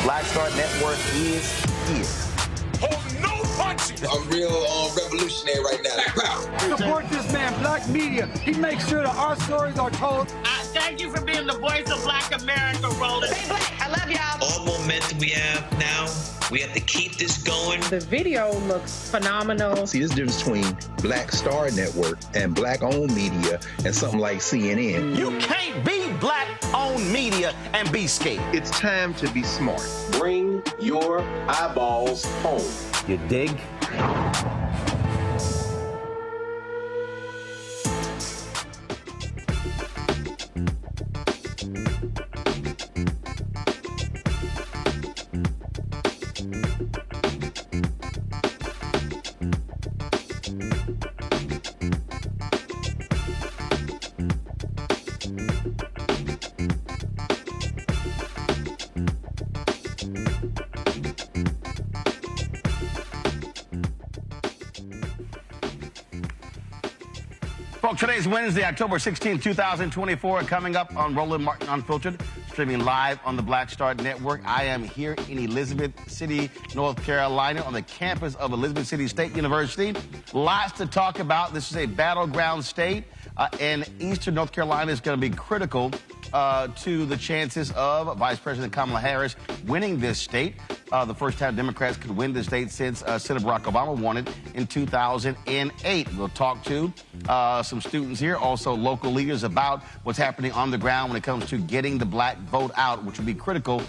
Black Star Network is here. Hold no punches! I'm real revolutionary right now. Support this man, Black Media. He makes sure that our stories are told. Thank you for being the voice of Black America, Roland. Stay black. I love y'all. All momentum we have now, we have to keep this going. The video looks phenomenal. See, this difference between Black Star Network and Black-owned media and something like CNN. You can't be Black-owned media and be scared. It's time to be smart. Bring your eyeballs home. You dig? Folks, today's Wednesday, October 16, 2024. Coming up on Roland Martin Unfiltered, streaming live on the Black Star Network. I am here in Elizabeth City, North Carolina, on the campus of Elizabeth City State University. Lots to talk about. This is a battleground state, and Eastern North Carolina is going to be critical to the chances of Vice President Kamala Harris winning this state. The first time Democrats could win the state since Senator Barack Obama won it in 2008. We'll talk to some students here, also local leaders, about what's happening on the ground when it comes to getting the black vote out, which will be critical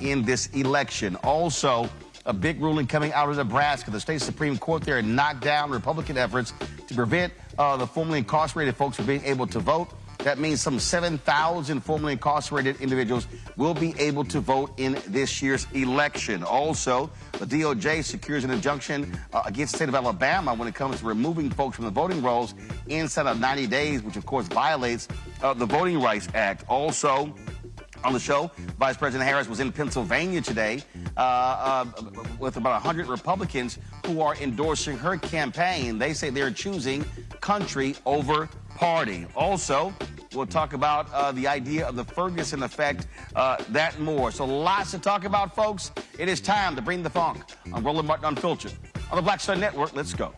in this election. Also, a big ruling coming out of Nebraska. The state Supreme Court there knocked down Republican efforts to prevent the formerly incarcerated folks from being able to vote. That means some 7,000 formerly incarcerated individuals will be able to vote in this year's election. Also, the DOJ secures an injunction against the state of Alabama when it comes to removing folks from the voting rolls inside of 90 days, which of course violates the Voting Rights Act. Also, on the show, Vice President Harris was in Pennsylvania today with about 100 Republicans who are endorsing her campaign. They say they're choosing country over party. Also, we'll talk about the idea of the Ferguson effect, that and more. So lots to talk about, folks. It is time to bring the funk on Roland Martin Unfiltered. On the Black Star Network, let's go.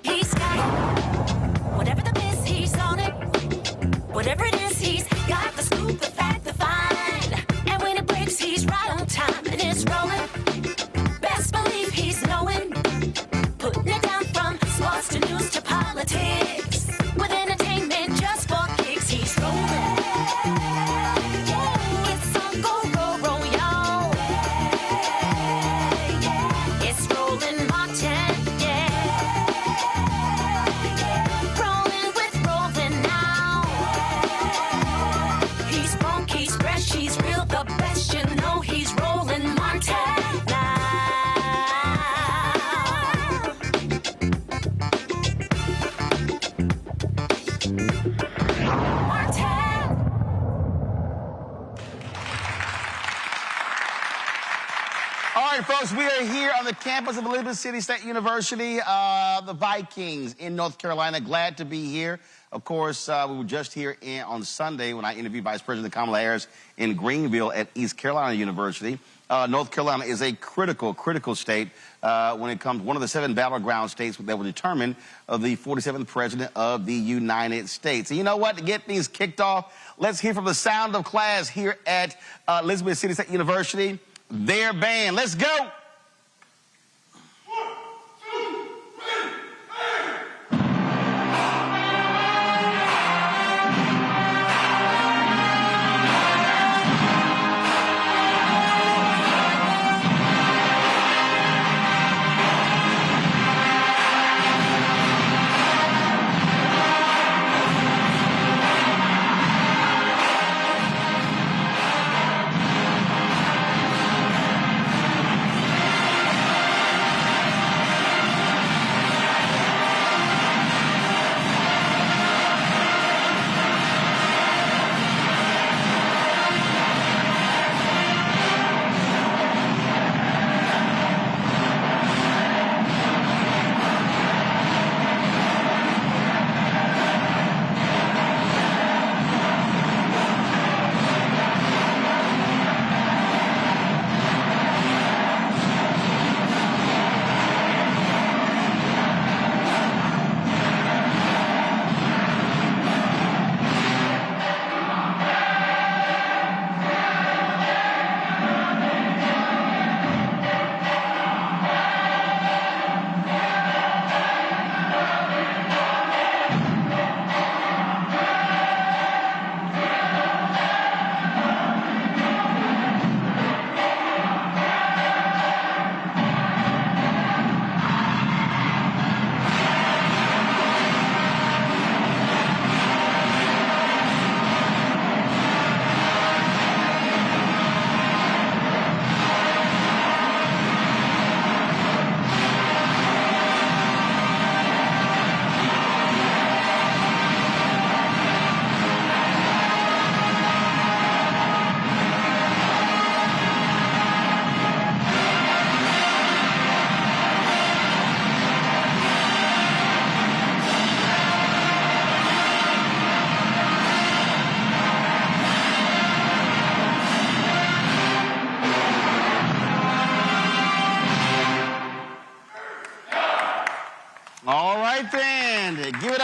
He's got it. Whatever the miss, he's on it. Whatever it is, he's got the scoop, the fact, the find. And when it breaks, he's right on time, and it's rolling. Best believe he's knowing. Putting it down from sports to news to politics. With entertainment just for kicks, he's rolling. It's on go, roll, roll, y'all. It's Roland Martin, yeah. Rolling with Roland now. He's funk, he's fresh, he's real, the best, you know he's Roland Martin now. All right, folks, we are here on the campus of Elizabeth City State University, the Vikings in North Carolina. Glad to be here. Of course, we were just here on Sunday when I interviewed Vice President Kamala Harris in Greenville at East Carolina University. North Carolina is a critical state when it comes, one of the 7 battleground states that will determine the 47th president of the United States. And you know what? To get things kicked off, let's hear from the sound of class here at Elizabeth City State University. Their band. Let's go.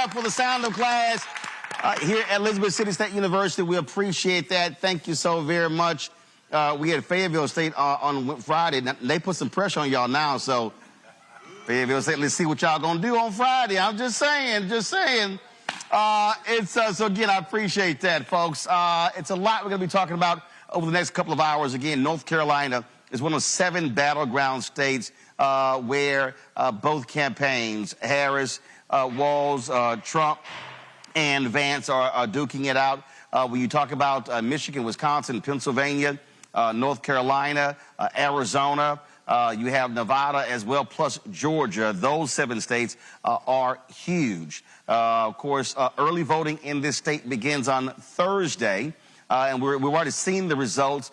up for the sound of class here at Elizabeth City State University. We appreciate that. Thank you so very much. We had Fayetteville State on Friday. Now, they put some pressure on y'all now, so Fayetteville State, let's see what y'all gonna do on Friday. I'm just saying. So again, I appreciate that, folks. It's a lot we're gonna be talking about over the next couple of hours. Again, North Carolina is one of 7 battleground states where both campaigns, Harris, Walz, Trump, and Vance are duking it out. When you talk about Michigan, Wisconsin, Pennsylvania, North Carolina, Arizona, you have Nevada as well, plus Georgia. Those 7 states are huge. Of course, early voting in this state begins on Thursday. And we've already seen the results.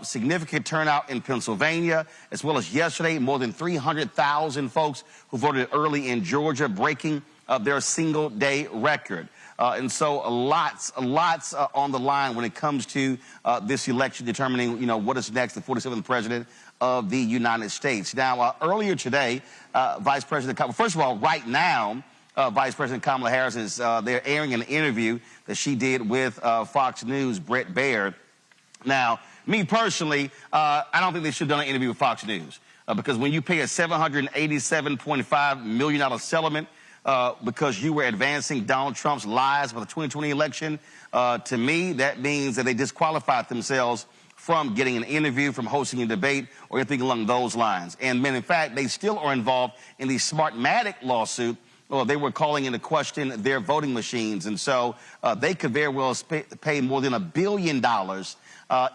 Significant turnout in Pennsylvania, as well as yesterday, more than 300,000 folks who voted early in Georgia, breaking their single-day record. And so lots on the line when it comes to this election, determining, what is next, the 47th president of the United States. Now, earlier today, Vice President Kamala, first of all, right now, Vice President Kamala Harris is they're airing an interview that she did with Fox News' Brett Baird. Now, me personally, I don't think they should have done an interview with Fox News because when you pay a $787.5 million settlement because you were advancing Donald Trump's lies for the 2020 election, to me, that means that they disqualified themselves from getting an interview, from hosting a debate, or anything along those lines. And in fact, they still are involved in the Smartmatic lawsuit. Well, they were calling into question their voting machines, and so they could very well pay more than $1 billion,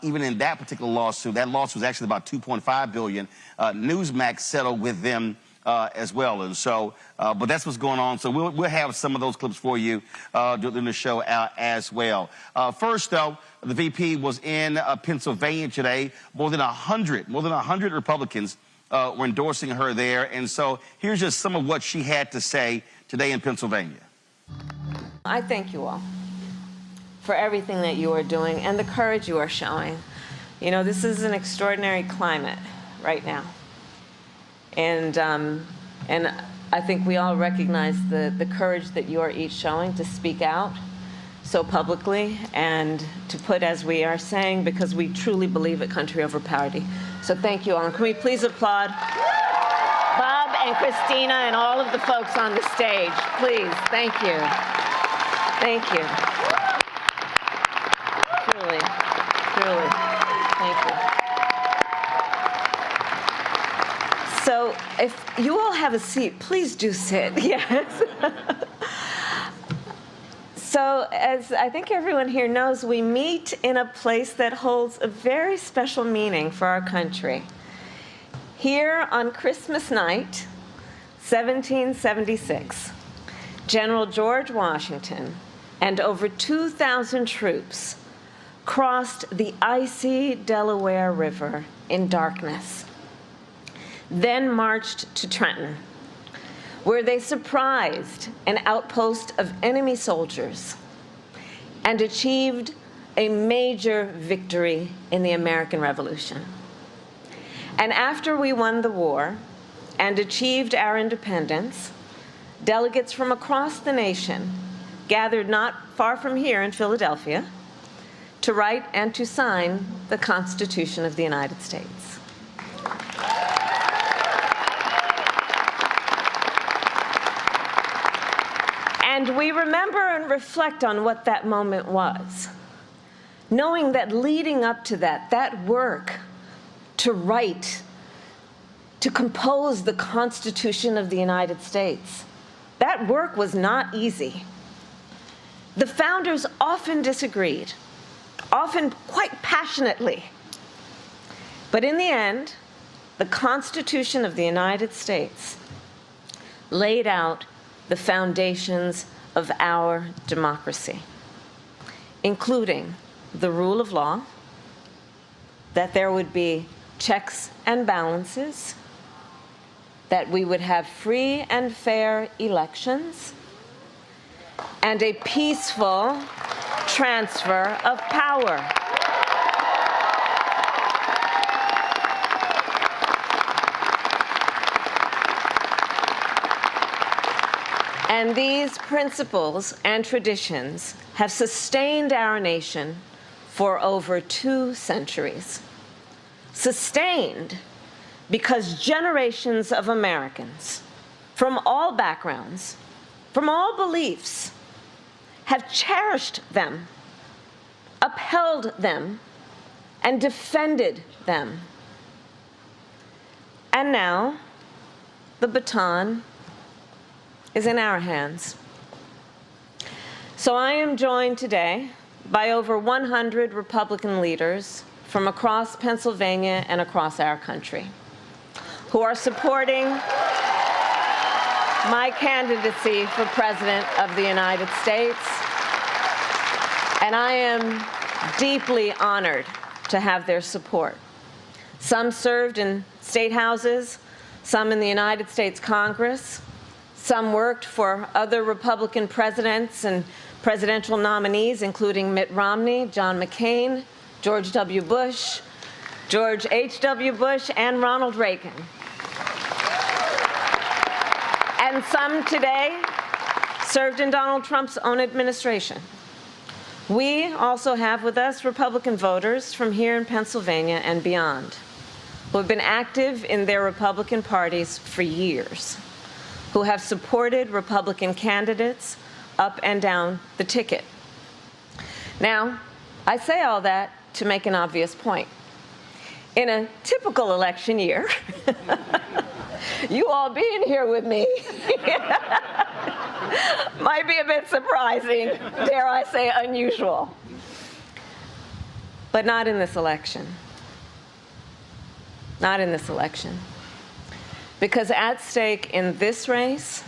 even in that particular lawsuit. That lawsuit was actually about $2.5 billion. Newsmax settled with them as well, and so, but that's what's going on. So we'll have some of those clips for you during the show as well. First, though, the VP was in Pennsylvania today. More than 100 Republicans were endorsing her there. And so here's just some of what she had to say today in Pennsylvania. I thank you all for everything that you are doing and the courage you are showing. This is an extraordinary climate right now. And I think we all recognize the courage that you are each showing to speak out so publicly and to put, as we are saying, because we truly believe in country over party. So thank you all. And can we please applaud Bob and Christina and all of the folks on the stage, please. Thank you. Thank you. Truly. Thank you. So if you all have a seat, please do sit. Yes. So as I think everyone here knows, we meet in a place that holds a very special meaning for our country. Here on Christmas night, 1776, General George Washington and over 2,000 troops crossed the icy Delaware River in darkness, then marched to Trenton, where they surprised an outpost of enemy soldiers and achieved a major victory in the American Revolution. And after we won the war and achieved our independence, delegates from across the nation gathered not far from here in Philadelphia to write and to sign the Constitution of the United States. And we remember and reflect on what that moment was, knowing that leading up to that work to write, to compose the Constitution of the United States, that work was not easy. The founders often disagreed, often quite passionately. But in the end, the Constitution of the United States laid out the foundations of our democracy, including the rule of law, that there would be checks and balances, that we would have free and fair elections, and a peaceful transfer of power. And these principles and traditions have sustained our nation for over 2 centuries. Sustained because generations of Americans from all backgrounds, from all beliefs, have cherished them, upheld them, and defended them. And now, the baton is in our hands. So I am joined today by over 100 Republican leaders from across Pennsylvania and across our country who are supporting my candidacy for President of the United States. And I am deeply honored to have their support. Some served in state houses, some in the United States Congress, some worked for other Republican presidents and presidential nominees, including Mitt Romney, John McCain, George W. Bush, George H.W. Bush, and Ronald Reagan. And some today served in Donald Trump's own administration. We also have with us Republican voters from here in Pennsylvania and beyond, who have been active in their Republican parties for years, who have supported Republican candidates up and down the ticket. Now, I say all that to make an obvious point. In a typical election year, you all being here with me might be a bit surprising, dare I say unusual. But not in this election. Not in this election. Because at stake in this race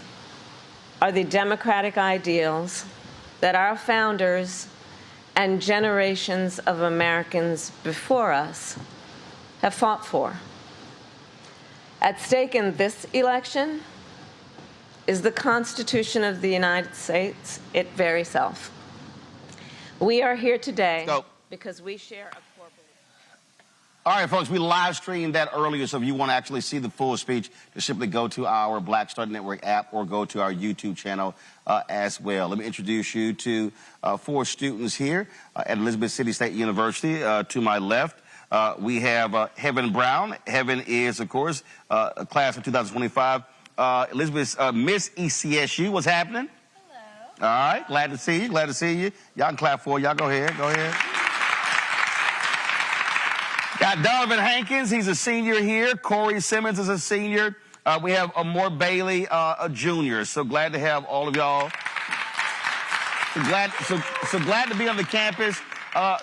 are the democratic ideals that our founders and generations of Americans before us have fought for. At stake in this election is the Constitution of the United States, its very self. We are here today because we share a core belief. All right, folks, we live streamed that earlier, so if you want to actually see the full speech, just simply go to our Black Star Network app or go to our YouTube channel as well. Let me introduce you to 4 students here at Elizabeth City State University. To my left, we have Heaven Brown. Heaven is, of course, a class of 2025. Elizabeth's Miss ECSU. What's happening? Hello. All right, glad to see you. Glad to see you. Y'all can clap for her. Y'all go ahead. Go ahead. Got Donovan Hankins. He's a senior here. Corey Simmons is a senior. We have Amor Bailey, a junior. So glad to have all of y'all. So glad to be on the campus.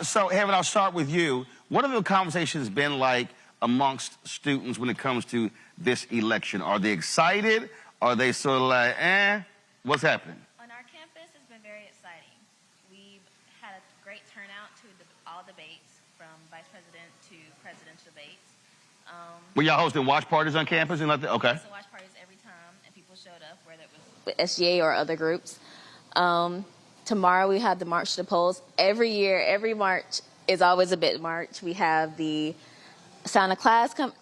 So, Heaven, I'll start with you. What have the conversations been like amongst students when it comes to this election? Are they excited? Are they sort of like, what's happening? On our campus, it's been very exciting. We've had a great turnout to all debates, from vice president to presidential debates. Were y'all hosting watch parties on campus and like that? Okay. So watch parties every time, and people showed up, whether it was with SGA or other groups. Tomorrow we have the March to the Polls. Every year, every March is always a big march. We have the Santa Claus come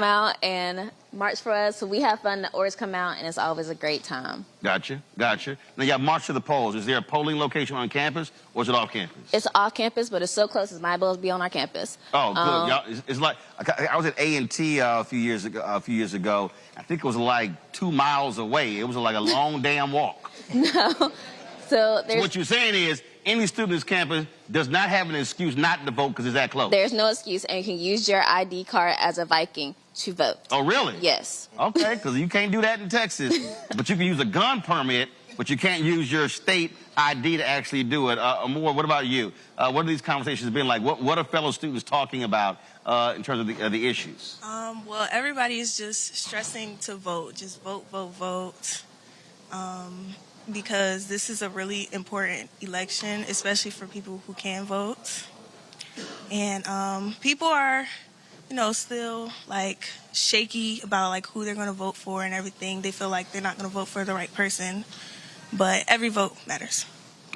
out and march for us. So we have fun. The orders come out, and it's always a great time. Gotcha. Now you got March to the Polls. Is there a polling location on campus, or is it off campus? It's off campus, but it's so close. It's my ability to be on our campus. Oh, good. Y'all, it's like I was at A&T a few years ago. I think it was like 2 miles away. It was like a long damn walk. No. So what you're saying is, any student on this campus does not have an excuse not to vote because it's that close. There's no excuse, and you can use your ID card as a Viking to vote. Oh, really? Yes. Okay, because you can't do that in Texas. But you can use a gun permit, but you can't use your state ID to actually do it. Amor, what about you? What have these conversations been like? What are fellow students talking about in terms of the issues? Well, everybody is just stressing to vote. Just vote, vote, vote. Because this is a really important election, especially for people who can vote. And people are, still like shaky about like who they're going to vote for and everything. They feel like they're not going to vote for the right person, but every vote matters.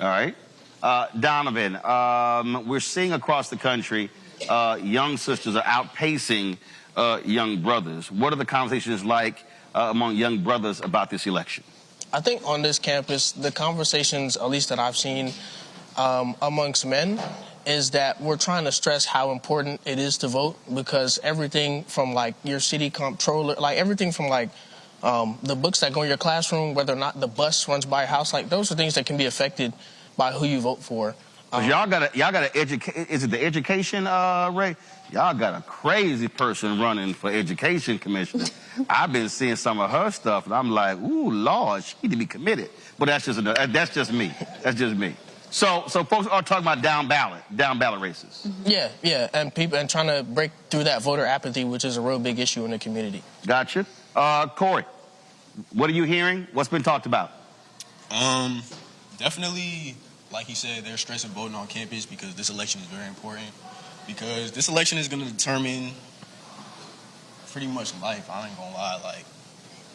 All right. Donovan, we're seeing across the country young sisters are outpacing young brothers. What are the conversations like among young brothers about this election? I think on this campus, the conversations, at least that I've seen amongst men, is that we're trying to stress how important it is to vote, because everything from like your city comptroller, like everything from like the books that go in your classroom, whether or not the bus runs by your house, like those are things that can be affected by who you vote for. Y'all gotta educate. Is it the education, Ray? Y'all got a crazy person running for education commissioner. I've been seeing some of her stuff, and I'm like, ooh, Lord, she need to be committed. But that's just me. That's just me. So folks are talking about down ballot races. Yeah, and trying to break through that voter apathy, which is a real big issue in the community. Gotcha. Corey, what are you hearing? What's been talked about? Definitely, like you said, they're stressing voting on campus because this election is very important. Because this election is going to determine pretty much life. I ain't gonna lie. Like,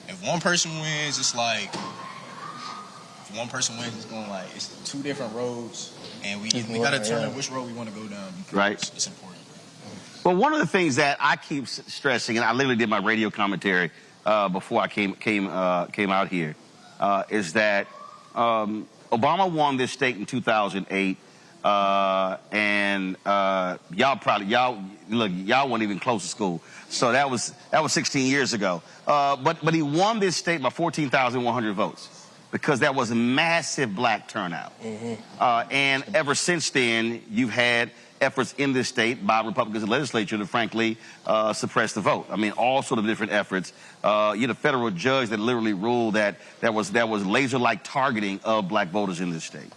if one person wins, it's like, if one person wins, it's going like, it's two different roads, and we got to determine which road we want to go down. Right. It's important. Well, one of the things that I keep stressing, and I literally did my radio commentary before I came out here, is that Obama won this state in 2008. And y'all weren't even close to school, so that was 16 years ago. But he won this state by 14,100 votes because that was a massive black turnout. And ever since then, you've had efforts in this state by Republicans in the legislature to frankly suppress the vote. I mean, all sort of different efforts. You had a federal judge that literally ruled that was laser-like targeting of black voters in this state.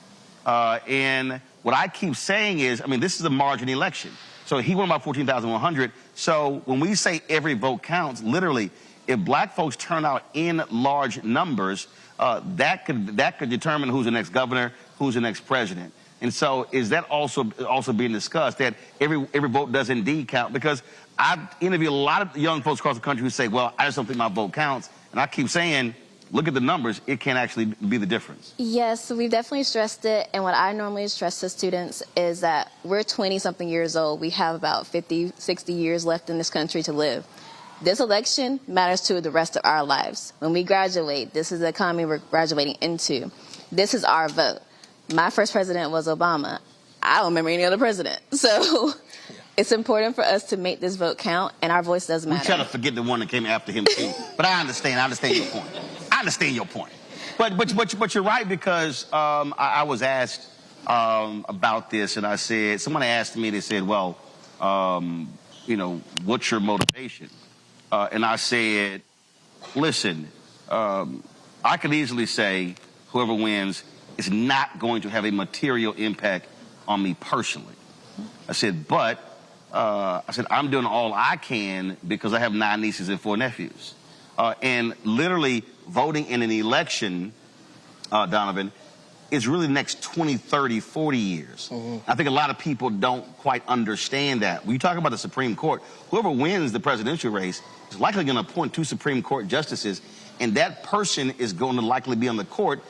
And what I keep saying is, I mean, this is a margin election. So he won by 14,100. So when we say every vote counts, literally, if black folks turn out in large numbers, that could determine who's the next governor, who's the next president. And so is that also being discussed, that every vote does indeed count? Because I've interviewed a lot of young folks across the country who say, well, I just don't think my vote counts. And I keep saying, look at the numbers, it can actually be the difference. Yes, we've definitely stressed it. And what I normally stress to students is that we're 20-something years old. We have about 50, 60 years left in this country to live. This election matters to the rest of our lives. When we graduate, this is the economy we're graduating into. This is our vote. My first president was Obama. I don't remember any other president. So it's important for us to make this vote count, and our voice does matter. We try to forget the one that came after him, too. But I understand your point. I understand your point. But you're right, because I was asked about this, and I said, someone asked me, they said, well, you know, what's your motivation? And I said, listen, I could easily say whoever wins is not going to have a material impact on me personally. I said, but I'm doing all I can because I have 9 nieces and 4 nephews. And literally voting in an election, Donovan, is really the next 20, 30, 40 years. I think a lot of people don't quite understand that. When you talk about the Supreme Court, whoever wins the presidential race is likely going to appoint 2 Supreme Court justices, and that person is going to likely be on the court,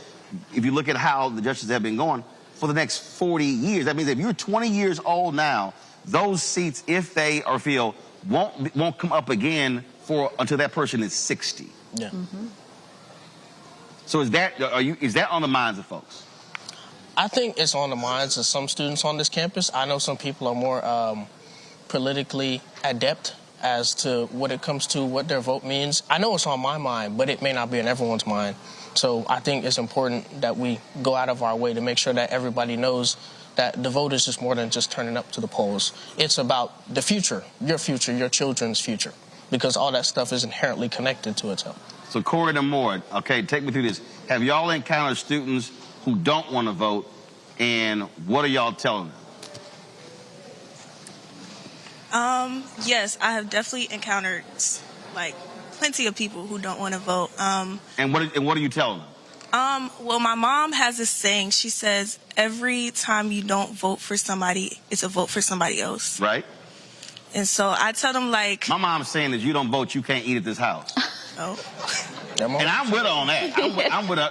if you look at how the justices have been going, for the next 40 years. That means if you're 20 years old now, those seats, if they or feel, won't come up again until that person is 60. Yeah. So is that on the minds of folks? I think it's on the minds of some students on this campus. I know some people are more politically adept as to what it comes to what their vote means. I know it's on my mind, but it may not be on everyone's mind. So I think it's important that we go out of our way to make sure that everybody knows that the vote is just more than just turning up to the polls. It's about the future, your children's future, because all that stuff is inherently connected to itself. So Corey and Moore, okay, take me through this. Have y'all encountered students who don't want to vote, and what are y'all telling them? Yes, I have definitely encountered like plenty of people who don't want to vote. And what are you telling them? Well, my mom has this saying. She says every time you don't vote for somebody, it's a vote for somebody else. Right. And so I tell them, like, my mom's saying that you don't vote, you can't eat at this house. Oh. And I'm with her on that. I'm with her.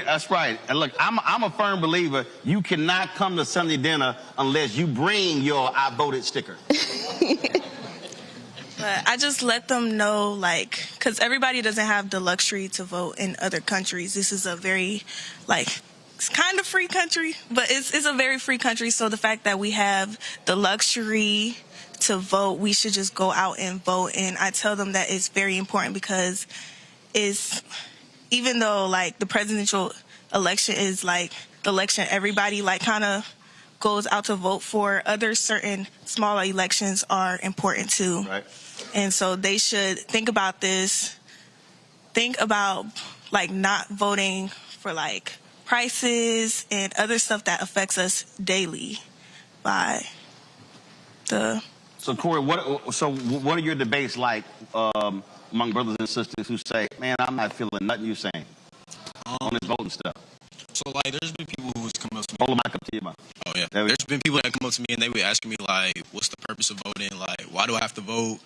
That's right. And look, I'm a firm believer. You cannot come to Sunday dinner unless you bring your "I voted" sticker. But I just let them know, like, because everybody doesn't have the luxury to vote in other countries. This is a very, like, it's kind of free country, but it's a very free country. So the fact that we have the luxury to vote, we should just go out and vote. And I tell them that it's very important because even though, like, the presidential election is, like, the election everybody, like, kind of goes out to vote for, other certain smaller elections are important too. Right. And so they should think about this, think about, like, not voting for, like, prices and other stuff that affects us daily by the... So, Corey, what are your debates like among brothers and sisters who say, man, I'm not feeling nothing you're saying on this voting stuff? So, like, there's been people who's come up to me. Hold the mic up to you, man. Oh, yeah. There's been people that come up to me and they would ask me, like, what's the purpose of voting? Like, why do I have to vote?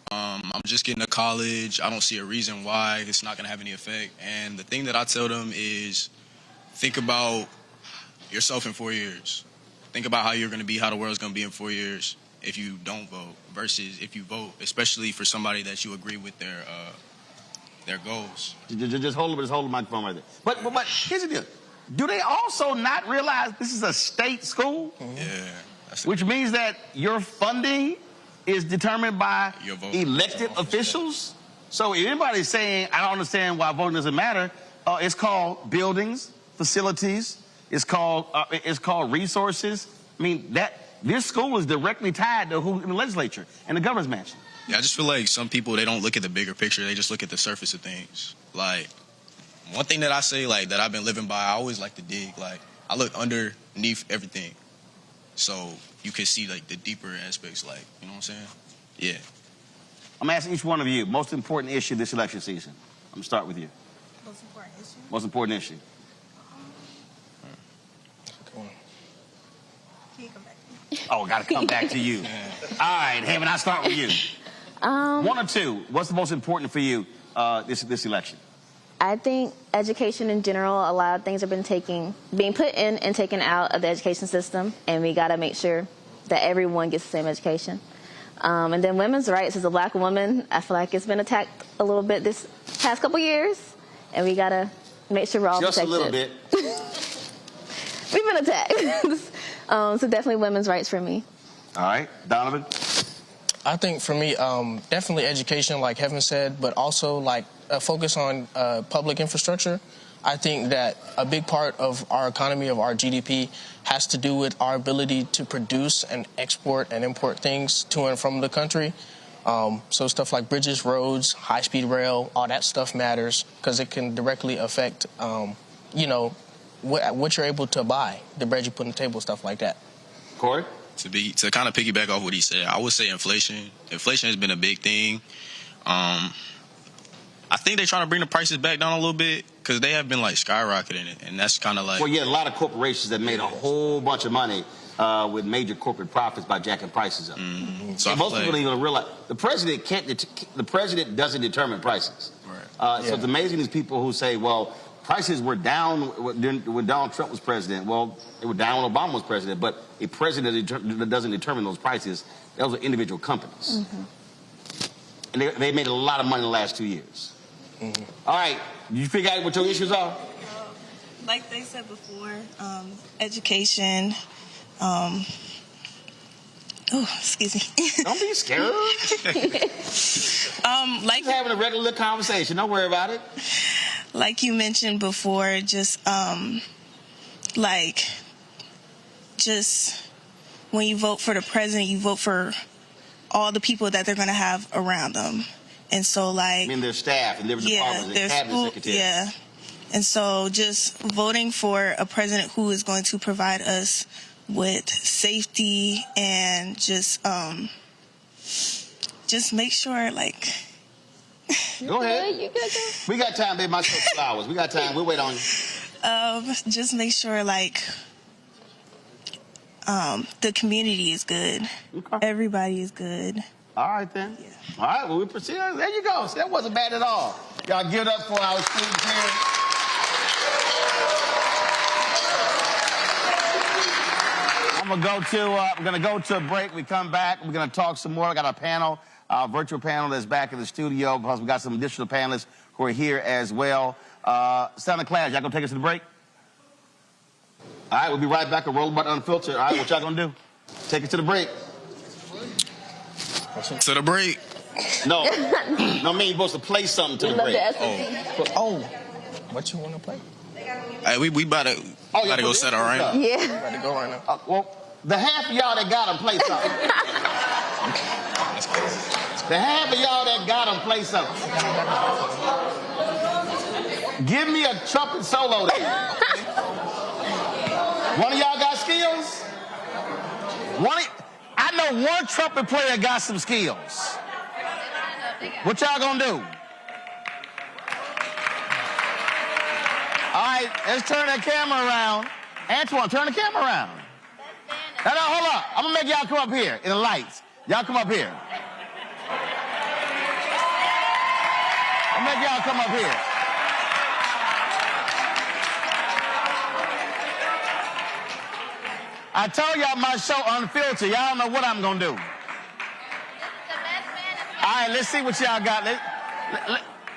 I'm just getting to college. I don't see a reason why it's not going to have any effect. And the thing that I tell them is think about yourself in 4 years. Think about how you're going to be, how the world's going to be in 4 years if you don't vote versus if you vote, especially for somebody that you agree with their goals. Just hold the microphone right there. But here's the deal. Do they also not realize this is a state school? Yeah. Which means that your funding is determined by elected officials? So if anybody's saying, I don't understand why voting doesn't matter, it's called buildings, facilities, it's called resources. I mean, this school is directly tied to who in the legislature and the governor's mansion. Yeah, I just feel like some people, they don't look at the bigger picture. They just look at the surface of things. Like, one thing that I say, like, that I've been living by, I always like to dig. Like, I look underneath everything. So you can see, like, the deeper aspects, like, you know what I'm saying? Yeah. I'm asking each one of you, most important issue this election season. I'm going to start with you. Most important issue? Most important issue. Can you come back to me? Oh, got to come back to you. All right, Haven, I'll start with you. One or two, what's the most important for you this election? I think education in general, a lot of things have been being put in and taken out of the education system, and we got to make sure that everyone gets the same education. And then women's rights. As a black woman, I feel like it's been attacked a little bit this past couple years, and we got to make sure we're all protected. Just a little bit. We've been attacked. So definitely women's rights for me. All right. Donovan? I think for me, definitely education, like Heaven said, but also like a focus on public infrastructure. I think that a big part of our economy, of our GDP, has to do with our ability to produce and export and import things to and from the country. So stuff like bridges, roads, high-speed rail, all that stuff matters because it can directly affect, what you're able to buy, the bread you put on the table, stuff like that. Corey? To kind of piggyback off what he said, I would say inflation. Inflation has been a big thing. I think they're trying to bring the prices back down a little bit because they have been like skyrocketing it, and that's kind of like. Well, yeah, a lot of corporations that made a whole bunch of money with major corporate profits by jacking prices up. Mm-hmm. So most people don't even realize the president the president doesn't determine prices. Right. So it's amazing these people who say, well, prices were down when Donald Trump was president. Well, they were down when Obama was president, but a president that doesn't determine those prices, those are individual companies. Mm-hmm. And they made a lot of money in the last 2 years. Mm-hmm. All right, you figure out what your issues are? Like they said before, education. Excuse me. Don't be scared. Like having a regular conversation. Don't worry about it. Like you mentioned before, just when you vote for the president, you vote for all the people that they're going to have around them. And so, like... I mean, their staff and their departments, their cabinet secretaries. Yeah. And so just voting for a president who is going to provide us with safety and just make sure, like... Go ahead. You good, we got time, baby. My flowers. We got time. We'll wait on you. Just make sure, like... the community is good. Okay. Everybody is good. All right, then. Yeah. All right, well, we proceed. There you go. See, that wasn't bad at all. Y'all give it up for our students here. I'm gonna go to a break. We come back. We're gonna talk some more. I got a panel Our virtual panel that's back in the studio, because we got some additional panelists who are here as well. Santa Claus, y'all gonna take us to the break? All right, we'll be right back at Roland Unfiltered. All right, what y'all gonna do? Take us to the break. To the break. No, no, me, you're supposed to play something to the break. Oh, what you want to play? Hey, we about to go set our right now. Yeah. About to go right now. Well, the half of y'all that got them play something. The half of y'all that got them play something. Give me a trumpet solo there. One of y'all got skills? I know one trumpet player got some skills. What y'all gonna do? All right, let's turn that camera around. Antoine, turn the camera around. No, hold up. I'm gonna make y'all come up here in the lights. Y'all come up here. I'll make y'all come up here. I told y'all my show Unfiltered. Y'all know what I'm gonna do. All right, let's see what y'all got.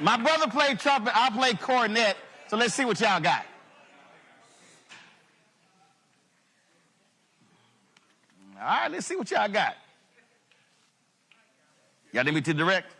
My brother played trumpet, I played cornet, so let's see what y'all got. All right, let's see what y'all got. Y'all need me to direct?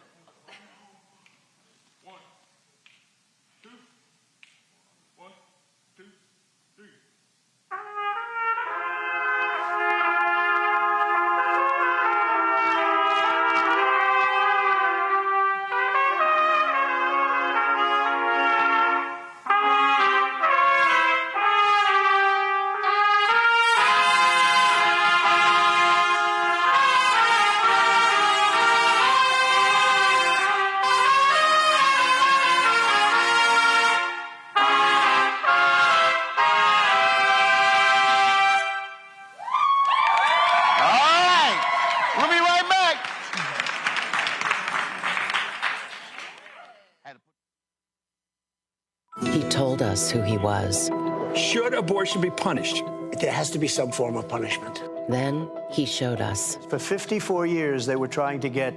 Who he was. Should abortion be punished? There has to be some form of punishment. Then he showed us. For 54 years, they were trying to get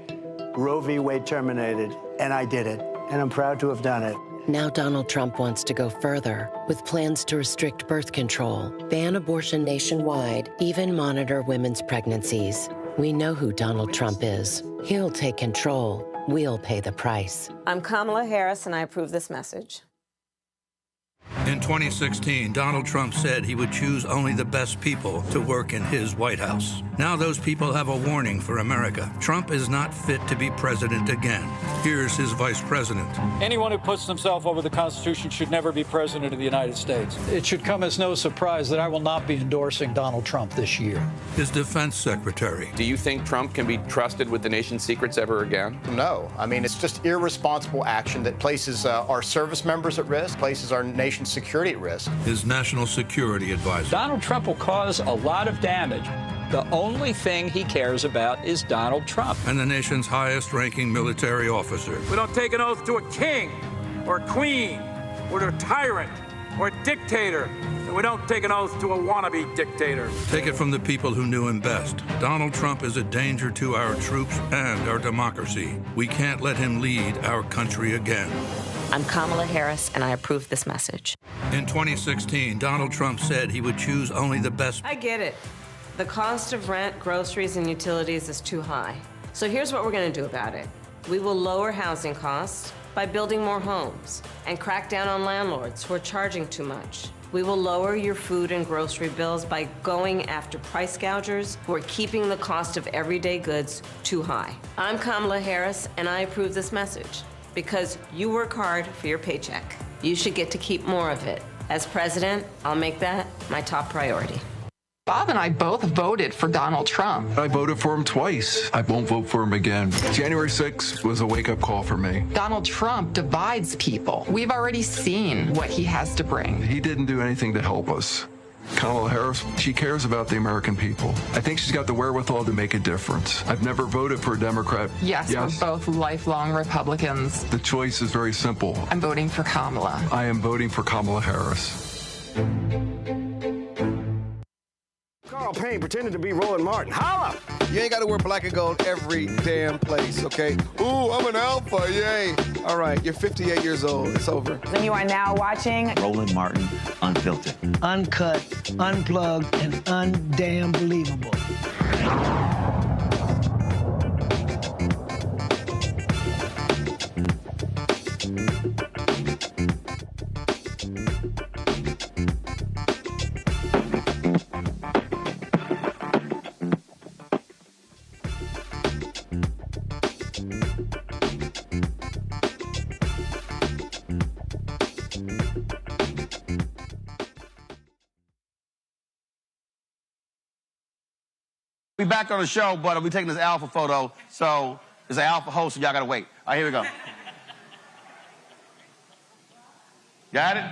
Roe v. Wade terminated, and I did it, and I'm proud to have done it. Now Donald Trump wants to go further with plans to restrict birth control, ban abortion nationwide, even monitor women's pregnancies. We know who Donald Trump is. He'll take control. We'll pay the price. I'm Kamala Harris, and I approve this message. In 2016, Donald Trump said he would choose only the best people to work in his White House. Now those people have a warning for America. Trump is not fit to be president again. Here's his vice president. Anyone who puts themselves over the Constitution should never be president of the United States. It should come as no surprise that I will not be endorsing Donald Trump this year. His defense secretary. Do you think Trump can be trusted with the nation's secrets ever again? No. I mean, it's just irresponsible action that places our service members at risk, places our nation's security at risk. His national security advisor. Donald Trump will cause a lot of damage. The only thing he cares about is Donald Trump. And the nation's highest-ranking military officer. We don't take an oath to a king or a queen or to a tyrant or a dictator. And we don't take an oath to a wannabe dictator. Take it from the people who knew him best. Donald Trump is a danger to our troops and our democracy. We can't let him lead our country again. I'm Kamala Harris, and I approve this message. In 2016, Donald Trump said he would choose only the best. I get it. The cost of rent, groceries, and utilities is too high. So here's what we're going to do about it. We will lower housing costs by building more homes and crack down on landlords who are charging too much. We will lower your food and grocery bills by going after price gougers who are keeping the cost of everyday goods too high. I'm Kamala Harris, and I approve this message. Because you work hard for your paycheck. You should get to keep more of it. As president, I'll make that my top priority. Bob and I both voted for Donald Trump. I voted for him twice. I won't vote for him again. January 6th was a wake-up call for me. Donald Trump divides people. We've already seen what he has to bring. He didn't do anything to help us. Kamala Harris, she cares about the American people. I think she's got the wherewithal to make a difference. I've never voted for a Democrat. Yes, we're both lifelong Republicans. The choice is very simple. I'm voting for Kamala. I am voting for Kamala Harris. Carl Payne pretending to be Roland Martin. Holla! You ain't got to wear black and gold every damn place, okay? Ooh, I'm an alpha, yay. All right, you're 58 years old. It's over. And you are now watching Roland Martin Unfiltered. Uncut, unplugged, and undamn believable. We back on the show, but we taking this alpha photo, so it's an alpha host, and y'all gotta wait. All right, here we go. Got it?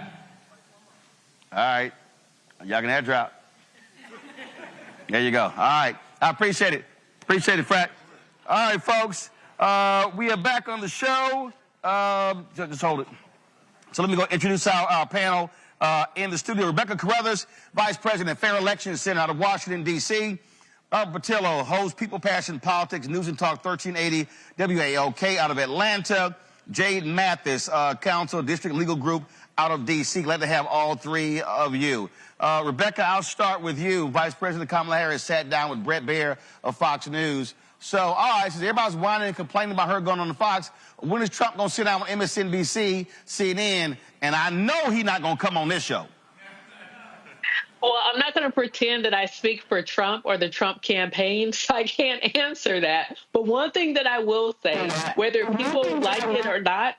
All right. Y'all can head drop. There you go. All right. I appreciate it. Appreciate it, Frat. All right, folks. We are back on the show. Just hold it. So let me go introduce our panel in the studio. Rebecca Carruthers, Vice President, Fair Elections Center out of Washington, D.C. Patillo, host People, Passion, Politics, News and Talk 1380 WAOK out of Atlanta. Jade Mathis, Counsel, District Legal Group out of D.C. Glad to have all three of you. Rebecca, I'll start with you. Vice President Kamala Harris sat down with Brett Baier of Fox News. So, all right, since everybody's whining and complaining about her going on the Fox, when is Trump going to sit down with MSNBC, CNN, and I know he's not going to come on this show? Well, I'm not going to pretend that I speak for Trump or the Trump campaign, so I can't answer that. But one thing that I will say, whether people like it or not,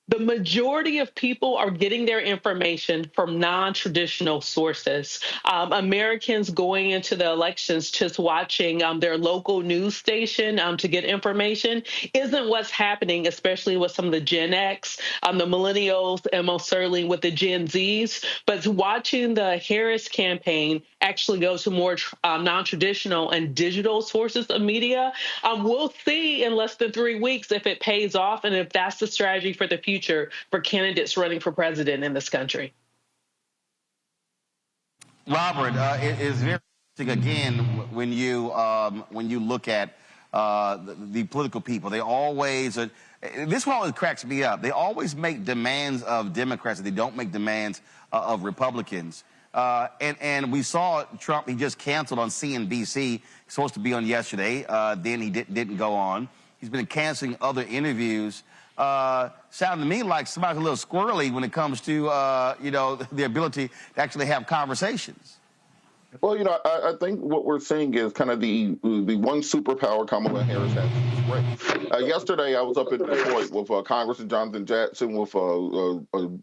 the majority of people are getting their information from non-traditional sources. Americans going into the elections just watching their local news station to get information isn't what's happening, especially with some of the Gen X, the millennials, and most certainly with the Gen Zs. But watching the Harris campaign actually go to more non-traditional and digital sources of media, we'll see in less than 3 weeks if it pays off and if that's the strategy for the future for candidates running for president in this country. Robert, it is very interesting again when you look at the political people. They always this one always cracks me up. They always make demands of Democrats. They don't make demands of Republicans. And we saw Trump. He just canceled on CNBC. He's supposed to be on yesterday. Then he didn't go on. He's been canceling other interviews. Sounded to me like somebody's a little squirrely when it comes to, the ability to actually have conversations. Well, I think what we're seeing is kind of the one superpower Kamala Harris has. Yesterday, I was up in Detroit with Congressman Jonathan Jackson, with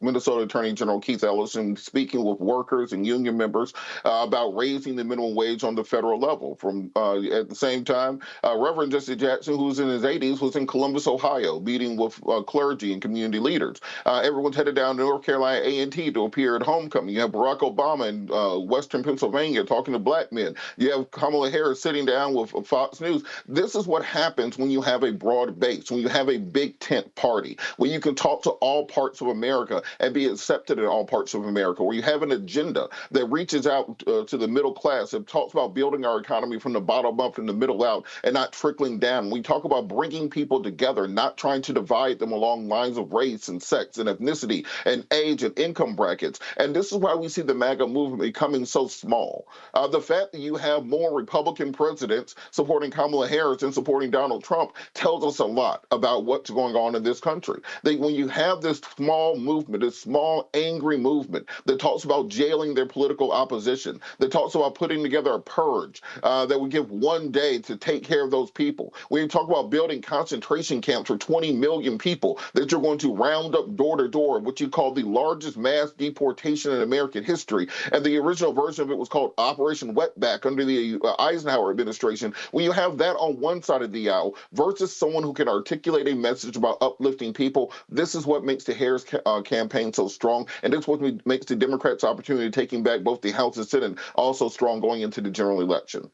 Minnesota Attorney General Keith Ellison, speaking with workers and union members about raising the minimum wage on the federal level. At the same time, Reverend Jesse Jackson, who's in his 80s, was in Columbus, Ohio, meeting with clergy and community leaders. Everyone's headed down to North Carolina A&T to appear at homecoming. You have Barack Obama in Western Pennsylvania talking to black men. You have Kamala Harris sitting down with Fox News. This is what happens when you have a broad base, when you have a big tent party, where you can talk to all parts of America and be accepted in all parts of America, where you have an agenda that reaches out to the middle class and talks about building our economy from the bottom up and the middle out and not trickling down. We talk about bringing people together, not trying to divide them along lines of race and sex and ethnicity and age and income brackets. And this is why we see the MAGA movement becoming so small. The fact that you have more Republican presidents supporting Kamala Harris and supporting Donald Trump tells us a lot about what's going on in this country. That when you have this small movement, this small angry movement that talks about jailing their political opposition, that talks about putting together a purge that would give one day to take care of those people. When you talk about building concentration camps for 20 million people that you're going to round up door to door, what you call the largest mass deportation in American history. And the original version of it was called Operation Wetback under the Eisenhower administration. When you have that on one side of the aisle versus someone who can articulate a message about uplifting people, this is what makes the Harris campaign so strong. And this is what makes the Democrats' opportunity of taking back both the House and Senate also strong going into the general election.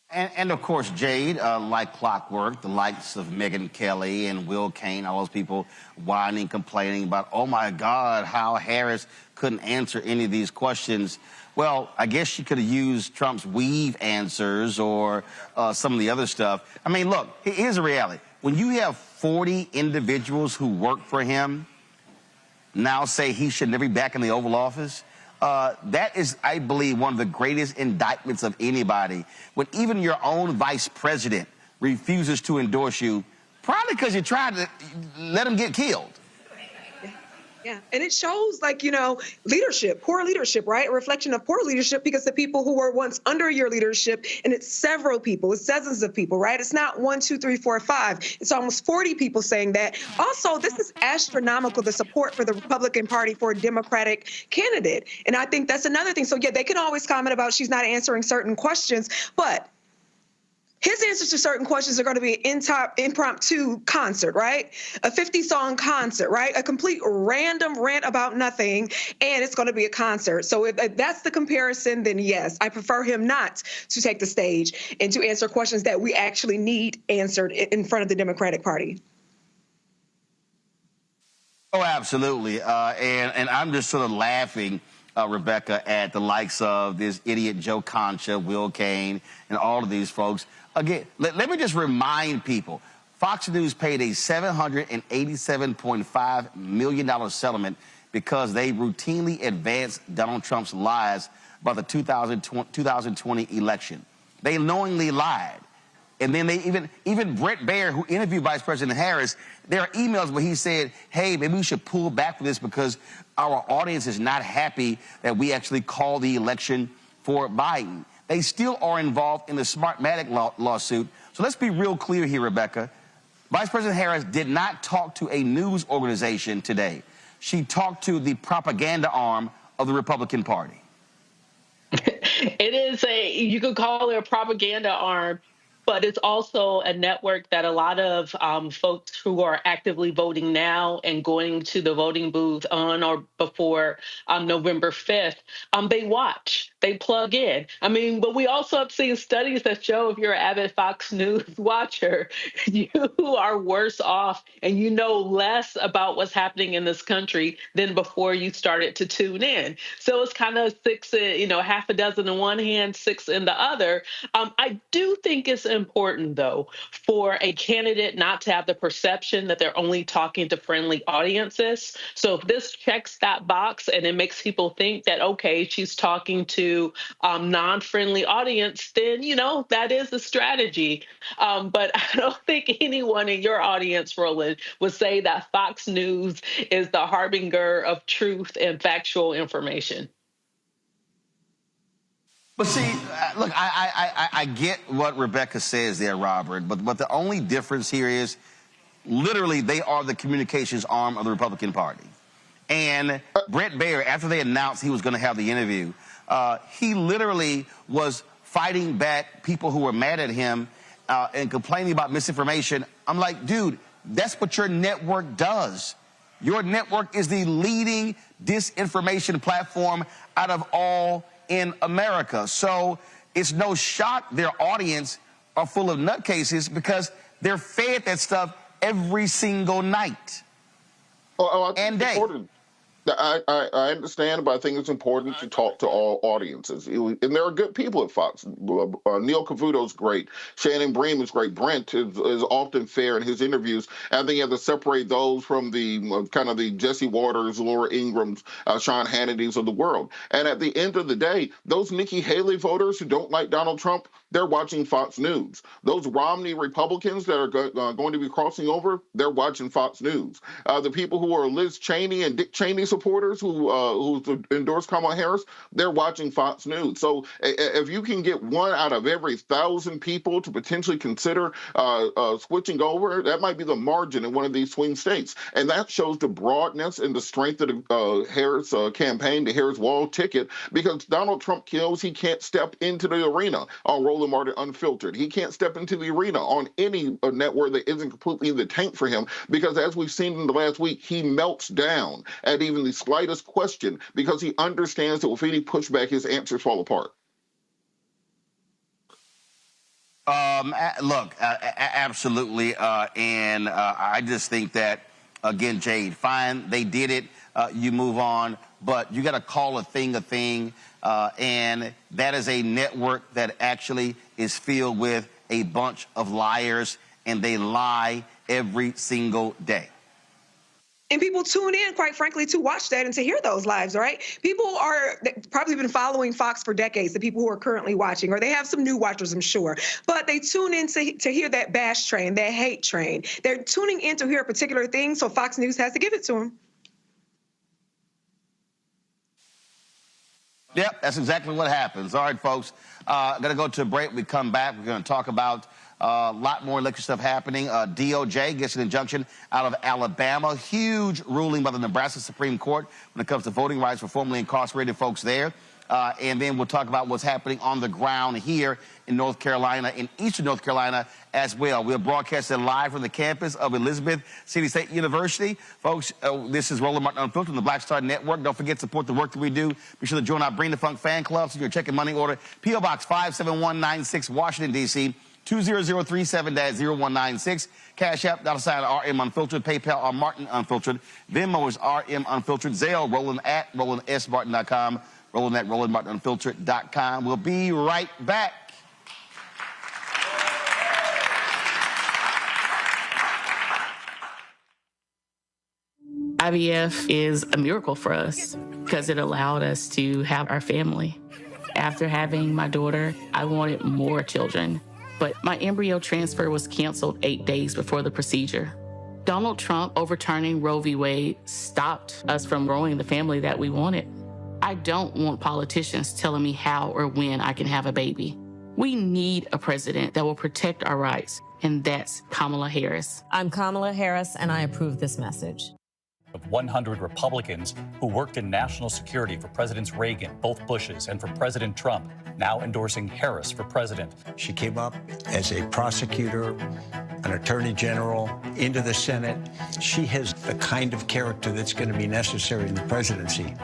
And of course, Jade, like clockwork, the likes of Megyn Kelly and Will Cain, all those people whining, complaining about, oh my God, how Harris couldn't answer any of these questions. Well, I guess she could have used Trump's weave answers or some of the other stuff. I mean, look, here's the reality. When you have 40 individuals who work for him now say he should never be back in the Oval Office, that is, I believe, one of the greatest indictments of anybody. When even your own vice president refuses to endorse you, probably because you tried to let him get killed. Yeah, and it shows, like, you know, leadership, poor leadership, right? A reflection of poor leadership, because the people who were once under your leadership, and it's several people, it's dozens of people, right? It's not 1, 2, 3, 4, 5. It's almost 40 people saying that. Also, this is astronomical, the support for the Republican Party for a Democratic candidate. And I think that's another thing. So, yeah, they can always comment about she's not answering certain questions, but his answers to certain questions are going to be an impromptu concert, right? A 50-song concert, right? A complete random rant about nothing, and it's going to be a concert. So if that's the comparison, then yes, I prefer him not to take the stage and to answer questions that we actually need answered in front of the Democratic Party. Oh, absolutely. And I'm just sort of laughing, Rebecca, at the likes of this idiot Joe Concha, Will Cain, and all of these folks. Again, let me just remind people, Fox News paid a $787.5 million settlement because they routinely advanced Donald Trump's lies about the 2020 election. They knowingly lied. And then they even Brett Baer, who interviewed Vice President Harris, there are emails where he said, hey, maybe we should pull back from this because our audience is not happy that we actually called the election for Biden. They still are involved in the Smartmatic lawsuit. So let's be real clear here, Rebecca. Vice President Harris did not talk to a news organization today. She talked to the propaganda arm of the Republican Party. It is you could call it a propaganda arm, but it's also a network that a lot of folks who are actively voting now and going to the voting booth on or before November 5th, they watch, they plug in. I mean, but we also have seen studies that show if you're an avid Fox News watcher, you are worse off and you know less about what's happening in this country than before you started to tune in. So it's kind of half a dozen in one hand, 6 in the other. I do think it's important, though, for a candidate not to have the perception that they're only talking to friendly audiences. So if this checks that box and it makes people think that, okay, she's talking to non-friendly audience, then, that is the strategy. But I don't think anyone in your audience, Roland, would say that Fox News is the harbinger of truth and factual information. But see, look, I get what Rebecca says there, Robert, but the only difference here is literally they are the communications arm of the Republican Party. And Brett Baer, after they announced he was going to have the interview, he literally was fighting back people who were mad at him and complaining about misinformation. I'm like, dude, that's what your network does. Your network is the leading disinformation platform out of all in America. So it's no shock their audience are full of nutcases because they're fed that stuff every single night and day. I understand, but I think it's important to talk to all audiences. And there are good people at Fox. Neil Cavuto's great. Shannon Bream is great. Brent is often fair in his interviews. And I think you have to separate those from the kind of the Jesse Waters, Laura Ingrams, Sean Hannity's of the world. And at the end of the day, those Nikki Haley voters who don't like Donald Trump, they're watching Fox News. Those Romney Republicans that are going to be crossing over, they're watching Fox News. The people who are Liz Cheney and Dick Cheney supporters who endorse Kamala Harris, they're watching Fox News. So if you can get 1 out of every 1,000 people to potentially consider switching over, that might be the margin in one of these swing states. And that shows the broadness and the strength of the Harris campaign, the Harris wall ticket, because Donald Trump knows he can't step into the arena on Roland Martin Unfiltered. He can't step into the arena on any network that isn't completely in the tank for him, because as we've seen in the last week, he melts down at even the slightest question because he understands that with any pushback, his answers fall apart. Look, absolutely, and I just think that, again, Jade, fine, they did it, you move on, but you got to call a thing, and that is a network that actually is filled with a bunch of liars, and they lie every single day. And people tune in, quite frankly, to watch that and to hear those lives, right? People are probably been following Fox for decades, the people who are currently watching, or they have some new watchers, I'm sure. But they tune in to hear that bash train, that hate train. They're tuning in to hear a particular thing, so Fox News has to give it to them. Yep, that's exactly what happens. All right, folks, going to go to a break. We come back. We're going to talk about a lot more election stuff happening. DOJ gets an injunction out of Alabama. Huge ruling by the Nebraska Supreme Court when it comes to voting rights for formerly incarcerated folks there. And then we'll talk about what's happening on the ground here in North Carolina, in eastern North Carolina as well. We're broadcasting live from the campus of Elizabeth City State University. Folks, this is Roland Martin Unfiltered on the Black Star Network. Don't forget to support the work that we do. Be sure to join our Bring the Funk fan club so you're checking money order. P.O. Box 57196, Washington, D.C., 20037-0196. Cash App, $RM Unfiltered. PayPal, R Martin Unfiltered. Venmo is RM Unfiltered. Zelle, Roland at RolandSMartin.com. Roland at RolandMartinUnfiltered.com. We'll be right back. IVF is a miracle for us because it allowed us to have our family. After having my daughter, I wanted more children, but my embryo transfer was canceled 8 days before the procedure. Donald Trump overturning Roe v. Wade stopped us from growing the family that we wanted. I don't want politicians telling me how or when I can have a baby. We need a president that will protect our rights, and that's Kamala Harris. I'm Kamala Harris, and I approve this message. Of 100 Republicans who worked in national security for Presidents Reagan, both Bushes, and for President Trump, now endorsing Harris for president. She came up as a prosecutor, an attorney general, into the Senate. She has the kind of character that's going to be necessary in the presidency.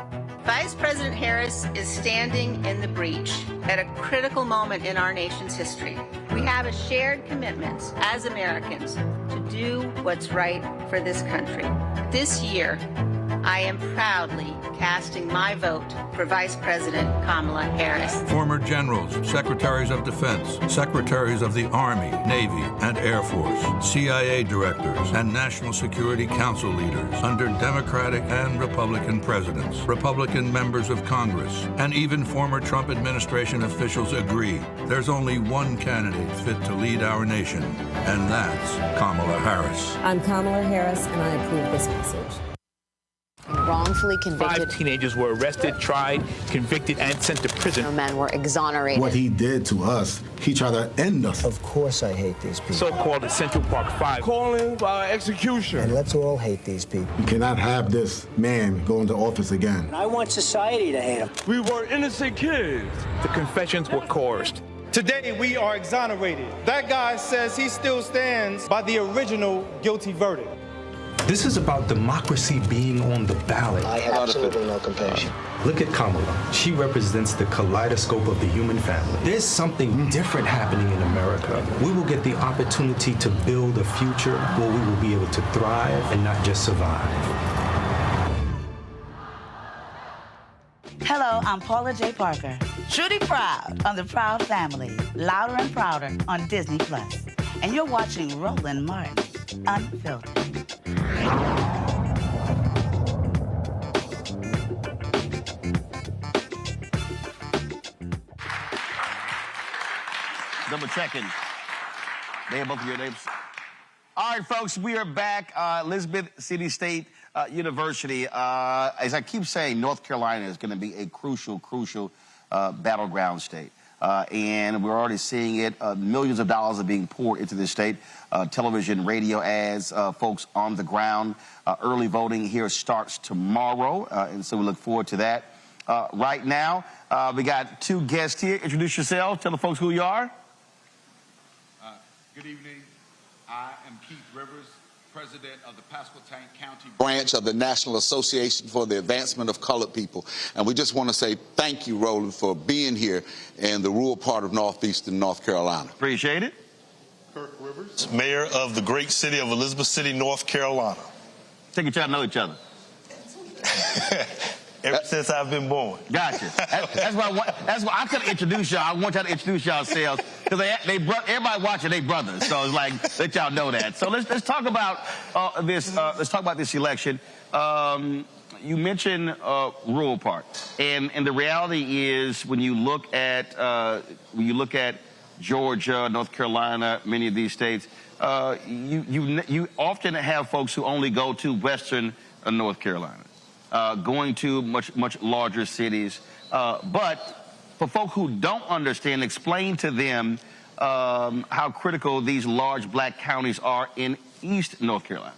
Vice President Harris is standing in the breach at a critical moment in our nation's history. We have a shared commitment as Americans to do what's right for this country. This year, I am proudly casting my vote for Vice President Kamala Harris. Former generals, secretaries of defense, secretaries of the Army, Navy, and Air Force, CIA directors, and National Security Council leaders under Democratic and Republican presidents, Republican members of Congress, and even former Trump administration officials agree there's only one candidate fit to lead our nation, and that's Kamala Harris. I'm Kamala Harris, and I approve this message. Wrongfully convicted. 5 teenagers were arrested, tried, convicted, and sent to prison. No men were exonerated. What he did to us, he tried to end us. Of course I hate these people. So-called Central Park 5. Calling for execution. And let's all hate these people. You cannot have this man go into office again. I want society to hate him. We were innocent kids. The confessions were coerced. Today, we are exonerated. That guy says he still stands by the original guilty verdict. This is about democracy being on the ballot. I have absolutely no compassion. Look at Kamala. She represents the kaleidoscope of the human family. There's something different happening in America. We will get the opportunity to build a future where we will be able to thrive and not just survive. Hello, I'm Paula J. Parker. Truly proud on the Proud Family, Louder and Prouder on Disney+. And you're watching Roland Martin Unfiltered. Double checking. They have both of your names. All right, folks, we are back. Elizabeth City State University. As I keep saying, North Carolina is going to be a crucial battleground state. And we're already seeing it. Millions of dollars are being poured into this state. Television, radio ads, folks on the ground. Early voting here starts tomorrow, and so we look forward to that. Right now, we got 2 guests here. Introduce yourself. Tell the folks who you are. Good evening. I am Keith Rivers. President of the Pasquotank County branch of the National Association for the Advancement of Colored People. And we just want to say thank you, Roland, for being here in the rural part of northeastern North Carolina. Appreciate it. Kirk Rivers, mayor of the great city of Elizabeth City, North Carolina. Take each other to know each other. Ever since I've been born. Gotcha. That's why I couldn't introduce y'all. I want y'all to introduce yourselves because everybody watching they brothers. So it's like let y'all know that. So let's talk about this. Let's talk about this election. You mentioned rural part, and the reality is when you look at Georgia, North Carolina, many of these states, you often have folks who only go to Western North Carolina. Going to much larger cities. But for folk who don't understand, explain to them how critical these large black counties are in East North Carolina.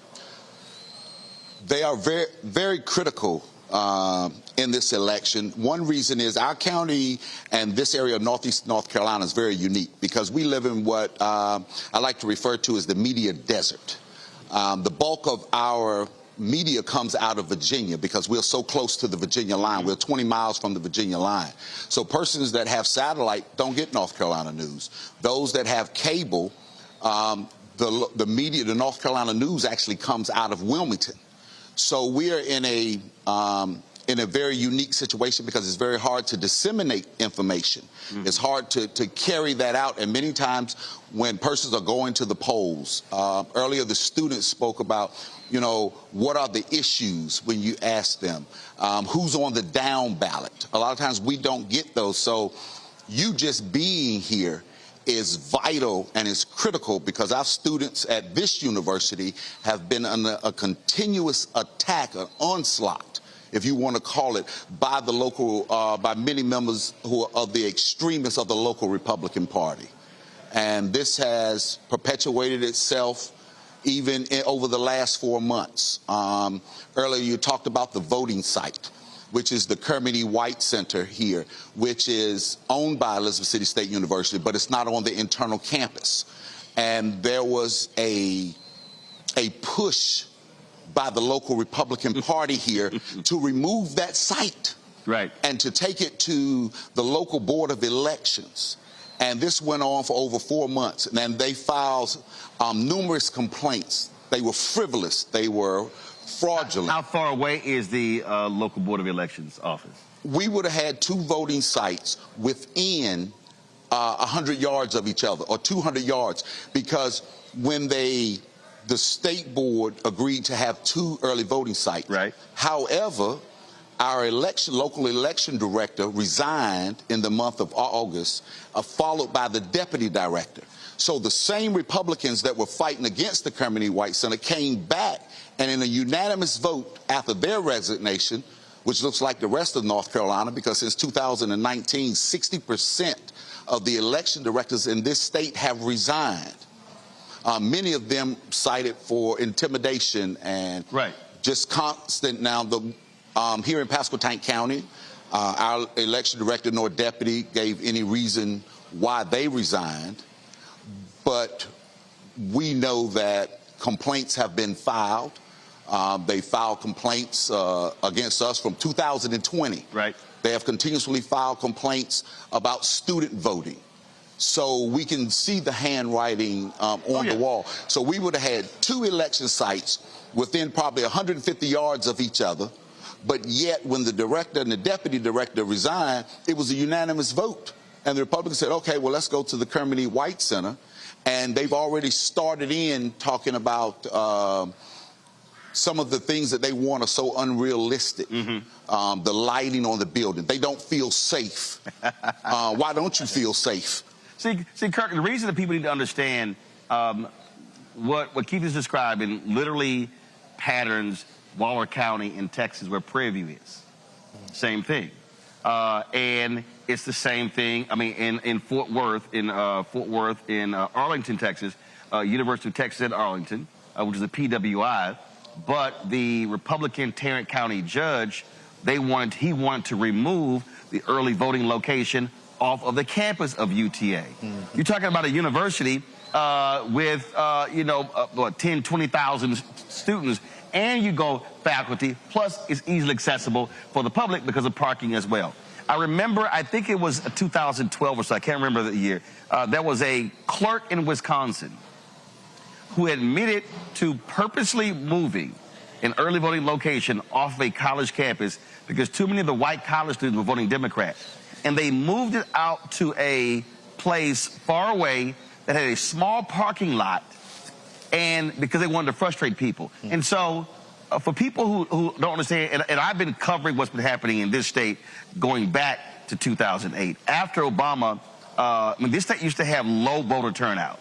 They are very, very critical in this election. One reason is our county and this area of Northeast North Carolina is very unique because we live in what I like to refer to as the media desert. The bulk of our media comes out of Virginia because we're so close to the Virginia line. We're 20 miles from the Virginia line. So persons that have satellite don't get North Carolina news. Those that have cable, the media, the North Carolina news actually comes out of Wilmington. So we are in a very unique situation because it's very hard to disseminate information. It's hard to carry that out. And many times when persons are going to the polls, earlier the students spoke about, you know, what are the issues when you ask them? Who's on the down ballot? A lot of times we don't get those. So you just being here is vital and is critical because our students at this university have been under a continuous attack, an onslaught, if you want to call it, by the local, by many members who are of the extremists of the local Republican Party. And this has perpetuated itself even over the last 4 months. Earlier you talked about the voting site, which is the Kermit E. White Center here, which is owned by Elizabeth City State University, but it's not on the internal campus. And there was a push by the local Republican Party here to remove that site. Right. And to take it to the local Board of Elections. And this went on for over 4 months. And they filed numerous complaints. They were frivolous. They were fraudulent. How far away is the local Board of Elections office? We would have had 2 voting sites within 100 yards of each other, or 200 yards, because when the state board agreed to have 2 early voting sites. Right. However, our local election director resigned in the month of August, followed by the deputy director. So the same Republicans that were fighting against the Kermit E. White Center came back, and in a unanimous vote after their resignation, which looks like the rest of North Carolina, because since 2019, 60% of the election directors in this state have resigned. Many of them cited for intimidation and just constant. Now, here in Pasquotank County, our election director nor deputy gave any reason why they resigned, but we know that complaints have been filed. They filed complaints against us from 2020. Right. They have continuously filed complaints about student voting. So we can see the handwriting on the wall. So we would have had 2 election sites within probably 150 yards of each other. But yet, when the director and the deputy director resigned, it was a unanimous vote. And the Republicans said, okay, well, let's go to the Kermit E. White Center. And they've already started in talking about some of the things that they want are so unrealistic. The lighting on the building. They don't feel safe. Why don't you feel safe? See, Kirk, the reason that people need to understand what Keith is describing, literally patterns, Waller County in Texas, where Prairie View is. Same thing. And it's the same thing, I mean, in Fort Worth, in Arlington, Texas, University of Texas at Arlington, which is a PWI. But the Republican Tarrant County judge, he wanted to remove the early voting location off of the campus of UTA. You're talking about a university with, 10, 20,000 students, and you go faculty, plus it's easily accessible for the public because of parking as well. I remember, I think it was 2012 or so, I can't remember the year, there was a clerk in Wisconsin who admitted to purposely moving an early voting location off of a college campus because too many of the white college students were voting Democrat. And they moved it out to a place far away that had a small parking lot, and because they wanted to frustrate people. And so for people who don't understand, and I've been covering what's been happening in this state going back to 2008. After Obama, this state used to have low voter turnout,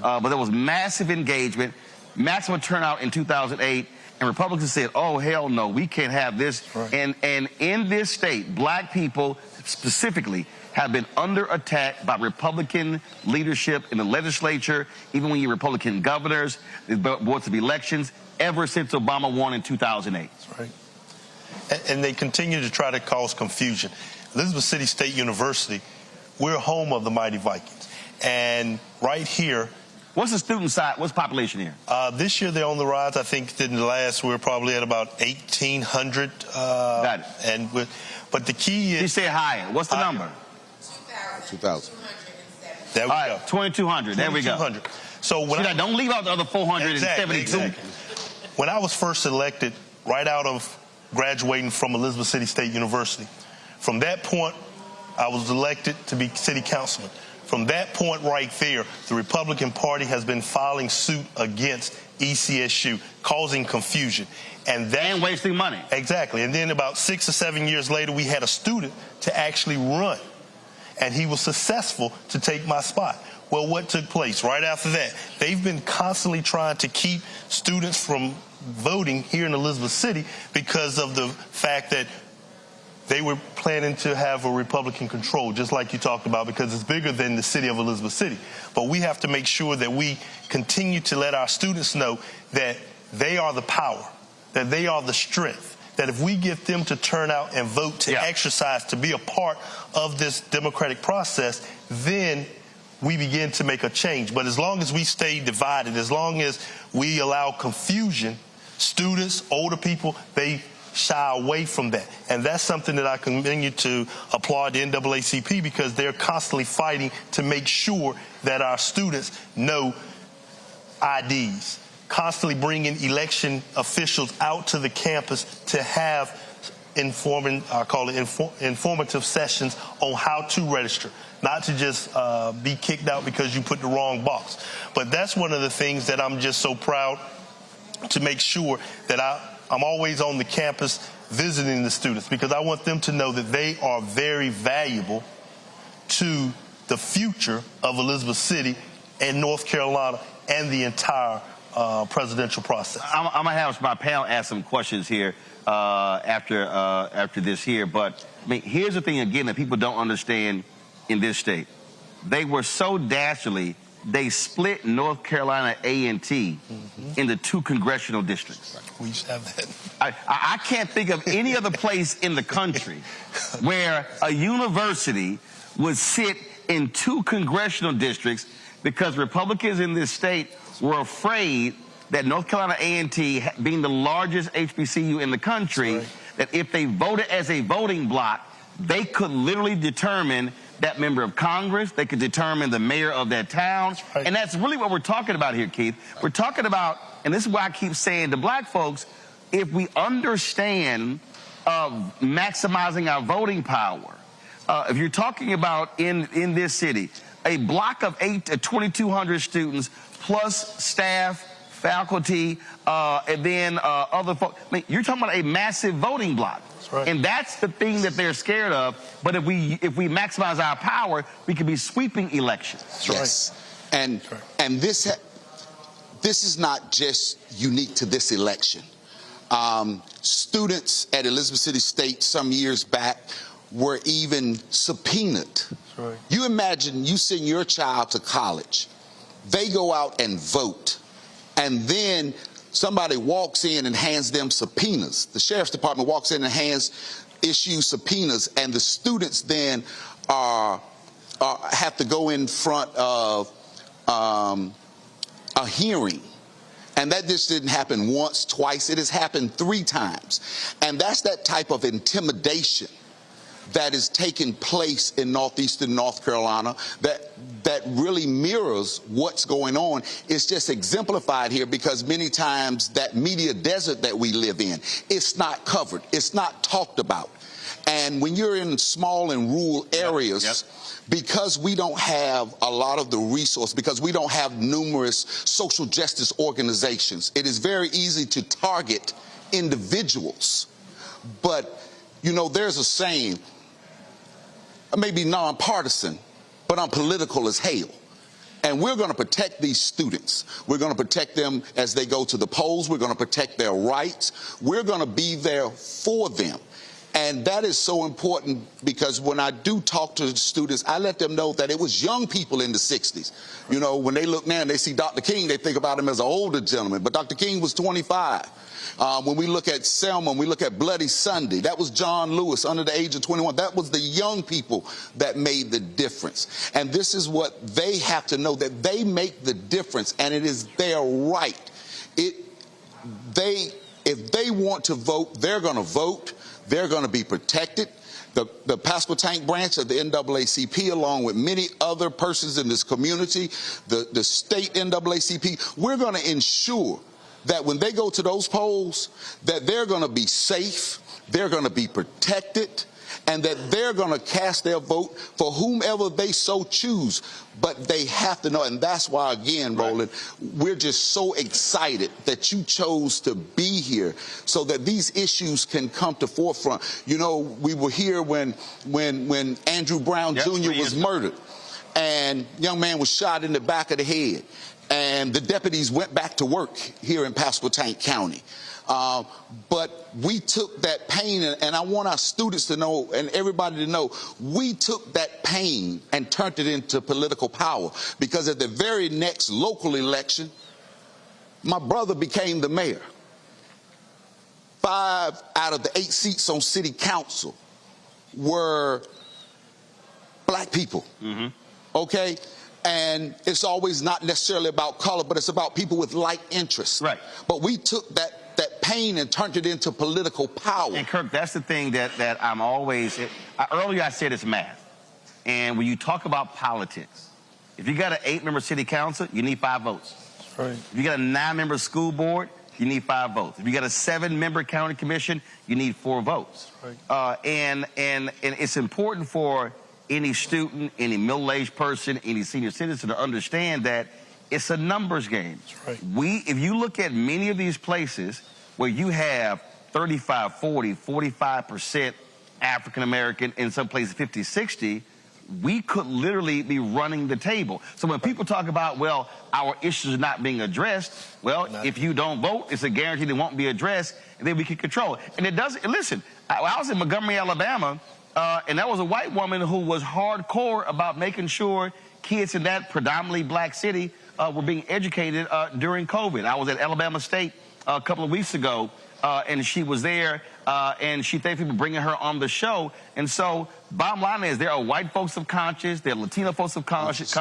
but there was massive engagement, maximum turnout in 2008, and Republicans said, oh, hell no, we can't have this. Right. And in this state, black people specifically have been under attack by Republican leadership in the legislature, even when you Republican governors, the boards of elections, ever since Obama won in 2008. That's right. And they continue to try to cause confusion. Elizabeth City State University, we're home of the mighty Vikings. And right here, what's the student side? What's the population here? This year they're on the rise. I think in the last we're probably at about 1,800. Got it. But the key is... You say higher. What's the number? 2,000. There we go. 2,200. There we go. 2,200. So when don't leave out the other 472. Exactly. When I was first elected, right out of graduating from Elizabeth City State University, from that point, I was elected to be city councilman. From that point right there, the Republican Party has been filing suit against ECSU, causing confusion. And wasting money. Exactly. And then about 6 or 7 years later, we had a student to actually run. And he was successful to take my spot. Well, what took place right after that? They've been constantly trying to keep students from voting here in Elizabeth City because of the fact that they were planning to have a Republican control, just like you talked about, because it's bigger than the city of Elizabeth City. But we have to make sure that we continue to let our students know that they are the power, that they are the strength, that if we get them to turn out and vote, to exercise, to be a part of this democratic process, then we begin to make a change. But as long as we stay divided, as long as we allow confusion, students, older people, they shy away from that. And that's something that I continue to applaud the NAACP, because they're constantly fighting to make sure that our students know IDs, constantly bringing election officials out to the campus to have informative sessions on how to register, not to just be kicked out because you put the wrong box. But that's one of the things that I'm just so proud to make sure that I'm always on the campus visiting the students, because I want them to know that they are very valuable to the future of Elizabeth City and North Carolina and the entire presidential process. I'm going to have my panel ask some questions here after this here. But I mean, here's the thing, again, that people don't understand in this state. They were so dastardly, they split North Carolina A&T into 2 congressional districts. We used to have that. I can't think of any other place in the country where a university would sit in 2 congressional districts because Republicans in this state were afraid that North Carolina A&T, being the largest HBCU in the country, that if they voted as a voting block, they could literally determine that member of Congress, they could determine the mayor of that town. And that's really what we're talking about here, Keith. We're talking about, and this is why I keep saying to black folks, if we understand maximizing our voting power, if you're talking about in this city, a block of 2,200 students plus staff, faculty, and then other folks. I mean, you're talking about a massive voting block. Right. And that's the thing that they're scared of. But if we maximize our power, we could be sweeping elections. Yes. Right. And this is not just unique to this election. Students at Elizabeth City State some years back were even subpoenaed. Right. You imagine you send your child to college, they go out and vote, and then somebody walks in and hands them subpoenas. The sheriff's department walks in and issues subpoenas, and the students then are have to go in front of a hearing. And that just didn't happen once, twice. It has happened 3 times. And that's that type of intimidation that is taking place in northeastern North Carolina that really mirrors what's going on. It's just exemplified here because many times that media desert that we live in, it's not covered. It's not talked about. And when you're in small and rural areas, because we don't have a lot of the resource, because we don't have numerous social justice organizations, it is very easy to target individuals. But, you know, there's a saying, I may be nonpartisan, but I'm political as hell. And we're going to protect these students. We're going to protect them as they go to the polls. We're going to protect their rights. We're going to be there for them. And that is so important because when I do talk to the students, I let them know that it was young people in the 60s. You know, when they look now and they see Dr. King, they think about him as an older gentleman. But Dr. King was 25. When we look at Selma, when we look at Bloody Sunday, that was John Lewis under the age of 21. That was the young people that made the difference. And this is what they have to know, that they make the difference, and it is their right. If they want to vote, they're going to vote. They're going to be protected. The Pasquotank branch of the NAACP, along with many other persons in this community, the state NAACP, we're going to ensure that when they go to those polls, that they're going to be safe, they're going to be protected, and that they're going to cast their vote for whomever they so choose. But they have to know, and that's why, again, Roland, we're just so excited that you chose to be here so that these issues can come to forefront. You know, we were here when Andrew Brown Jr. was murdered, and young man was shot in the back of the head, and the deputies went back to work here in Pasquotank County. But we took that pain, and I want our students to know and everybody to know, we took that pain and turned it into political power. Because at the very next local election, my brother became the mayor. 5 out of the 8 seats on city council were black people. Okay? And it's always not necessarily about color, but it's about people with like interests. Right. But we took that pain and turned it into political power. And Kirk, that's the thing that I'm always, earlier I said it's math. And when you talk about politics, if you got an 8-member city council, you need 5 votes. That's right. If you got a 9-member school board, you need 5 votes. If you got a 7-member county commission, you need 4 votes. Right. And it's important for any student, any middle-aged person, any senior citizen to understand that it's a numbers game. That's right. If you look at many of these places where you have 35, 40, 45% African-American, in some places 50, 60, we could literally be running the table. So when people talk about, well, our issues are not being addressed, well, if you don't vote, it's a guarantee they won't be addressed, and then we can control it. And it doesn't, listen, I was in Montgomery, Alabama, and that was a white woman who was hardcore about making sure kids in that predominantly black city were being educated during COVID. I was at Alabama State a couple of weeks ago, and she was there, and she thanked people bringing her on the show. And so, bottom line is, there are white folks of conscience, there are Latino folks of conscience,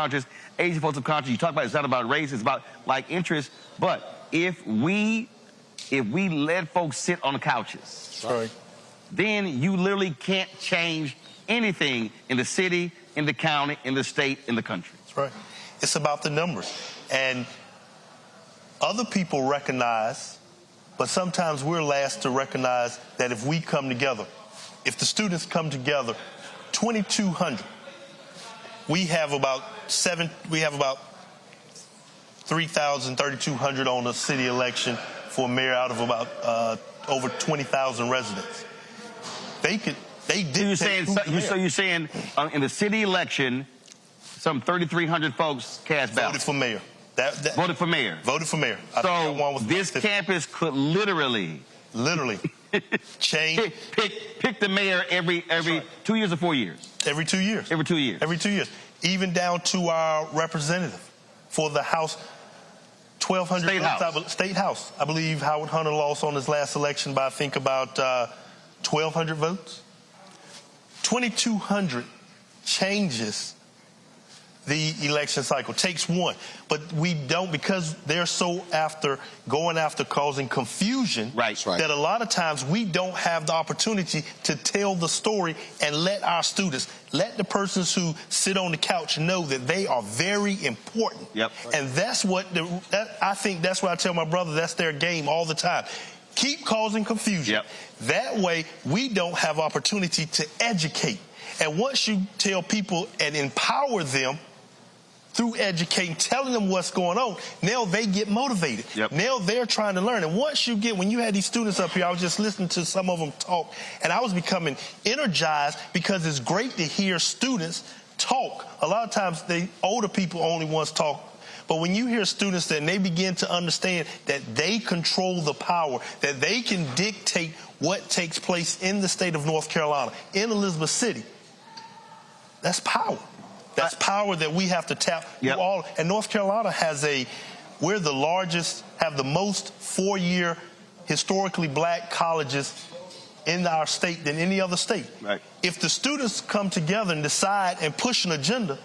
Asian folks of conscience. You talk about it's not about race, it's about like interest. But if we let folks sit on the couches, then you literally can't change anything in the city, in the county, in the state, in the country. That's right. It's about the numbers. And other people recognize, but sometimes we're last to recognize that if we come together, if the students come together, 2,200, we have about 3,000, 3,200 on a city election for a mayor out of about over 20,000 residents. You're saying in the city election, some 3,300 folks cast ballots. Voted for mayor. Voted for mayor. Voted for mayor. So this campus could literally change. Pick the mayor every 2 years or 4 years. Every 2 years. Every 2 years. Every 2 years. Even down to our representative for the House. 1,200 votes. State House. I believe Howard Hunter lost on his last election by I think about 1,200 votes. 2,200 changes the election cycle. Takes one. But we don't, because they're so going after causing confusion, that a lot of times we don't have the opportunity to tell the story and let our students, let the persons who sit on the couch know that they are very important. And that's what, I think that's what I tell my brother, that's their game all the time. Keep causing confusion. That way we don't have opportunity to educate. And once you tell people and empower them through educating, telling them what's going on, now they get motivated. Now they're trying to learn. And once you get, when you had these students up here, I was just listening to some of them talk, and I was becoming energized because it's great to hear students talk. A lot of times, older people only once talk. But when you hear students that they begin to understand that they control the power, that they can dictate what takes place in the state of North Carolina, in Elizabeth City, that's power. That's power that we have to tap through all. And North Carolina we're the largest, have the most four-year historically black colleges in our state than any other state. If the students come together and decide and push an agenda,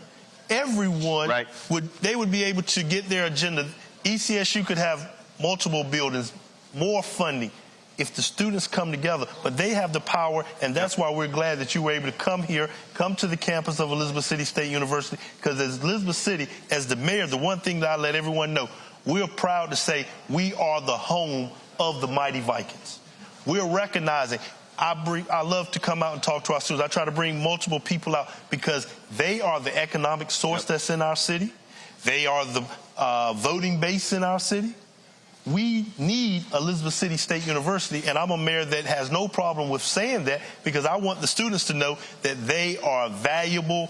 everyone would be able to get their agenda. ECSU could have multiple buildings, more funding, if the students come together, but they have the power, and that's why we're glad that you were able to come here, come to the campus of Elizabeth City State University, because as Elizabeth City, as the mayor, the one thing that I let everyone know, we're proud to say we are the home of the mighty Vikings. We're recognizing, I love to come out and talk to our students. I try to bring multiple people out because they are the economic source that's in our city. They are the voting base in our city. We need Elizabeth City State University, and I'm a mayor that has no problem with saying that because I want the students to know that they are a valuable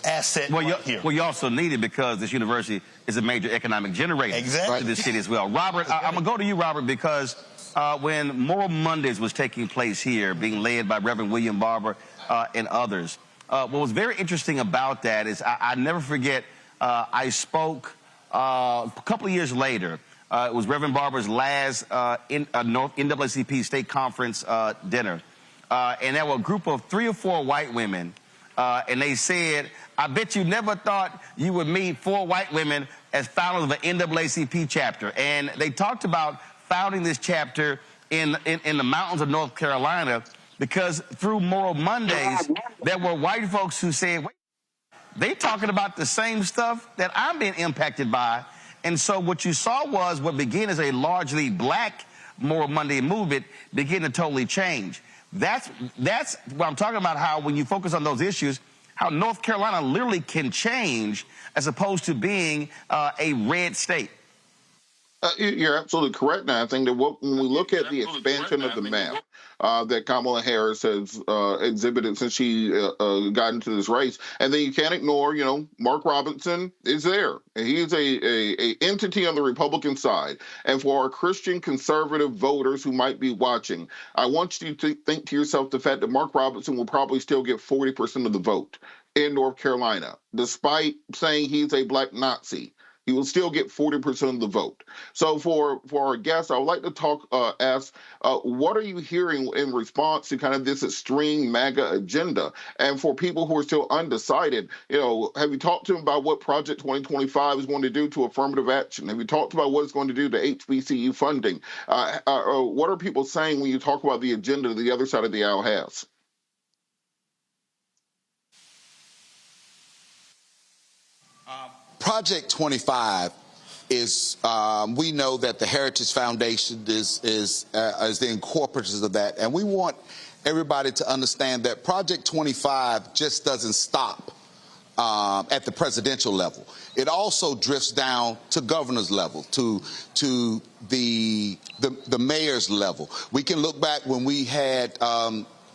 asset here. Well, you also need it because this university is a major economic generator to this city as well. Robert, I'm going to go to you, Robert, because when Moral Mondays was taking place here, being led by Reverend William Barber and others, what was very interesting about that is I never forget, I spoke a couple of years later. It was Reverend Barber's last NAACP state conference dinner. And there were a group of 3 or 4 white women, and they said, I bet you never thought you would meet 4 white women as founders of an NAACP chapter. And they talked about founding this chapter in the mountains of North Carolina because through Moral Mondays, there were white folks who said, wait, they talking about the same stuff that I'm being impacted by. And so what you saw was what began as a largely black Moral Monday movement begin to totally change. That's what I'm talking about, how when you focus on those issues, how North Carolina literally can change as opposed to being a red state. You're absolutely correct. Now, I think that when we look at the expansion of the map that Kamala Harris has exhibited since she got into this race, and then you can't ignore, Mark Robinson is there. And he is a entity on the Republican side. And for our Christian conservative voters who might be watching, I want you to think to yourself the fact that Mark Robinson will probably still get 40% of the vote in North Carolina, despite saying he's a black Nazi. He will still get 40% of the vote. So for our guests, I would like to ask, what are you hearing in response to kind of this extreme MAGA agenda? And for people who are still undecided, have you talked to them about what Project 2025 is going to do to affirmative action? Have you talked about what it's going to do to HBCU funding? What are people saying when you talk about the agenda that the other side of the aisle has? Project 25 is, we know that the Heritage Foundation is the incorporators of that. And we want everybody to understand that Project 25 just doesn't stop at the presidential level. It also drifts down to governor's level, to the mayor's level. We can look back when we had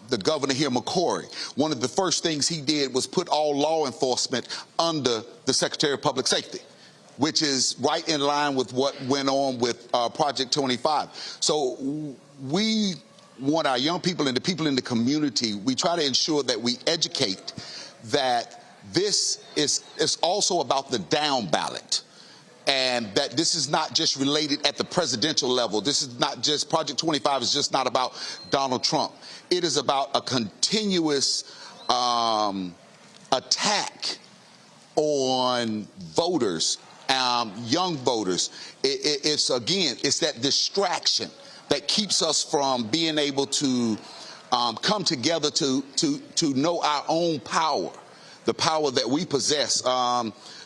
the governor here, McCory. One of the first things he did was put all law enforcement under the Secretary of Public Safety, which is right in line with what went on with Project 25. So we want our young people and the people in the community, we try to ensure that we educate that this is also about the down ballot. And that this is not just related at the presidential level. This is not just, Project 25 is just not about Donald Trump. It is about a continuous attack on voters, young voters. It's that distraction that keeps us from being able to come together to know our own power, the power that we possess.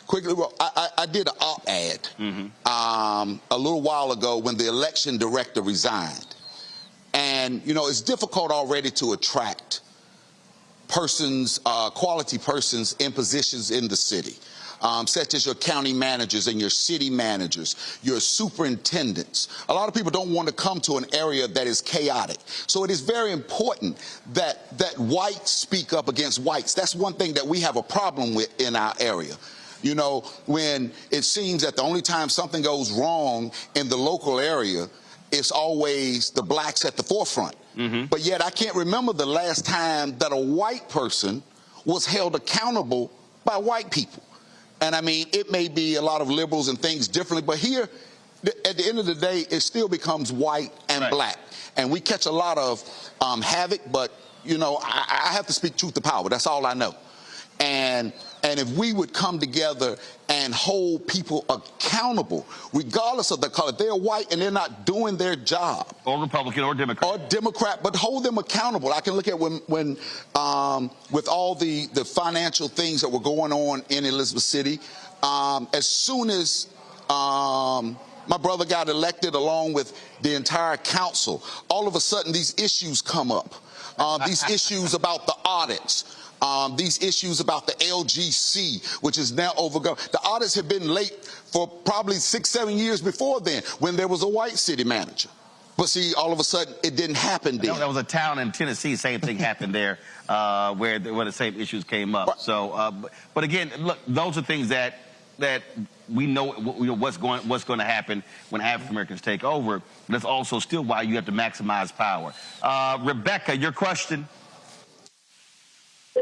Quickly, I did an op-ed a little while ago when the election director resigned. And, you know, it's difficult already to attract persons, quality persons in positions in the city, such as your county managers and your city managers, your superintendents. A lot of people don't want to come to an area that is chaotic. So it is very important that whites speak up against whites. That's one thing that we have a problem with in our area. You know, when it seems that the only time something goes wrong in the local area, it's always the blacks at the forefront. But yet I can't remember the last time that a white person was held accountable by white people. And I mean, it may be a lot of liberals and things differently, but here, at the end of the day, it still becomes white and black. And we catch a lot of havoc, but, you know, I have to speak truth to power. That's all I know. And if we would come together and hold people accountable, regardless of the color, they're white and they're not doing their job. Or Republican or Democrat. Or Democrat, but hold them accountable. I can look at when with all the financial things that were going on in Elizabeth City, as soon as my brother got elected along with the entire council, all of a sudden these issues come up. These issues about the audits. These issues about the LGC, which is now overgone. The audits have been late for probably 6-7 years before then, when there was a white city manager. But see, all of a sudden, it didn't happen then. There was a town in Tennessee, same thing happened there, where the same issues came up. So, but again, look, those are things that we know what's going to happen when African Americans take over. But that's also still why you have to maximize power. Rebecca, your question.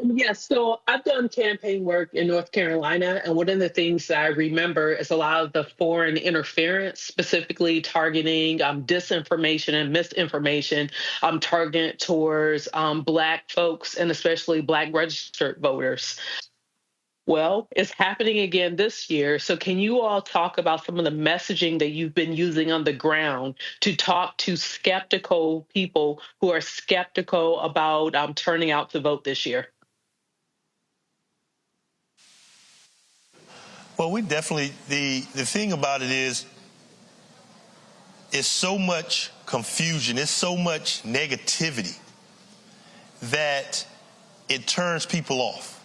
Yes, so I've done campaign work in North Carolina, and one of the things that I remember is a lot of the foreign interference, specifically targeting disinformation and misinformation, targeted towards Black folks and especially Black registered voters. Well, it's happening again this year. So can you all talk about some of the messaging that you've been using on the ground to talk to skeptical people who are skeptical about turning out to vote this year? Well, we definitely, the thing about it is, it's so much confusion, it's so much negativity that it turns people off.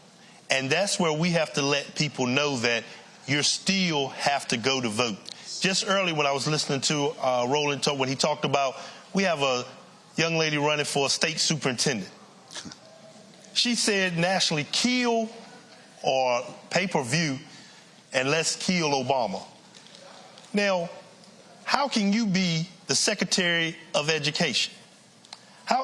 And that's where we have to let people know that you still have to go to vote. Just earlier when I was listening to Roland talk, when he talked about, we have a young lady running for a state superintendent. She said nationally, kill or pay-per-view, and let's kill Obama. Now, how can you be the Secretary of Education?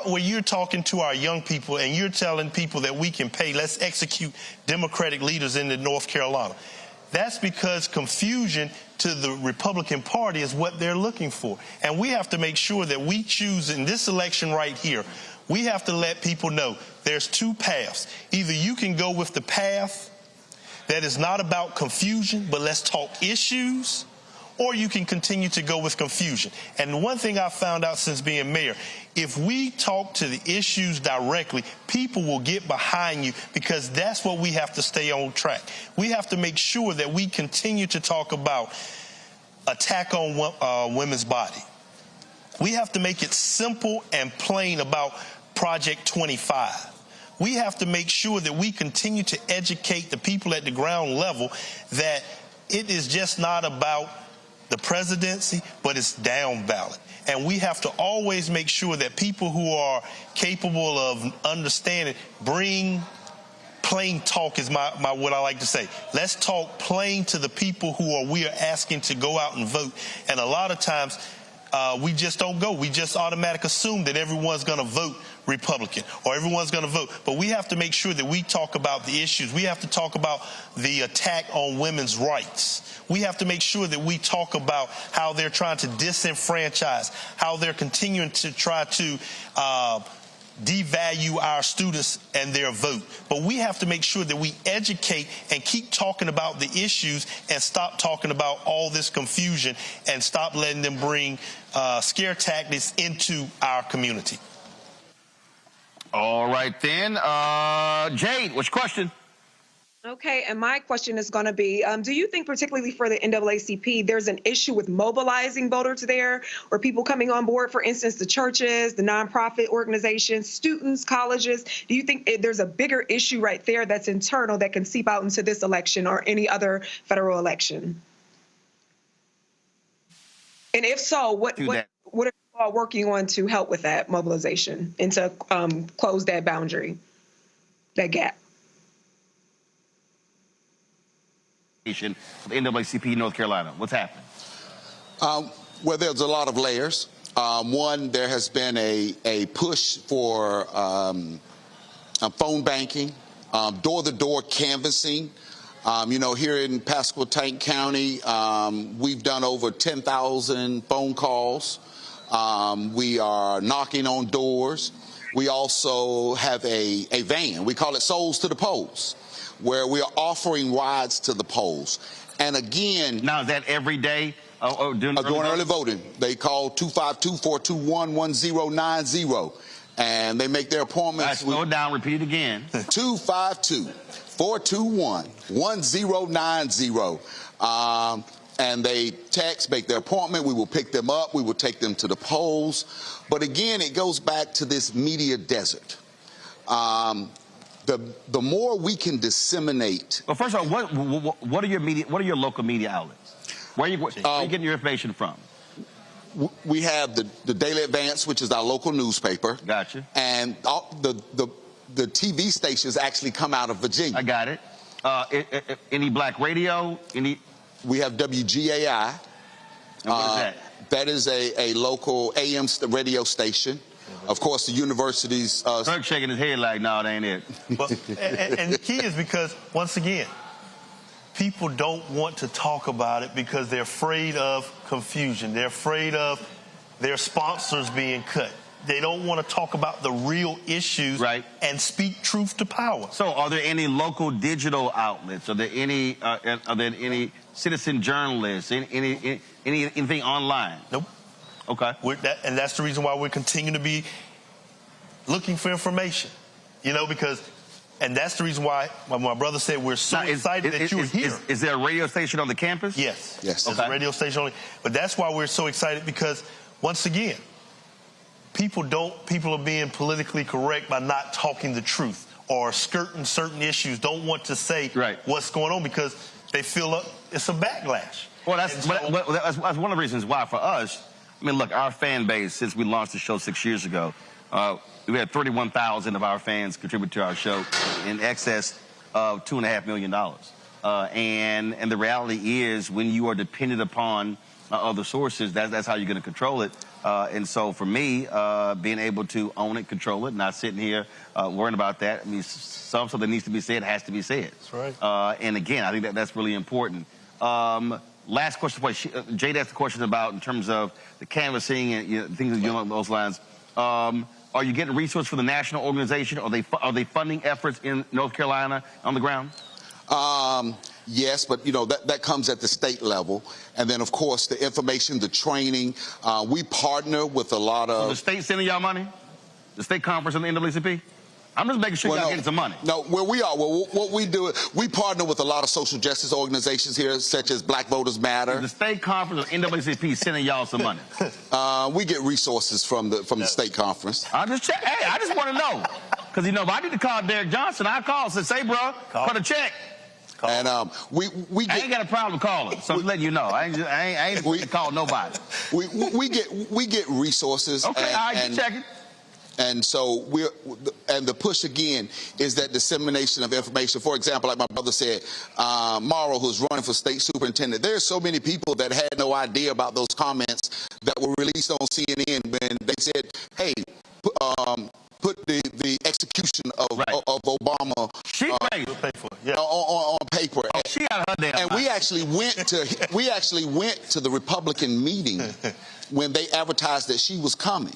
When you're talking to our young people and you're telling people that we can pay, let's execute Democratic leaders in North Carolina. That's because confusion to the Republican Party is what they're looking for. And we have to make sure that we choose in this election right here, we have to let people know there's two paths. Either you can go with the path that is not about confusion, but let's talk issues, or you can continue to go with confusion. And one thing I found out since being mayor, if we talk to the issues directly, people will get behind you, because that's what we have to stay on track. We have to make sure that we continue to talk about attack on women's body. We have to make it simple and plain about Project 25. We have to make sure that we continue to educate the people at the ground level that it is just not about the presidency, but it's down ballot. And we have to always make sure that people who are capable of understanding bring plain talk is what I like to say. Let's talk plain to the people we are asking to go out and vote. And a lot of times we just don't go. We just automatically assume that everyone's going to vote Republican or everyone's going to vote. But we have to make sure that we talk about the issues. We have to talk about the attack on women's rights. We have to make sure that we talk about how they're trying to disenfranchise, how they're continuing to try to devalue our students and their vote. But we have to make sure that we educate and keep talking about the issues and stop talking about all this confusion and stop letting them bring scare tactics into our community. All right, then. Jade, what's your question? Okay, and my question is going to be, do you think particularly for the NAACP, there's an issue with mobilizing voters there or people coming on board, for instance, the churches, the nonprofit organizations, students, colleges? Do you think there's a bigger issue right there that's internal that can seep out into this election or any other federal election? And if so, what are you all working on to help with that mobilization and to close that boundary, that gap? The NAACP North Carolina. What's happening? Well, there's a lot of layers. One, there has been a push for phone banking, door-to-door canvassing. Here in Pasquotank County, we've done over 10,000 phone calls. We are knocking on doors. We also have a van. We call it Souls to the Polls, where we are offering rides to the polls. And again... Now, is that every day during early voting? They call 252-421-1090. And they make their appointments... Slow down, repeat it again. 252-421-1090. And they make their appointment. We will pick them up. We will take them to the polls. But again, it goes back to this media desert. The more we can disseminate. Well, first of all, what are your media? What are your local media outlets? Where are you getting your information from? We have the Daily Advance, which is our local newspaper. Gotcha. And the TV stations actually come out of Virginia. I got it. Any black radio? We have WGAI. And what is that? That is a local AM radio station. Of course, the universities... Kirk shaking his head like, no, that ain't it. And the key is because, once again, people don't want to talk about it because they're afraid of confusion. They're afraid of their sponsors being cut. They don't want to talk about the real issues and speak truth to power. So are there any local digital outlets? Are there any citizen journalists? Anything online? Nope. Okay. And that's the reason why we're continuing to be looking for information, and that's the reason why my brother said we're so excited that you're here. Is there a radio station on the campus? Yes. Yes. There's a radio station on it. But that's why we're so excited because, once again, people are being politically correct by not talking the truth or skirting certain issues, don't want to say what's going on because they feel it's a backlash. Well, that's one of the reasons why for us, look, our fan base, since we launched the show 6 years ago, we had 31,000 of our fans contribute to our show in excess of $2.5 million. And the reality is when you are dependent upon other sources, that's how you're going to control it. And so for me, being able to own it, control it, not sitting here worrying about that. Something that needs to be said has to be said. That's right. And again, I think that's really important. Last question for you. Jade asked a question about in terms of the canvassing and things along those lines. Are you getting resources from the national organization? Are they funding efforts in North Carolina on the ground? Yes, but that comes at the state level, and then of course the information, the training. We partner with a lot of. So the state sending y'all money? The state conference and the NAACP? I'm just making sure y'all getting some money. No, where we are, what we do is we partner with a lot of social justice organizations here, such as Black Voters Matter. The state conference or NAACP sending y'all some money? We get resources from the state conference. I just want to know. Because, if I need to call Derek Johnson, I call and say, bro, cut a check. And we get, I ain't got a problem calling, so I'm letting you know. I ain't going to call nobody. We get resources. Okay, all right, keep checking. And so the push again is that dissemination of information. For example, like my brother said, Morrow, who's running for state superintendent, there's so many people that had no idea about those comments that were released on CNN when they said, hey, put the execution of Obama on paper. Oh, she got her damn and we actually went to the Republican meeting when they advertised that she was coming.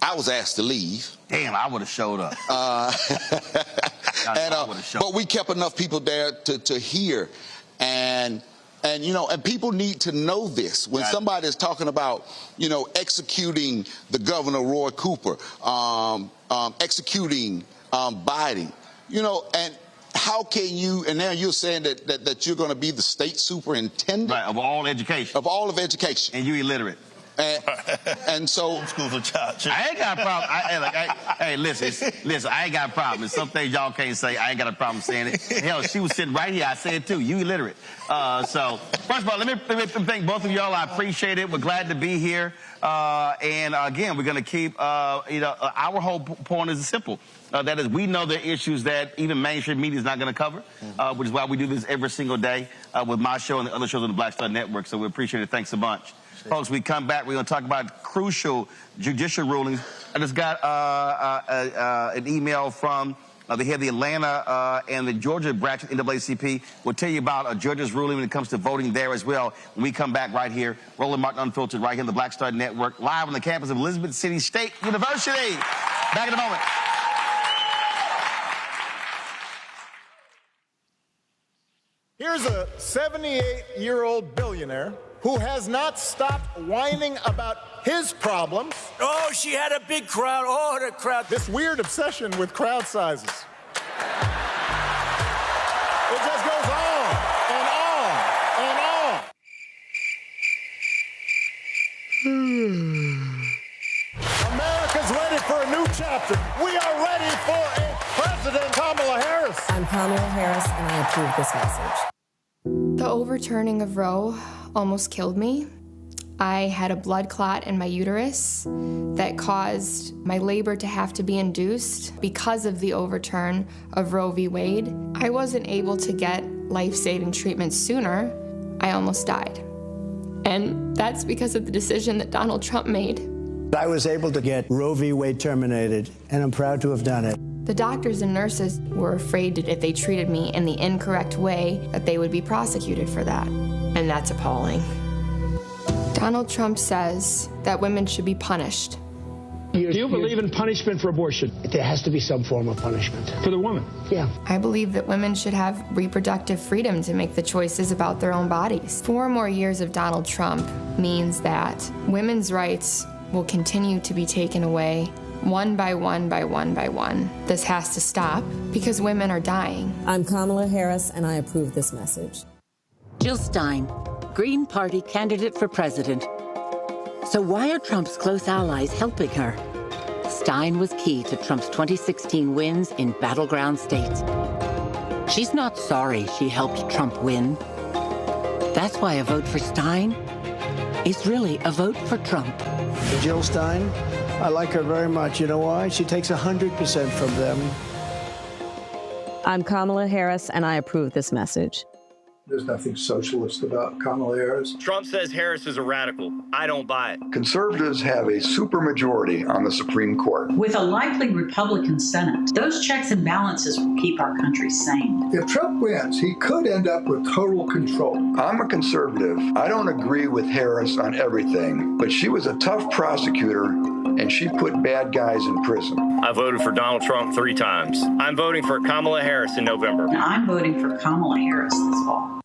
I was asked to leave. Damn, I would have showed up. But we kept enough people there to hear, and people need to know this. When somebody is talking about, executing the governor, Roy Cooper, executing Biden, and how can you, and now you're saying that you're going to be the state superintendent? Right, of all education. Of all of education. And you illiterate. And so schools of child. I ain't got a problem. Hey, listen, I ain't got a problem. There's some things y'all can't say. I ain't got a problem saying it. Hell, she was sitting right here. I said it too. You illiterate. So first of all, let me thank both of y'all. I appreciate it. We're glad to be here. And again, we're going to keep. Our whole point is simple. That is, we know the issues that even mainstream media is not going to cover, which is why we do this every single day with my show and the other shows on the Black Star Network. So we appreciate it. Thanks a bunch. Folks, we come back, we're going to talk about crucial judicial rulings. I just got an email from the head of the Atlanta and the Georgia branch of NAACP. We'll tell you about a judge's ruling when it comes to voting there as well when we come back right here. Roland Martin Unfiltered right here on the Black Star Network, live on the campus of Elizabeth City State University. Back in a moment. Here's a 78-year-old billionaire who has not stopped whining about his problems. Oh, she had a big crowd. Oh, the crowd. This weird obsession with crowd sizes. It just goes on and on and on. America's ready for a new chapter. We are ready for a President Kamala Harris. I'm Kamala Harris, and I approve this message. The overturning of Roe almost killed me. I had a blood clot in my uterus that caused my labor to have to be induced because of the overturn of Roe v. Wade. I wasn't able to get life-saving treatment sooner. I almost died. And that's because of the decision that Donald Trump made. I was able to get Roe v. Wade terminated, and I'm proud to have done it. The doctors and nurses were afraid that if they treated me in the incorrect way, that they would be prosecuted for that. And that's appalling. Donald Trump says that women should be punished. Do you believe in punishment for abortion? There has to be some form of punishment. For the woman? Yeah. I believe that women should have reproductive freedom to make the choices about their own bodies. 4 more years of Donald Trump means that women's rights will continue to be taken away one by one by one by one. This has to stop because women are dying. I'm Kamala Harris, and I approve this message. Jill Stein, Green Party candidate for president. So why are Trump's close allies helping her? Stein was key to Trump's 2016 wins in battleground states. She's not sorry she helped Trump win. That's why a vote for Stein is really a vote for Trump. Jill Stein, I like her very much. You know why? She takes 100% from them. I'm Kamala Harris, and I approve this message. There's nothing socialist about Kamala Harris. Trump says Harris is a radical. I don't buy it. Conservatives have a supermajority on the Supreme Court. With a likely Republican Senate, those checks and balances will keep our country sane. If Trump wins, he could end up with total control. I'm a conservative. I don't agree with Harris on everything, but she was a tough prosecutor, and she put bad guys in prison. I voted for Donald Trump 3 times. I'm voting for Kamala Harris in November. And I'm voting for Kamala Harris this fall.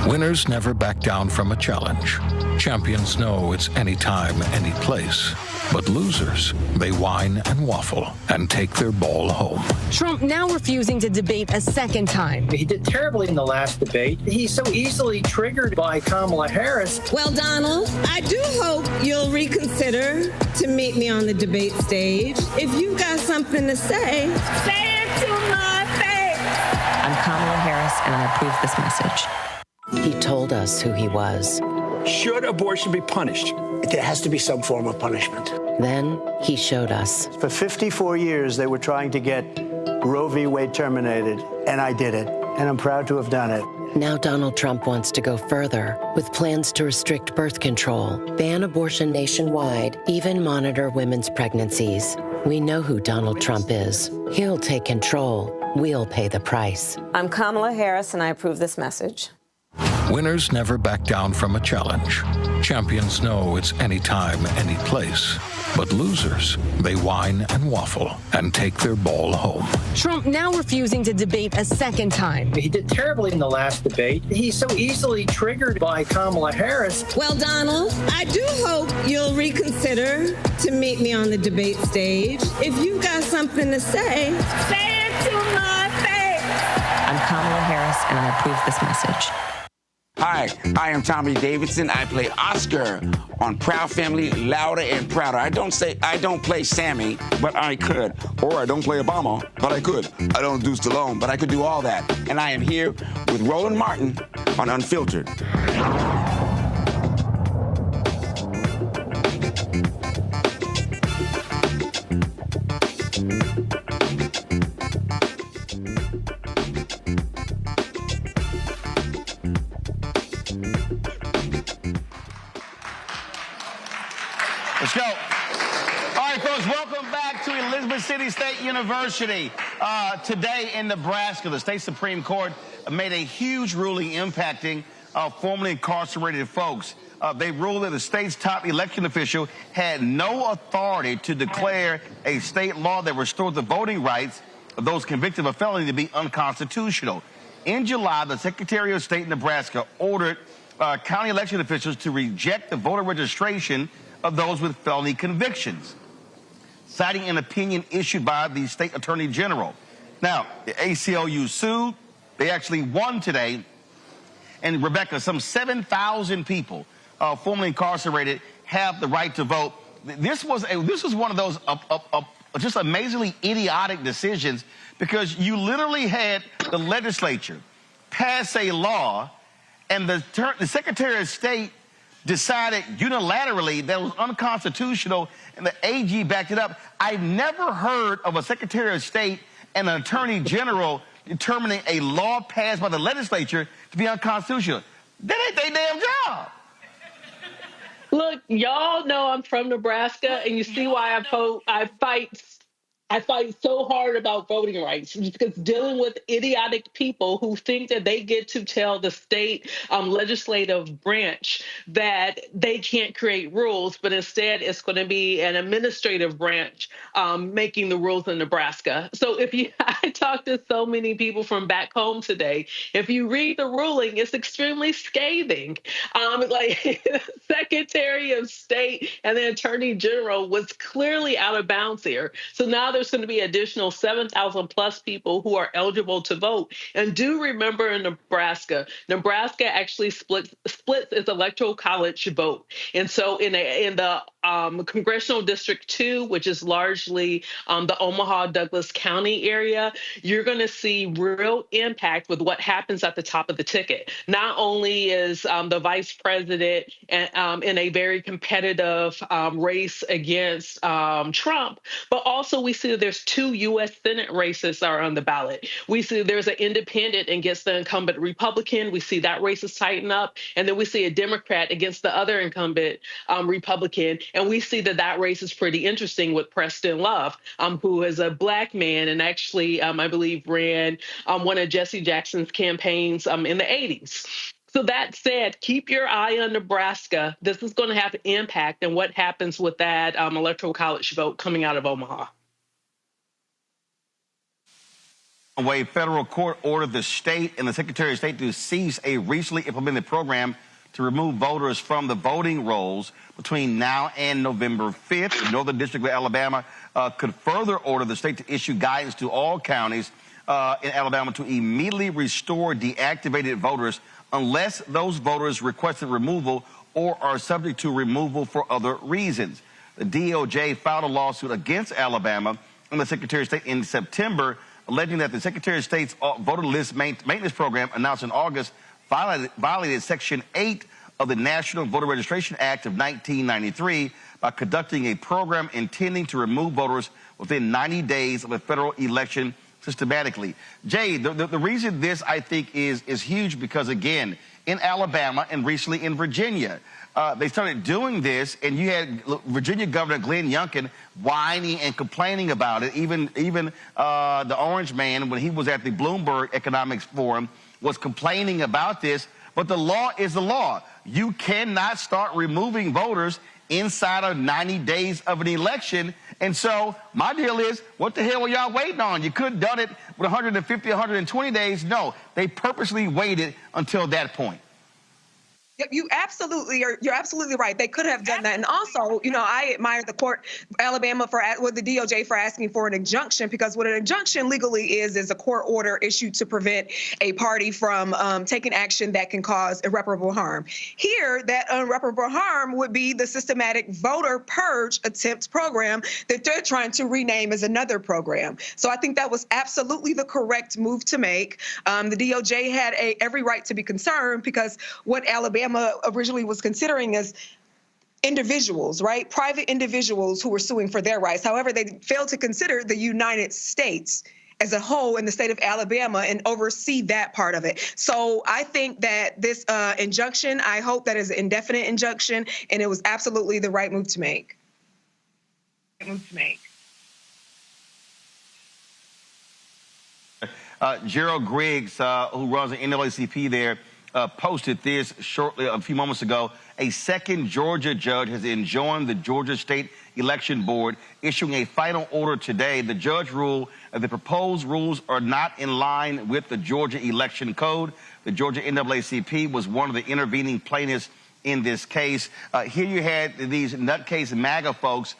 Winners never back down from a challenge. Champions know it's anytime, any place. But losers, they whine and waffle and take their ball home. Trump now refusing to debate a second time. He did terribly in the last debate. He's so easily triggered by Kamala Harris. Well, Donald, I do hope you'll reconsider to meet me on the debate stage. If you've got something to say it to my face. I'm Kamala Harris, and I approve this message. He told us who he was. Should abortion be punished? There has to be some form of punishment. Then he showed us. For 54 years, they were trying to get Roe v. Wade terminated, and I did it, and I'm proud to have done it. Now Donald Trump wants to go further with plans to restrict birth control, ban abortion nationwide, even monitor women's pregnancies. We know who Donald Trump is. He'll take control. We'll pay the price. I'm Kamala Harris, and I approve this message. Winners never back down from a challenge. Champions know it's anytime, any place. But losers, they whine and waffle and take their ball home. Trump now refusing to debate a second time. He did terribly in the last debate. He's so easily triggered by Kamala Harris. Well, Donald, I do hope you'll reconsider to meet me on the debate stage. If you've got something to say it to my face. I'm Kamala Harris, and I approve this message. Hi, I am Tommy Davidson. I play Oscar on Proud Family, Louder and Prouder. I don't play Sammy, but I could. Or I don't play Obama, but I could. I don't do Stallone, but I could do all that. And I am here with Roland Martin on Unfiltered. Let's go. All right, folks, welcome back to Elizabeth City State University. Today in Nebraska, the state Supreme Court made a huge ruling impacting formerly incarcerated folks. They ruled that the state's top election official had no authority to declare a state law that restored the voting rights of those convicted of a felony to be unconstitutional. In July, the Secretary of State in Nebraska ordered county election officials to reject the voter registration of those with felony convictions, citing an opinion issued by the state attorney general. Now, the ACLU sued. They actually won today. And Rebecca, some 7,000 people formerly incarcerated have the right to vote. This was one of those just amazingly idiotic decisions, because you literally had the legislature pass a law, and the Secretary of State decided unilaterally that it was unconstitutional, and the AG backed it up. I've never heard of a Secretary of State and an Attorney General determining a law passed by the legislature to be unconstitutional. That ain't their damn job. Look, y'all know I'm from Nebraska, and you see why I fight so hard about voting rights, because dealing with idiotic people who think that they get to tell the state legislative branch that they can't create rules, but instead it's going to be an administrative branch making the rules in Nebraska. So I talked to so many people from back home today. If you read the ruling, it's extremely scathing. Like the Secretary of State and the Attorney General was clearly out of bounds here. So now there's going to be additional 7,000 plus people who are eligible to vote. And do remember, in Nebraska actually splits its electoral college vote. And so in the Congressional District 2, which is largely the Omaha-Douglas County area, you're going to see real impact with what happens at the top of the ticket. Not only is the vice president in a very competitive race against Trump, but also we see that there's 2 U.S. Senate races are on the ballot. We see there's an independent against the incumbent Republican. We see that race is tightened up. And then we see a Democrat against the other incumbent Republican. And we see that race is pretty interesting with Preston Love, who is a Black man and actually, I believe, ran one of Jesse Jackson's campaigns in the 80s. So that said, keep your eye on Nebraska. This is going to have impact on what happens with that electoral college vote coming out of Omaha. A federal court ordered the state and the Secretary of State to cease a recently implemented program to remove voters from the voting rolls between now and November 5th. The Northern District of Alabama could further order the state to issue guidance to all counties in Alabama to immediately restore deactivated voters unless those voters requested removal or are subject to removal for other reasons. The DOJ filed a lawsuit against Alabama and the Secretary of State in September, alleging that the Secretary of State's voter list maintenance program announced in August violated Section 8 of the National Voter Registration Act of 1993 by conducting a program intending to remove voters within 90 days of a federal election systematically. Jay, the reason this, I think, is huge because, again, in Alabama and recently in Virginia, they started doing this, and you had Virginia Governor Glenn Youngkin whining and complaining about it. Even the Orange Man, when he was at the Bloomberg Economics Forum, was complaining about this. But the law is the law. You cannot start removing voters inside of 90 days of an election. And so my deal is, what the hell were y'all waiting on? You could have done it with 150, 120 days. No, they purposely waited until that point. You're absolutely right. They could have done that. And also, you know, I admire the court, Alabama, with the DOJ for asking for an injunction, because what an injunction legally is a court order issued to prevent a party from taking action that can cause irreparable harm. Here, that irreparable harm would be the systematic voter purge attempt program that they're trying to rename as another program. So I think that was absolutely the correct move to make. The DOJ had every right to be concerned, because what Alabama originally was considering as individuals, right? Private individuals who were suing for their rights. However, they failed to consider the United States as a whole in the state of Alabama and oversee that part of it. So I think that this injunction, I hope that is an indefinite injunction, and it was absolutely the right move to make. Gerald Griggs, who runs the NAACP there, posted this shortly, a few moments ago. A second Georgia judge has enjoined the Georgia State Election Board, issuing a final order today. The judge ruled that the proposed rules are not in line with the Georgia Election Code. The Georgia NAACP was one of the intervening plaintiffs in this case. Here you had these nutcase MAGA folks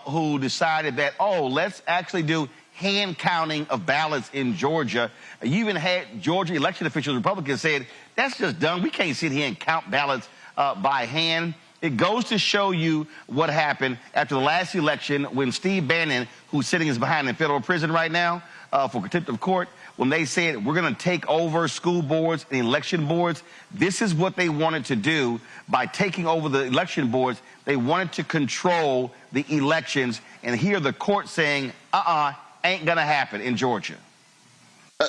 who decided that, oh, let's actually do hand counting of ballots in Georgia. You even had Georgia election officials, Republicans, said, that's just dumb. We can't sit here and count ballots by hand. It goes to show you what happened after the last election when Steve Bannon, who's sitting behind in federal prison right now for contempt of court, when they said we're going to take over school boards and election boards, this is what they wanted to do by taking over the election boards. They wanted to control the elections, and here the court saying, ain't going to happen in Georgia.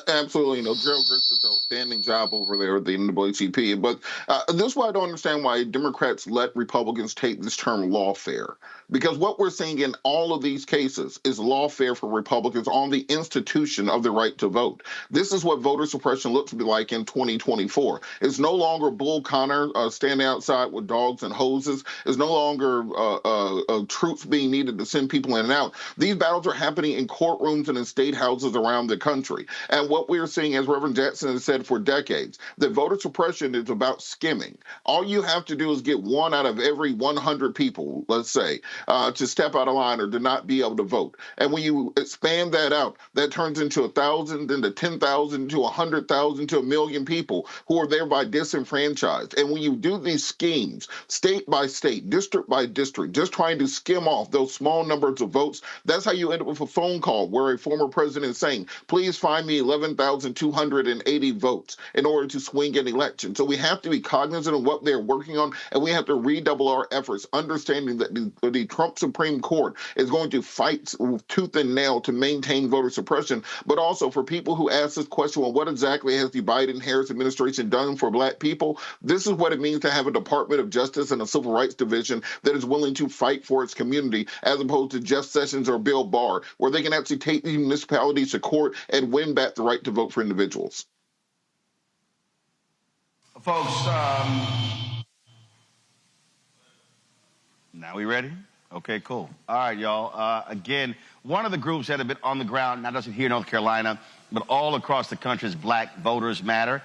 Absolutely. You know, Gerald Griggs does an outstanding job over there at the NAACP. But this is why I don't understand why Democrats let Republicans take this term lawfare. Because what we're seeing in all of these cases is lawfare for Republicans on the institution of the right to vote. This is what voter suppression looks like in 2024. It's no longer Bull Connor standing outside with dogs and hoses. It's no longer troops being needed to send people in and out. These battles are happening in courtrooms and in state houses around the country. And what we're seeing, as Reverend Jackson has said for decades, that voter suppression is about skimming. All you have to do is get 1 out of every 100 people, let's say, to step out of line or to not be able to vote. And when you expand that out, that turns into 1,000, then to 10,000, to 100,000, to 1 million people who are thereby disenfranchised. And when you do these schemes, state by state, district by district, just trying to skim off those small numbers of votes, that's how you end up with a phone call where a former president is saying, please find me 11,280 votes in order to swing an election. So we have to be cognizant of what they're working on, and we have to redouble our efforts, understanding that the Trump Supreme Court is going to fight with tooth and nail to maintain voter suppression. But also for people who ask this question, well, what exactly has the Biden-Harris administration done for black people? This is what it means to have a Department of Justice and a Civil Rights Division that is willing to fight for its community, as opposed to Jeff Sessions or Bill Barr, where they can actually take these municipalities to court and win back the right to vote for individuals. Folks, now we ready? Okay, cool. All right, y'all. Again, one of the groups that have been on the ground, not just here in North Carolina, but all across the country, is Black Voters Matter.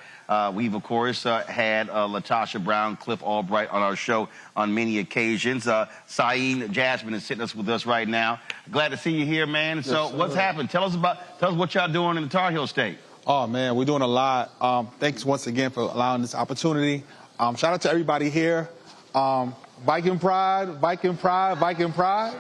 We've, of course, had Latasha Brown, Cliff Albright on our show on many occasions. Saeed Jasmine is sitting with us right now. Glad to see you here, man. Yes, so what's happened? Tell us what y'all doing in the Tar Heel State. Oh, man, we're doing a lot. Thanks once again for allowing this opportunity. Shout out to everybody here. Viking Pride, Viking Pride, Viking Pride.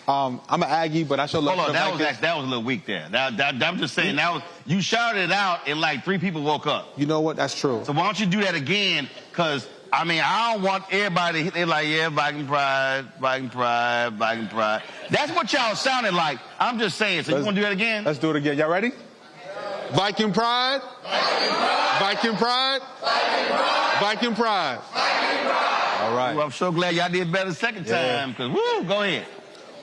I'm an Aggie, but I show love. Hold on, that was a little weak there. I'm just saying, you shouted it out and like 3 people woke up. You know what? That's true. So why don't you do that again? Because, I mean, I don't want everybody, they're like, yeah, Viking Pride, Viking Pride, Viking Pride. That's what y'all sounded like. I'm just saying. So you want to do that again? Let's do it again. Y'all ready? Viking Pride, Viking Pride, Viking Pride. All right. Well, I'm so glad y'all did better the second time, because, woo, go ahead.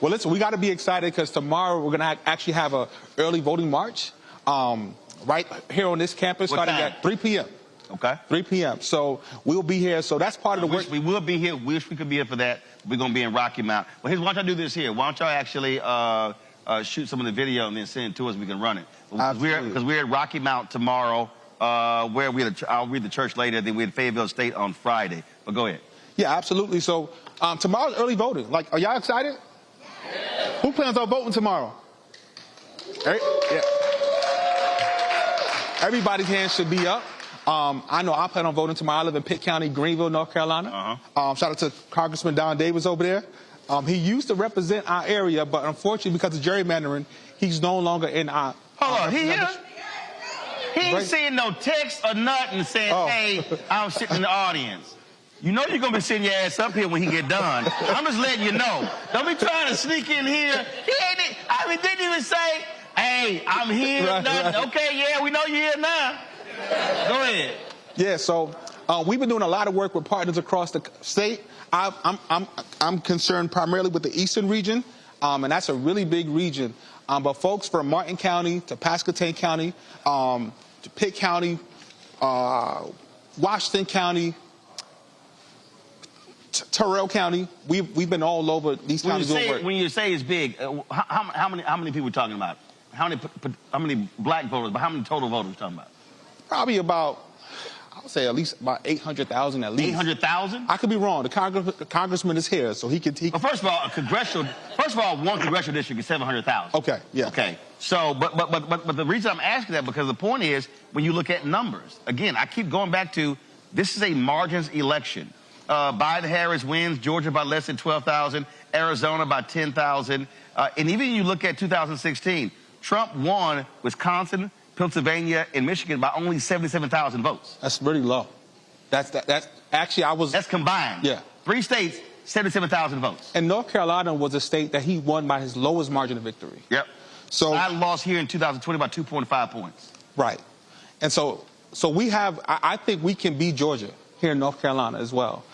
Well, listen, we got to be excited because tomorrow we're going to actually have an early voting march right here on this campus starting at 3 p.m. Okay. 3 p.m. So we'll be here. So that's part of the work. We will be here. Wish we could be here for that. We're going to be in Rocky Mount. Well, why don't y'all do this here? Why don't y'all actually shoot some of the video and then send it to us? We can run it. Because we're at Rocky Mount tomorrow, where I'll read the church later. Then we're at Fayetteville State on Friday. But go ahead. Yeah, absolutely. So tomorrow's early voting. Like, are y'all excited? Yeah. Who plans on voting tomorrow? Yeah. Everybody's hand should be up. I know I plan on voting tomorrow. I live in Pitt County, Greenville, North Carolina. Shout out to Congressman Don Davis over there. He used to represent our area, but unfortunately, because of gerrymandering, he's no longer in our... Hold on, he here? He ain't saying no text or nothing saying, hey, I'm sitting in the audience. You know you're going to be sitting your ass up here when he get done. I'm just letting you know. Don't be trying to sneak in here. He ain't... I mean, didn't even say, hey, I'm here. Right. Okay, yeah, we know you're here now. Go ahead. Yeah, so we've been doing a lot of work with partners across the state. I'm concerned primarily with the eastern region, and that's a really big region. But folks from Martin County to Pasquotank County, to Pitt County, Washington County, Terrell County, we've been all over these counties doing work. When you say it's big, how many people are we talking about? How many black voters, but how many total voters are we talking about? Probably about, I would say at least about 800,000 at least. 800,000? I could be wrong. The congressman is here, so he could... Well, first of all, one congressional district is 700,000. Okay, yeah. Okay, so, but the reason I'm asking that, because the point is, when you look at numbers, again, I keep going back to, this is a margins election. Biden-Harris wins, Georgia by less than 12,000, Arizona by 10,000. And even you look at 2016, Trump won Wisconsin, Pennsylvania, and Michigan by only 77,000 votes. That's really low. That's actually, that's combined. Yeah. 3 states, 77,000 votes. And North Carolina was a state that he won by his lowest margin of victory. Yep. So I lost here in 2020 by 2.5 points. Right. And so we have, I think we can beat Georgia here in North Carolina as well.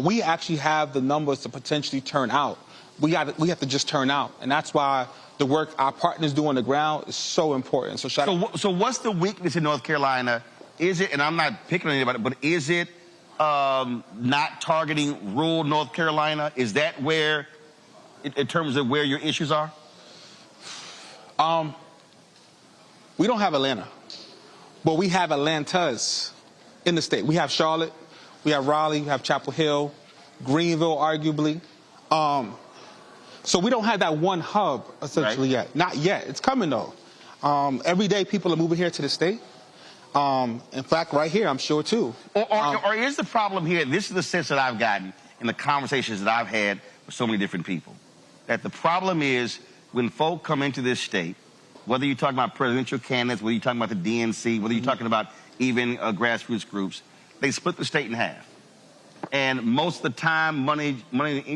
We actually have the numbers to potentially turn out. We have to just turn out. And that's why the work our partners do on the ground is so important. So what's the weakness in North Carolina? Is it, and I'm not picking on anybody, but is it not targeting rural North Carolina? Is that where, in terms of where your issues are? We don't have Atlanta, but we have Atlantas in the state. We have Charlotte, we have Raleigh, we have Chapel Hill, Greenville, arguably. So we don't have that one hub, essentially, yet. Not yet. It's coming, though. Every day, people are moving here to the state. In fact, right here, I'm sure, too. Or is the problem here, this is the sense that I've gotten in the conversations that I've had with so many different people, that the problem is when folk come into this state, whether you're talking about presidential candidates, whether you're talking about the DNC, whether you're talking about even grassroots groups, they split the state in half. And most of the time, money,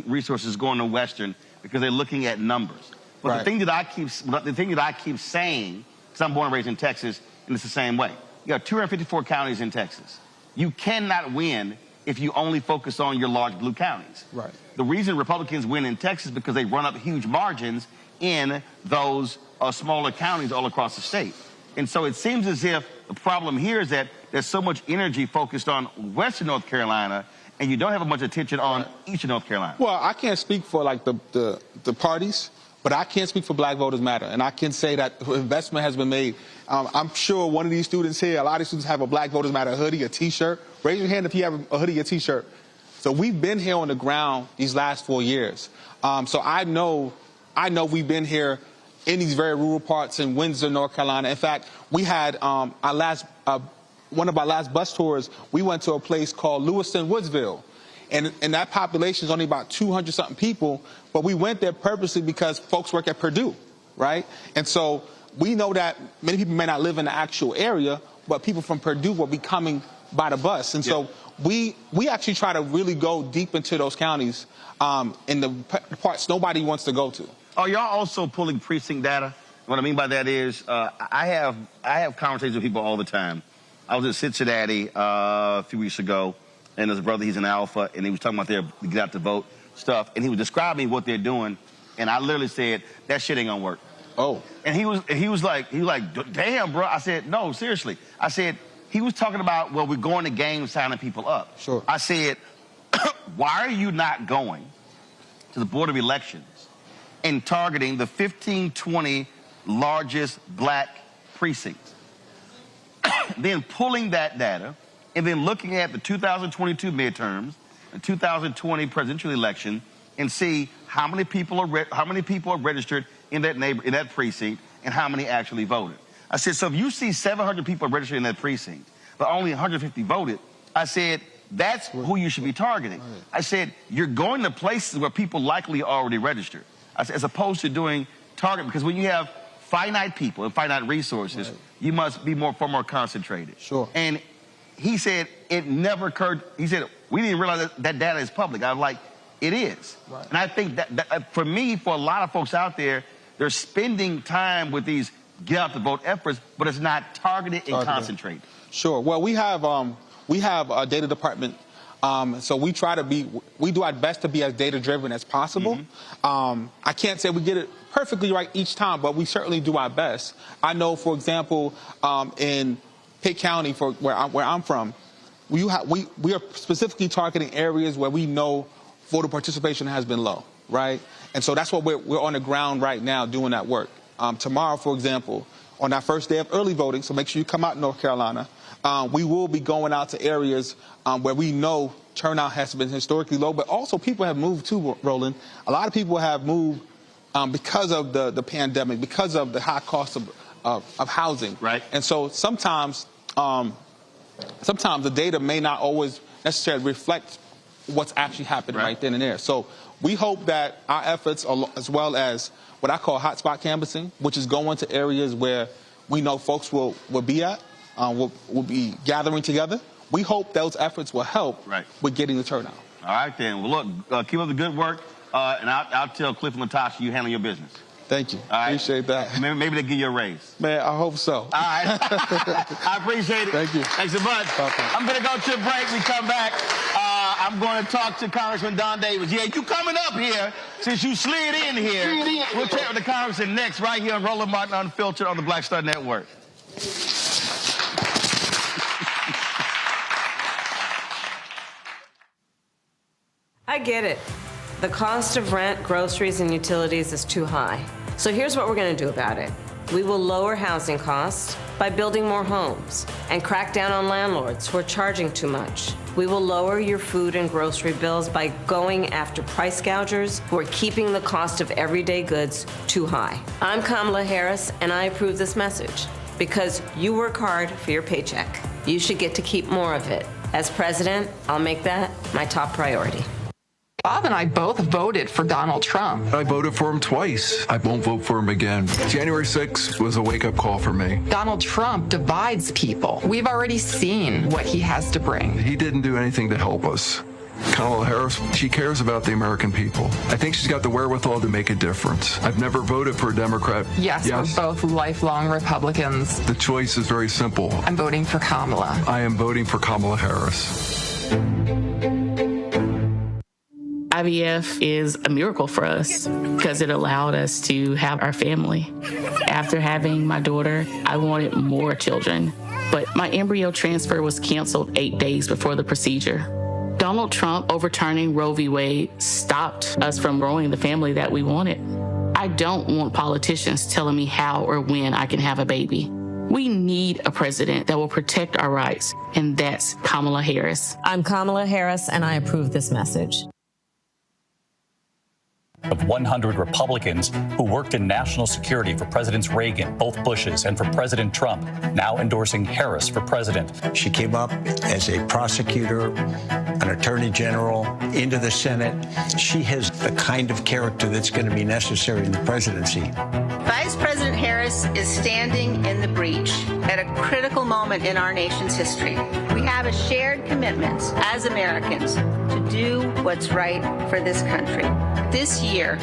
resources go into Western, because they're looking at numbers. But the thing that I keep saying, because I'm born and raised in Texas, and it's the same way. You got 254 counties in Texas. You cannot win if you only focus on your large blue counties. Right. The reason Republicans win in Texas is because they run up huge margins in those smaller counties all across the state. And so it seems as if the problem here is that there's so much energy focused on Western North Carolina, and you don't have much attention on Eastern North Carolina. Well, I can't speak for, like, the parties, but I can speak for Black Voters Matter. And I can say that investment has been made. I'm sure one of these students here, a lot of students have a Black Voters Matter hoodie, a T-shirt. Raise your hand if you have a hoodie, a T-shirt. So we've been here on the ground these last 4 years. So I know we've been here in these very rural parts in Windsor, North Carolina. In fact, we had one of our last bus tours, we went to a place called Lewiston, Woodsville. And that population is only about 200-something people, but we went there purposely because folks work at Purdue, right? And so we know that many people may not live in the actual area, but people from Purdue will be coming by the bus. And so we actually try to really go deep into those counties in the parts nobody wants to go to. Are y'all also pulling precinct data? What I mean by that is I have conversations with people all the time. I was in Cincinnati a few weeks ago, and there's a brother, he's in Alpha, and he was talking about their get out to vote stuff, and he was describing what they're doing, and I literally said, that shit ain't gonna work. Oh. And he was like, damn, bro. I said, no, seriously. I said, he was talking about, well, we're going to games, signing people up. Sure. I said, why are you not going to the Board of Elections and targeting the 15, 20 largest black precincts? Then pulling that data and then looking at the 2022 midterms, the 2020 presidential election, and see how many people are registered in that precinct and how many actually voted. I said, so if you see 700 people registered in that precinct, but only 150 voted, I said, that's who you should be targeting. I said, you're going to places where people likely already registered. I said, as opposed to doing target, because when you have finite people and finite resources, you must be far more concentrated. Sure. And he said, it never occurred. He said, we didn't realize that data is public. I was like, it is. Right. And I think that for me, for a lot of folks out there, they're spending time with these get out the vote efforts, but it's not targeted and concentrated. Sure. Well, we have a data department, so we do our best to be as data driven as possible. I can't say we get it perfectly right each time, but we certainly do our best. I know, for example, in Pitt County, where I'm from, we are specifically targeting areas where we know voter participation has been low, right? And so that's what we're on the ground right now doing that work. Tomorrow, for example, on our first day of early voting, so make sure you come out in North Carolina, we will be going out to areas where we know turnout has been historically low, but also people have moved too, Roland. A lot of people have moved because of the pandemic, because of the high cost of housing. Right. And so sometimes the data may not always necessarily reflect what's actually happening right then and there. So we hope that our efforts, as well as what I call hotspot canvassing, which is going to areas where we know folks will be at, will be gathering together. We hope those efforts will help with getting the turnout. All right, then. Well, look, keep up the good work, and I'll tell Cliff and Latasha you handle your business. Thank you. All right. Appreciate that. Maybe they'll give you a raise. Man, I hope so. All right. I appreciate it. Thank you. Thanks so much. I'm going to go to a break. We come back. I'm going to talk to Congressman Don Davis. Yeah, you coming up here since you slid in here. We'll chat with the congressman next right here on Roland Martin Unfiltered on the Black Star Network. I get it. The cost of rent, groceries, and utilities is too high. So here's what we're going to do about it. We will lower housing costs by building more homes and crack down on landlords who are charging too much. We will lower your food and grocery bills by going after price gougers who are keeping the cost of everyday goods too high. I'm Kamala Harris, and I approve this message because you work hard for your paycheck. You should get to keep more of it. As president, I'll make that my top priority. Bob and I both voted for Donald Trump. I voted for him twice. I won't vote for him again. January 6th was a wake-up call for me. Donald Trump divides people. We've already seen what he has to bring. He didn't do anything to help us. Kamala Harris, she cares about the American people. I think she's got the wherewithal to make a difference. I've never voted for a Democrat. Yes, we're both lifelong Republicans. The choice is very simple. I'm voting for Kamala. I am voting for Kamala Harris. IVF is a miracle for us because it allowed us to have our family. After having my daughter, I wanted more children, but my embryo transfer was canceled 8 days before the procedure. Donald Trump overturning Roe v. Wade stopped us from growing the family that we wanted. I don't want politicians telling me how or when I can have a baby. We need a president that will protect our rights, and that's Kamala Harris. I'm Kamala Harris, and I approve this message. Of 100 Republicans who worked in national security for Presidents Reagan, both Bushes, and for President Trump, now endorsing Harris for president. She came up as a prosecutor, an attorney general, into the Senate. She has the kind of character that's going to be necessary in the presidency. Vice President Harris is standing in the breach at a critical moment in our nation's history. We have a shared commitment as Americans to do what's right for this country. This year,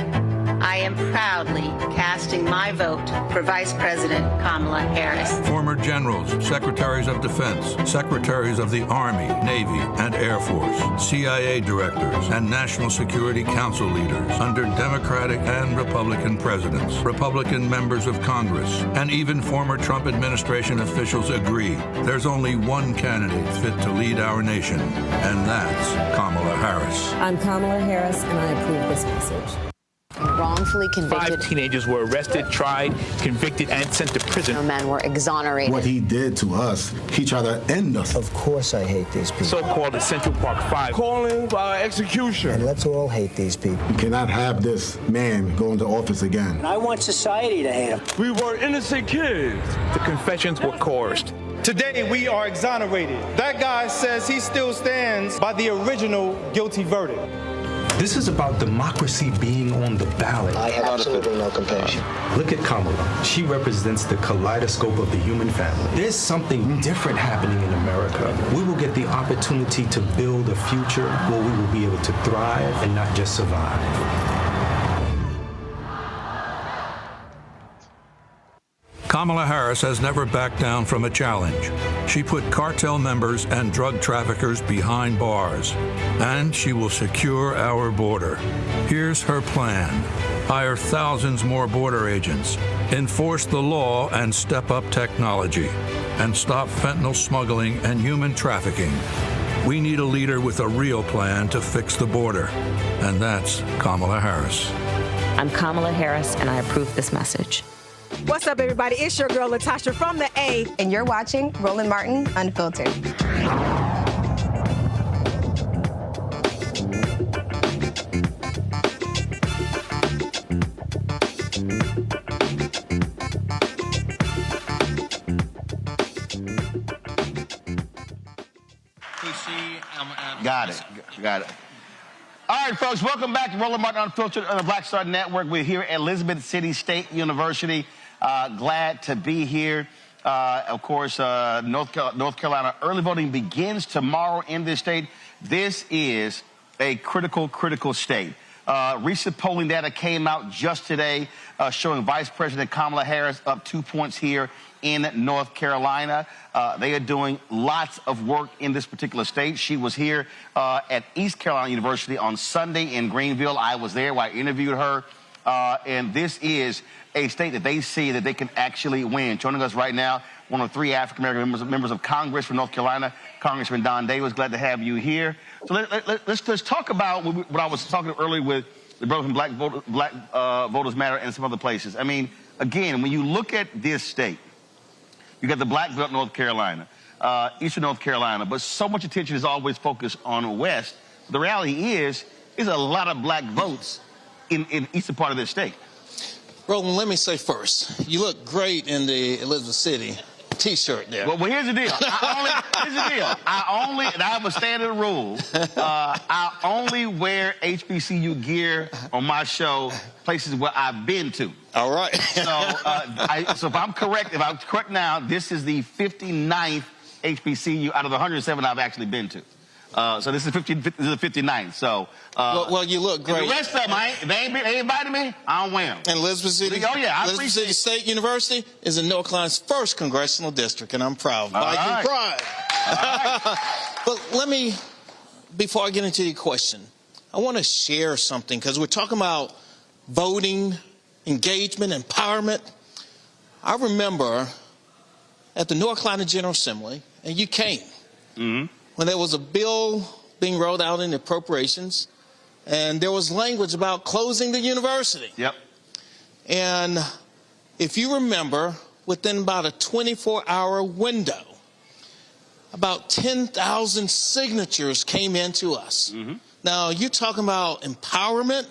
I am proudly casting my vote for Vice President Kamala Harris. Former generals, secretaries of defense, secretaries of the Army, Navy, and Air Force, CIA directors, and National Security Council leaders under Democratic and Republican presidents, Republican members of Congress, and even former Trump administration officials agree there's only one candidate fit to lead our nation, and that's Kamala Harris. I'm Kamala Harris, and I approve this message. Wrongfully convicted. 5 teenagers were arrested, tried, convicted, and sent to prison. No men were exonerated. What he did to us, he tried to end us. Of course I hate these people. So-called the Central Park 5. Calling for execution. And let's all hate these people. We cannot have this man go into office again. I want society to hate him. We were innocent kids. The confessions were coerced. Today, we are exonerated. That guy says he still stands by the original guilty verdict. This is about democracy being on the ballot. I have absolutely no compassion. Look at Kamala. She represents the kaleidoscope of the human family. There's something different happening in America. We will get the opportunity to build a future where we will be able to thrive and not just survive. Kamala Harris has never backed down from a challenge. She put cartel members and drug traffickers behind bars, and she will secure our border. Here's her plan: hire thousands more border agents, enforce the law and step up technology, and stop fentanyl smuggling and human trafficking. We need a leader with a real plan to fix the border, and that's Kamala Harris. I'm Kamala Harris, and I approve this message. What's up, everybody? It's your girl, Latasha from the A. And you're watching Roland Martin Unfiltered. Got it. All right, folks, welcome back to Roland Martin Unfiltered on the Black Star Network. We're here at Elizabeth City State University. Glad to be here. Of course, North Carolina early voting begins tomorrow in this state. This is a critical state. Recent polling data came out just today showing Vice President Kamala Harris up 2 points here in North Carolina. They are doing lots of work in this particular state. She was here at East Carolina University on Sunday in Greenville. I was there while I interviewed her. And this is a state that they see that they can actually win. Joining us right now, one of 3 African-American members of Congress from North Carolina, Congressman Don Davis. Glad to have you here. So let's talk about what I was talking earlier with the brother from Black Voters Matter and some other places. I mean, again, when you look at this state, you got the Black Belt North Carolina, Eastern North Carolina, but so much attention is always focused on the West. The reality is, there's a lot of black votes in the eastern part of this state. Roland, let me say first, you look great in the Elizabeth City T-shirt there. Well, here's the deal. I have a standard rule. I only wear HBCU gear on my show, places where I've been to. All right. So if I'm correct now, this is the 59th HBCU out of the 107 I've actually been to. So this is the 59th. So well, you look great. The rest of them, if they ain't invited me, I don't wear them. And Elizabeth City, Elizabeth City State University is in North Carolina's 1st congressional district, and I'm proud. Viking pride. But let me, before I get into your question, I want to share something because we're talking about voting, engagement, empowerment. I remember at the North Carolina General Assembly, and you came. Mm-hmm. When there was a bill being rolled out in the appropriations, and there was language about closing the university. Yep. And if you remember, within about a 24-hour window, about 10,000 signatures came into us. Mm-hmm. Now, you're talking about empowerment,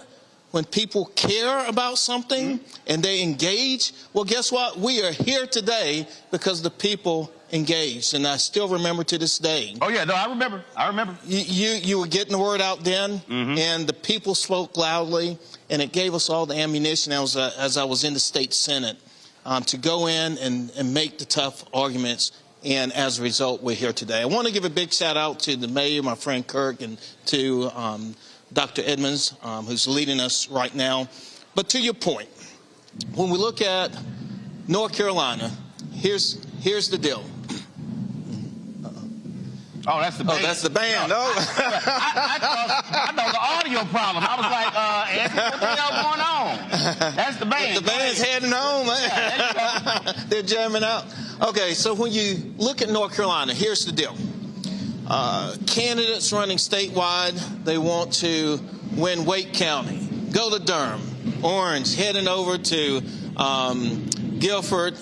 when people care about something and they engage. Well, guess what? We are here today because the people engaged, and I still remember to this day. Oh yeah, no, I remember. You were getting the word out then, and the people spoke loudly, and it gave us all the ammunition as I was in the state Senate to go in and make the tough arguments. And as a result, we're here today. I want to give a big shout out to the mayor, my friend Kirk, and to Dr. Edmonds, who's leading us right now. But to your point, when we look at North Carolina, here's the deal. Oh, that's the band. Oh, that's the band. No. I know the audio problem. I was like, Anthony, what the hell going on? That's the band. The band's heading home. They're jamming out. Okay, so when you look at North Carolina, here's the deal. Candidates running statewide, they want to win Wake County, go to Durham, Orange, heading over to Guilford,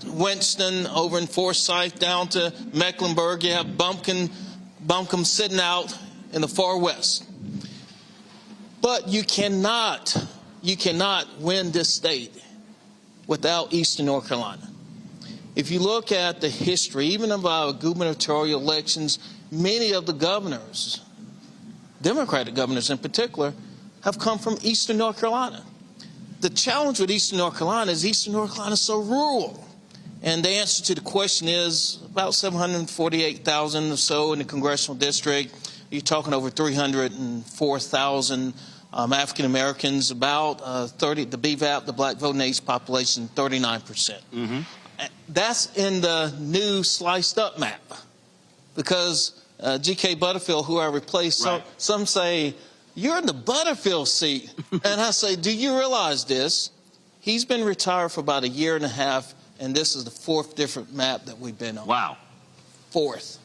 Winston, over in Forsyth, down to Mecklenburg. You have Buncombe sitting out in the far west. But you cannot win this state without Eastern North Carolina. If you look at the history, even of our gubernatorial elections, many of the governors, Democratic governors in particular, have come from Eastern North Carolina. The challenge with Eastern North Carolina is Eastern North Carolina is so rural. And the answer to the question is about 748,000 or so in the congressional district. You're talking over 304,000 African Americans, about the BVAP, the black voting age population, 39%. Mm-hmm. That's in the new sliced up map, because G.K. Butterfield, who I replaced, right. Some say, you're in the Butterfield seat. And I say, do you realize this? He's been retired for about 1.5 years, and this is the 4th different map that we've been on. Wow. 4th.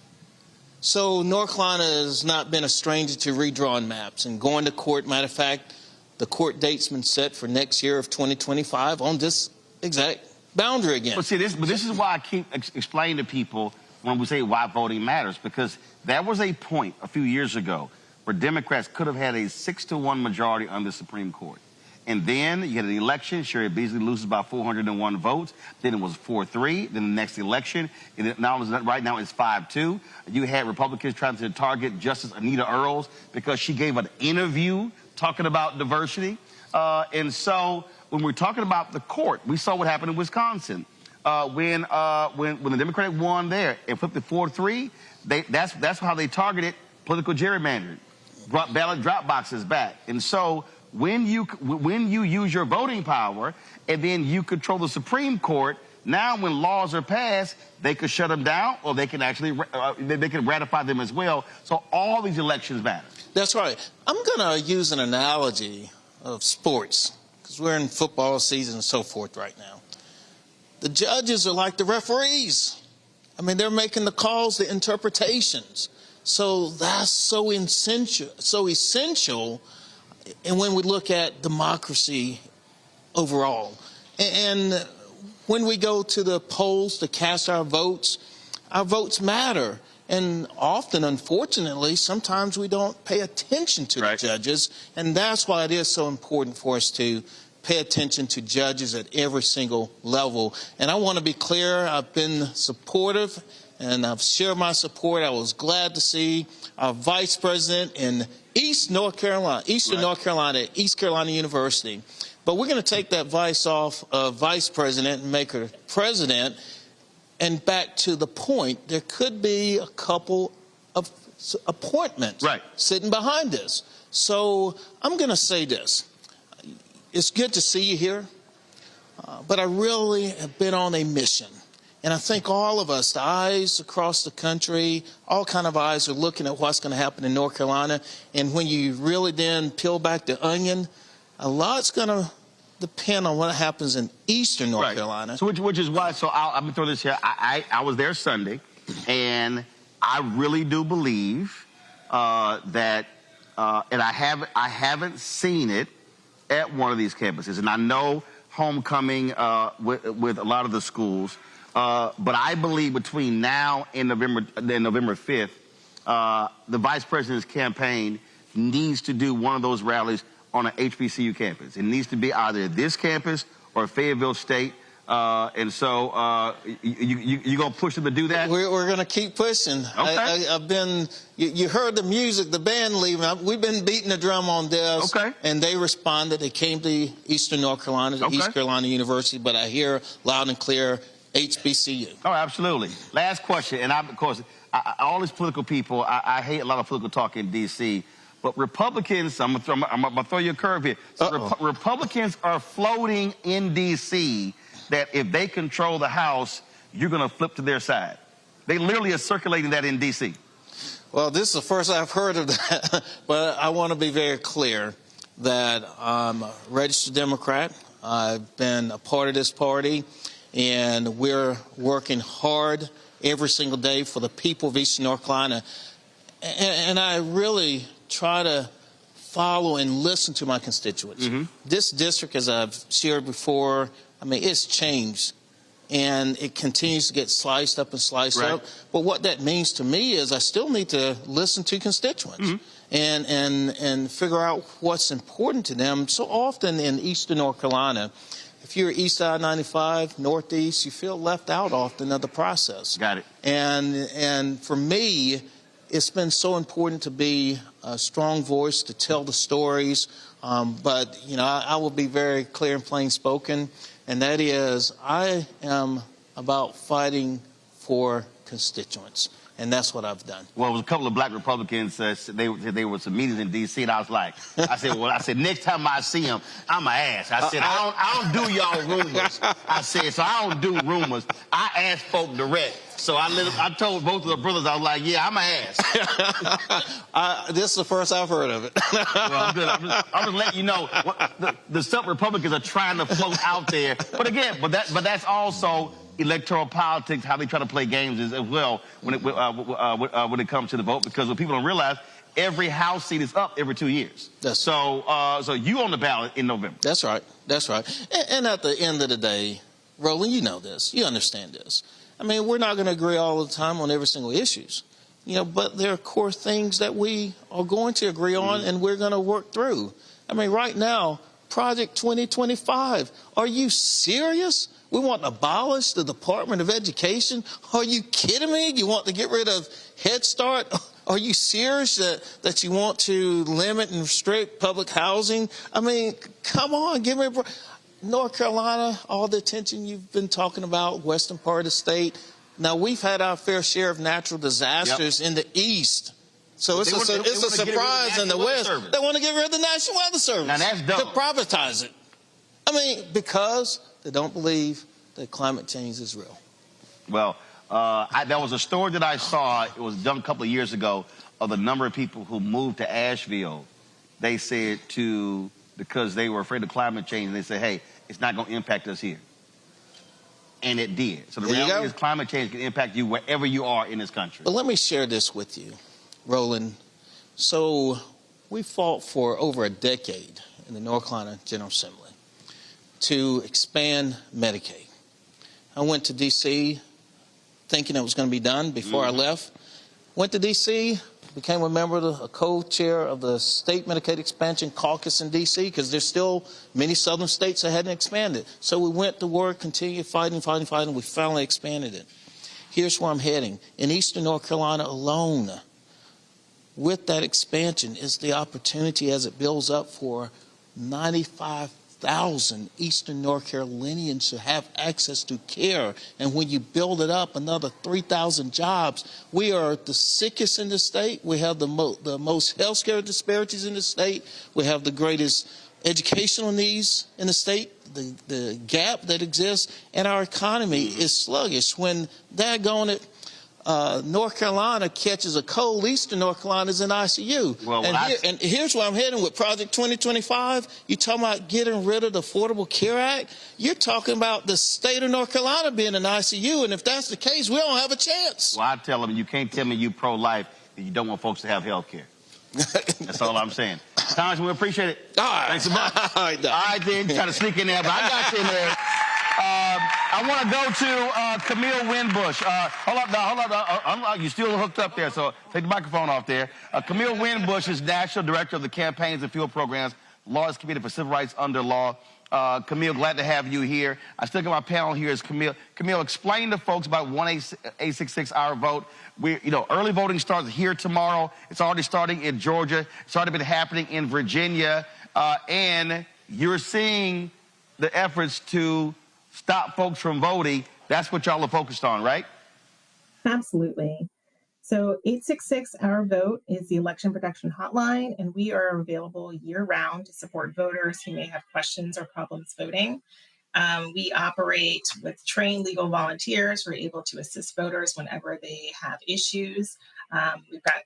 So North Carolina has not been a stranger to redrawing maps and going to court. Matter of fact, the court date's been set for next year of 2025 on this exact boundary again. But see, this is why I keep explaining to people when we say why voting matters, because there was a point a few years ago where Democrats could have had a 6-1 majority on the Supreme Court. And then you had an election. Sherry Beasley loses by 401 votes. Then it was 4-3. Then the next election, and right now it's 5-2. You had Republicans trying to target Justice Anita Earls because she gave an interview talking about diversity. And so when we're talking about the court, we saw what happened in Wisconsin. When the Democratic won there and flipped it 4-3, that's how they targeted political gerrymandering, brought ballot drop boxes back. And so when you use your voting power and then you control the Supreme Court, now when laws are passed, they could shut them down, or they can actually they can ratify them as well. So all these elections matter. That's right. I'm going to use an analogy of sports, because we're in football season and so forth right now. The judges are like the referees. I mean, they're making the calls, the interpretations. So that's so essential. And when we look at democracy overall, and when we go to the polls to cast our votes matter. And often, unfortunately, sometimes we don't pay attention to the judges. And that's why it is so important for us to pay attention to judges at every single level. And I want to be clear, I've been supportive and I've shared my support. I was glad to see our vice president in Eastern North Carolina, East Carolina University. But we're going to take that vice off of vice president and make her president. And back to the point, there could be a couple of appointments sitting behind this. So I'm going to say this. It's good to see you here, but I really have been on a mission. And I think all of us, the eyes across the country, all kind of eyes are looking at what's going to happen in North Carolina. And when you really then peel back the onion, a lot's going to depend on what happens in Eastern North Carolina. So which is why, so I'm going to throw this here. I was there Sunday, and I really do believe that, and I haven't seen it at one of these campuses. And I know homecoming with a lot of the schools. But I believe between now and November 5th, the vice president's campaign needs to do one of those rallies on an HBCU campus. It needs to be either this campus or Fayetteville State. And so you going to push them to do that? We're going to keep pushing. Okay. I've been, you heard the music, the band leaving. We've been beating the drum on this. Okay. And they responded. They came to Eastern North Carolina, to East Carolina University. But I hear loud and clear, HBCU. Oh, absolutely. Last question. And of course, all these political people, I hate a lot of political talk in D.C., But Republicans, I'm gonna throw you a curve here. So Republicans are floating in D.C. that if they control the House, you're gonna flip to their side. They literally are circulating that in D.C. Well, this is the first I've heard of that, but I want to be very clear that I'm a registered Democrat. I've been a part of this party, and we're working hard every single day for the people of Eastern North Carolina. And I really try to follow and listen to my constituents. This district, as I've shared before, I mean, it's changed. And it continues to get sliced up and sliced up. But what that means to me is I still need to listen to constituents and figure out what's important to them. So often in Eastern North Carolina, if you're east side 95, northeast, you feel left out often of the process. Got it. And for me, it's been so important to be a strong voice, to tell the stories. But, you know, I will be very clear and plain spoken. And that is, I am about fighting for constituents. And that's what I've done. Well, it was a couple of black Republicans, they were some meetings in D.C., and I was like, I said, next time I see them, I'm an ass. I said, I don't do y'all rumors. I said, so I don't do rumors. I ask folk direct. So I told both of the brothers, I was like, yeah, I'm an ass. This is the first I've heard of it. Well, I'm good. I'm just letting you know the stuff Republicans are trying to float out there. But again, but that's also electoral politics, how they try to play games as well when it comes to the vote. Because what people don't realize, every House seat is up every 2 years. So you on the ballot in November. That's right. That's right. And at the end of the day, Roland, you know this. You understand this. I mean, we're not going to agree all the time on every single issues, you know, but there are core things that we are going to agree on and we're going to work through. I mean, right now, Project 2025, are you serious? We want to abolish the Department of Education? Are you kidding me? You want to get rid of Head Start? Are you serious that you want to limit and restrict public housing? I mean, come on, give me a break. North Carolina, all the attention you've been talking about, western part of the state. Now, we've had our fair share of natural disasters in the east. So it's a surprise in the west. They want to get rid of the National Weather Service. Now, that's dumb. To privatize it. I mean, because they don't believe that climate change is real. Well, there was a story that I saw, it was done a couple of years ago, of the number of people who moved to Asheville. They said because they were afraid of climate change, and they said, hey, it's not going to impact us here. And it did. So the reality is climate change can impact you wherever you are in this country. But let me share this with you, Roland. So we fought for over a decade in the North Carolina General Assembly to expand Medicaid. I went to D.C. thinking it was going to be done before I left. Went to D.C., became a member of a co-chair of the State Medicaid Expansion Caucus in D.C. because there's still many southern states that hadn't expanded. So we went to work, continued fighting. We finally expanded it. Here's where I'm heading. In Eastern North Carolina alone, with that expansion is the opportunity as it builds up for 95,000 Eastern North Carolinians to have access to care. And when you build it up, another 3,000 jobs. We are the sickest in the state. We have the most health care disparities in the state. We have the greatest educational needs in the state, the gap that exists, and our economy is sluggish. When daggone it, North Carolina catches a cold, Eastern North Carolina is in ICU. Well, and here's where I'm heading with Project 2025. You're talking about getting rid of the Affordable Care Act. You're talking about the state of North Carolina being in ICU, and if that's the case, we don't have a chance. Well, I tell them, you can't tell me you pro-life if you don't want folks to have health care. That's all I'm saying. Congressman, we appreciate it. All right. Thanks so much. All right, then. Try to sneak in there, but I got you in there. I want to go to Camille Winbush. Hold up. You still hooked up there, so take the microphone off there. Camille Winbush is National Director of the Campaigns and Field Programs, Laws Committee for Civil Rights under Law. Camille, glad to have you here. I still got my panel here is Camille. Camille, explain to folks about 1-866 Our Vote. Early voting starts here tomorrow. It's already starting in Georgia. It's already been happening in Virginia. And you're seeing the efforts to stop folks from voting. That's what y'all are focused on, right? Absolutely. So 866-OUR-VOTE is the election protection hotline, and we are available year-round to support voters who may have questions or problems voting. We operate with trained legal volunteers who are able to assist voters whenever they have issues. We've got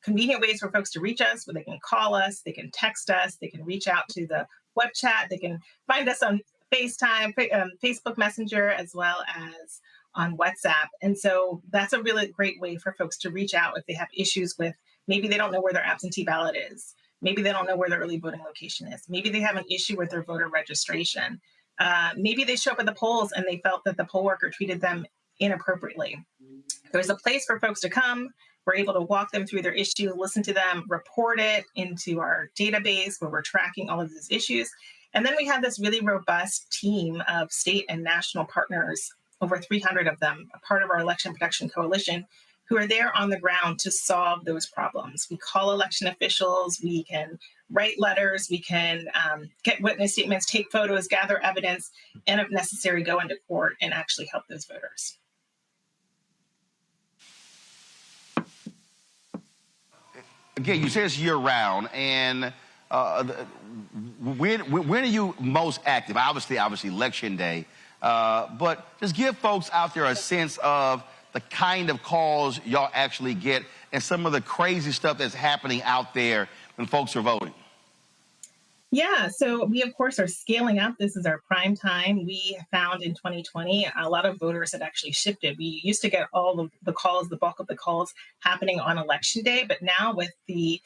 convenient ways for folks to reach us, where they can call us, they can text us, they can reach out to the web chat, they can find us on FaceTime, Facebook Messenger, as well as on WhatsApp. And so that's a really great way for folks to reach out if they have issues with, maybe they don't know where their absentee ballot is. Maybe they don't know where their early voting location is. Maybe they have an issue with their voter registration. Maybe they show up at the polls and they felt that the poll worker treated them inappropriately. There's a place for folks to come. We're able to walk them through their issue, listen to them, report it into our database where we're tracking all of these issues. And then we have this really robust team of state and national partners, over 300 of them, a part of our Election Protection Coalition, who are there on the ground to solve those problems. We call election officials, we can write letters, we can get witness statements, take photos, gather evidence, and if necessary, go into court and actually help those voters. Again, you say it's year-round, and when are you most active? Obviously, Election Day, but just give folks out there a sense of the kind of calls y'all actually get and some of the crazy stuff that's happening out there when folks are voting. Yeah, so we, of course, are scaling up. This is our prime time. We found in 2020, a lot of voters had actually shifted. We used to get all of the calls, the bulk of the calls happening on Election Day. But now with the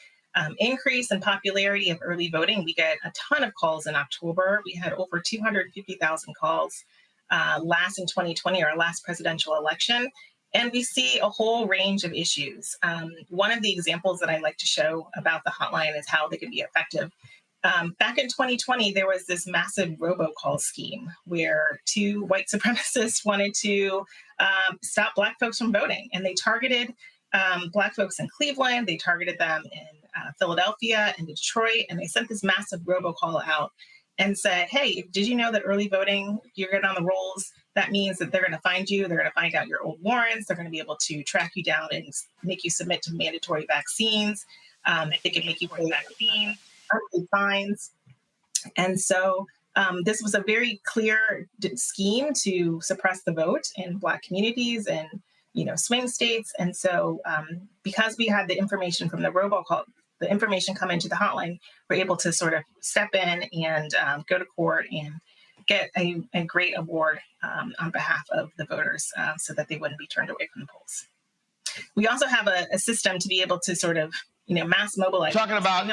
increase in popularity of early voting, we get a ton of calls in October. We had over 250,000 calls last in 2020, our last presidential election. And we see a whole range of issues. One of the examples that I like to show about the hotline is how they can be effective. Back in 2020, there was this massive robocall scheme where two white supremacists wanted to stop Black folks from voting. And they targeted Black folks in Cleveland, they targeted them in Philadelphia and Detroit, and they sent this massive robocall out and said, hey, did you know that early voting, you're good on the rolls? That means that they're going to find you, they're going to find out your old warrants, they're going to be able to track you down and make you submit to mandatory vaccines. If they can make you pay vaccines, fines. And so this was a very clear scheme to suppress the vote in Black communities and, swing states. And so because we had the information from the robocall, the information come into the hotline, we're able to sort of step in and go to court and get a great award on behalf of the voters so that they wouldn't be turned away from the polls. We also have a system to be able to sort of, mass mobilize. Talking about,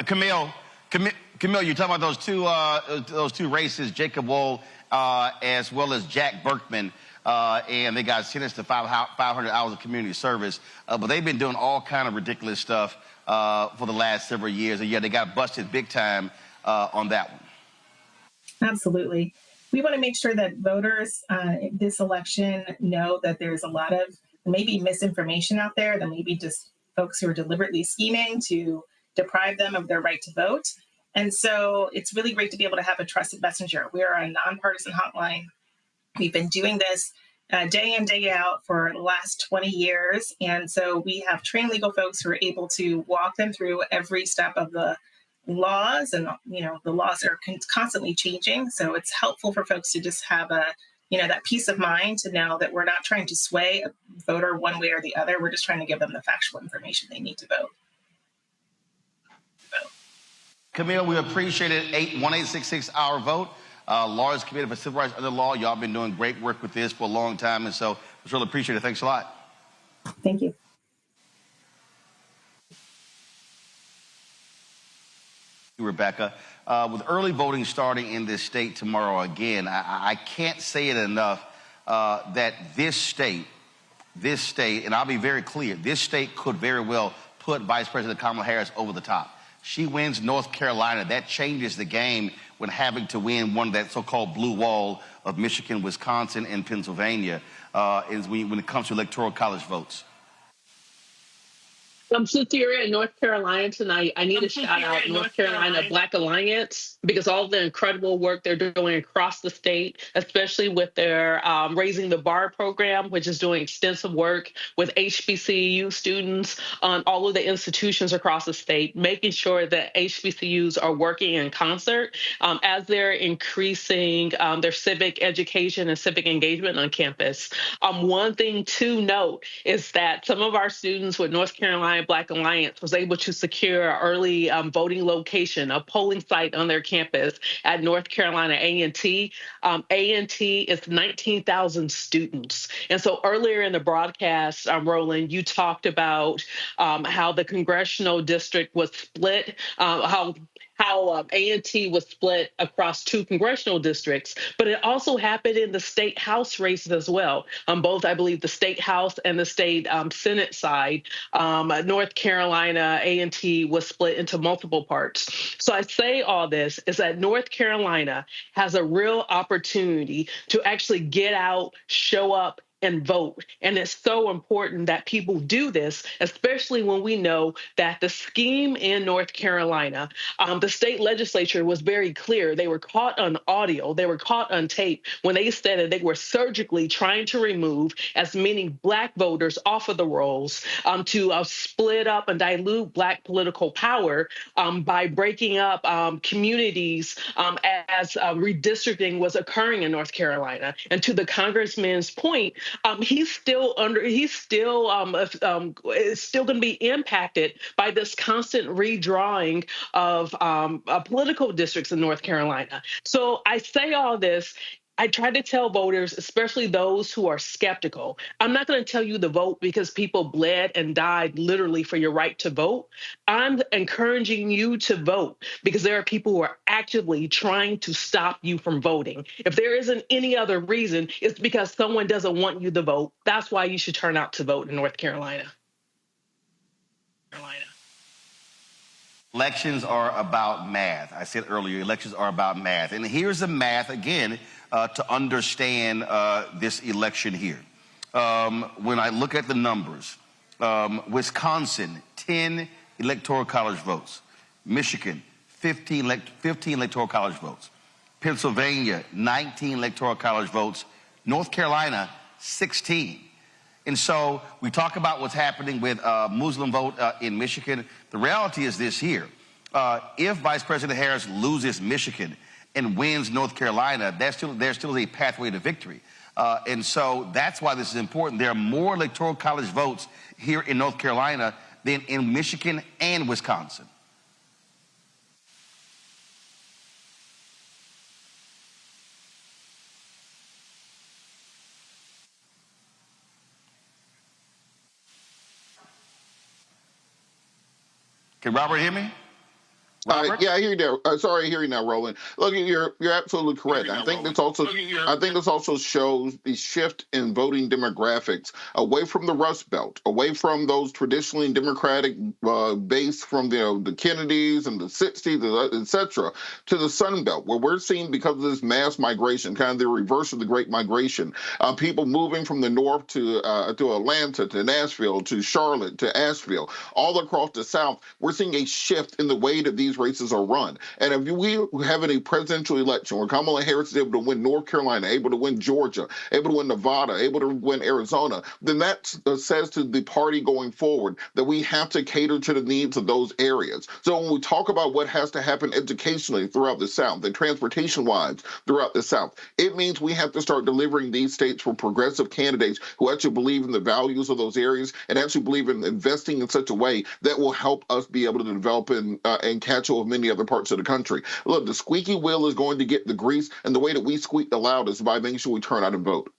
Camille, you're talking about those two races, Jacob Wohl as well as Jack Burkman, and they got sentenced to 500 hours of community service. But they've been doing all kind of ridiculous stuff for the last several years. And yeah, they got busted big time on that one. Absolutely. We want to make sure that voters this election know that there's a lot of maybe misinformation out there, that maybe just folks who are deliberately scheming to deprive them of their right to vote. And so it's really great to be able to have a trusted messenger. We are a nonpartisan hotline. We've been doing this day in, day out for the last 20 years. And so we have trained legal folks who are able to walk them through every step of the laws. And, the laws are constantly changing. So it's helpful for folks to just have that peace of mind to know that we're not trying to sway a voter one way or the other. We're just trying to give them the factual information they need to vote. Camille, we appreciate it. 1-866-OUR-VOTE. Lawyers Committee for Civil Rights Under Law. Y'all been doing great work with this for a long time, and so we really appreciate it. Thanks a lot. Thank you. Rebecca, with early voting starting in this state tomorrow again, I can't say it enough that this state, and I'll be very clear, this state could very well put Vice President Kamala Harris over the top. She wins North Carolina. That changes the game when having to win one of that so-called blue wall of Michigan, Wisconsin, and Pennsylvania when it comes to electoral college votes. Since you're in North Carolina tonight, I need to shout out North Carolina Black Alliance because all the incredible work they're doing across the state, especially with their Raising the Bar program, which is doing extensive work with HBCU students on all of the institutions across the state, making sure that HBCUs are working in concert as they're increasing their civic education and civic engagement on campus. One thing to note is that some of our students with North Carolina Black Alliance was able to secure an early voting location, a polling site on their campus at North Carolina A&T. A&T is 19,000 students. And so earlier in the broadcast, Roland, you talked about how the congressional district was split, how A&T was split across 2 congressional districts, but it also happened in the state house races as well. Both, I believe, the state house and the state Senate side. North Carolina A&T was split into multiple parts. So I say all this is that North Carolina has a real opportunity to actually get out, show up, and vote. And it's so important that people do this, especially when we know that the scheme in North Carolina, the state legislature was very clear. They were caught on audio, they were caught on tape when they said that they were surgically trying to remove as many Black voters off of the rolls to split up and dilute Black political power by breaking up communities as redistricting was occurring in North Carolina. And to the congressman's point, he's still going to be impacted by this constant redrawing of political districts in North Carolina. So I say all this. I try to tell voters, especially those who are skeptical, I'm not going to tell you to vote because people bled and died literally for your right to vote. I'm encouraging you to vote because there are people who are actively trying to stop you from voting. If there isn't any other reason, it's because someone doesn't want you to vote. That's why you should turn out to vote in North Carolina. Elections are about math. I said earlier, elections are about math. And here's the math, again, to understand this election here. When I look at the numbers, Wisconsin, 10 electoral college votes. Michigan, 15 electoral college votes. Pennsylvania, 19 electoral college votes. North Carolina, 16. And so we talk about what's happening with Muslim vote in Michigan. The reality is this here. If Vice President Harris loses Michigan and wins North Carolina, there still is a pathway to victory. And so that's why this is important. There are more electoral college votes here in North Carolina than in Michigan and Wisconsin. Can Robert hear me? Yeah, I hear you now. Sorry, I hear you now, Roland. Look, you're absolutely correct. I think this also shows the shift in voting demographics away from the Rust Belt, away from those traditionally Democratic base from the Kennedys and the 60s, etc., to the Sun Belt, where we're seeing, because of this mass migration, kind of the reverse of the Great Migration, people moving from the north to Atlanta, to Nashville, to Charlotte, to Asheville, all across the South. We're seeing a shift in the way that these races are run. And if we have a presidential election where Kamala Harris is able to win North Carolina, able to win Georgia, able to win Nevada, able to win Arizona, then that says to the party going forward that we have to cater to the needs of those areas. So when we talk about what has to happen educationally throughout the South and transportation-wise throughout the South, it means we have to start delivering these states for progressive candidates who actually believe in the values of those areas and actually believe in investing in such a way that will help us be able to develop and catch of many other parts of the country. Look, the squeaky wheel is going to get the grease, and the way that we squeak the loudest is by making sure we turn out and vote.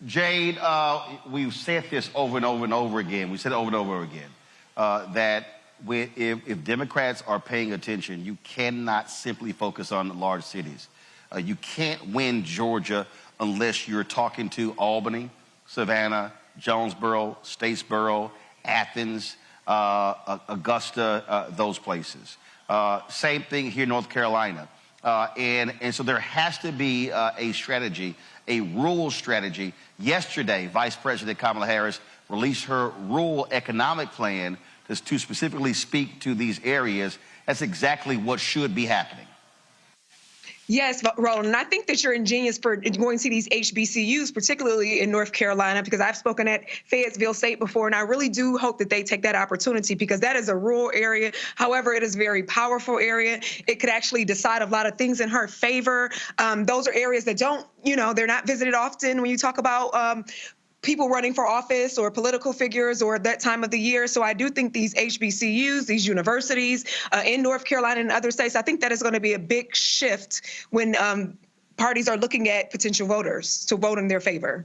Jade, we've said this over and over and over again. We said it over and over again, that if Democrats are paying attention, you cannot simply focus on the large cities. You can't win Georgia unless you're talking to Albany, Savannah, Jonesboro, Statesboro, Athens, Augusta, those places. Same thing here in North Carolina. And so there has to be a strategy a rural strategy. Yesterday, Vice President Kamala Harris released her rural economic plan to specifically speak to these areas. That's exactly what should be happening. Yes, Roland, and I think that you're ingenious for going to these HBCUs, particularly in North Carolina, because I've spoken at Fayetteville State before, and I really do hope that they take that opportunity, because that is a rural area. However, it is a very powerful area. It could actually decide a lot of things in her favor. Those are areas that don't, they're not visited often when you talk about people running for office or political figures or that time of the year. So I do think these HBCUs, these universities in North Carolina and other states, I think that is going to be a big shift when parties are looking at potential voters to vote in their favor.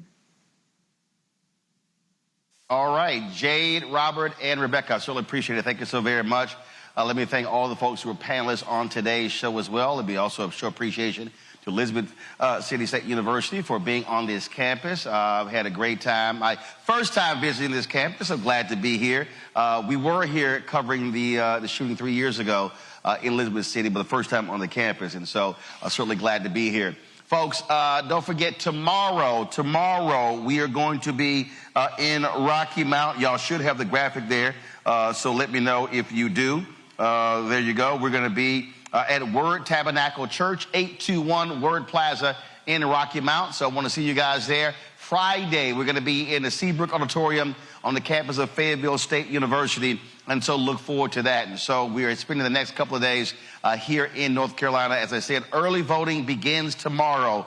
All right, Jade, Robert, and Rebecca, I certainly appreciate it. Thank you so very much. Let me thank all the folks who were panelists on today's show as well. It'd be also a show appreciation to Elizabeth City State University for being on this campus. I've had a great time. My first time visiting this campus. I'm glad to be here. We were here covering the shooting 3 years ago in Elizabeth City, but the first time on the campus, and so I'm certainly glad to be here. Folks, don't forget tomorrow we are going to be in Rocky Mount. Y'all should have the graphic there, so let me know if you do. There you go. We're going to be at Word Tabernacle Church, 821 Word Plaza in Rocky Mount. So I want to see you guys there. Friday, we're going to be in the Seabrook Auditorium on the campus of Fayetteville State University. And so look forward to that. And so we are spending the next couple of days here in North Carolina. As I said, early voting begins tomorrow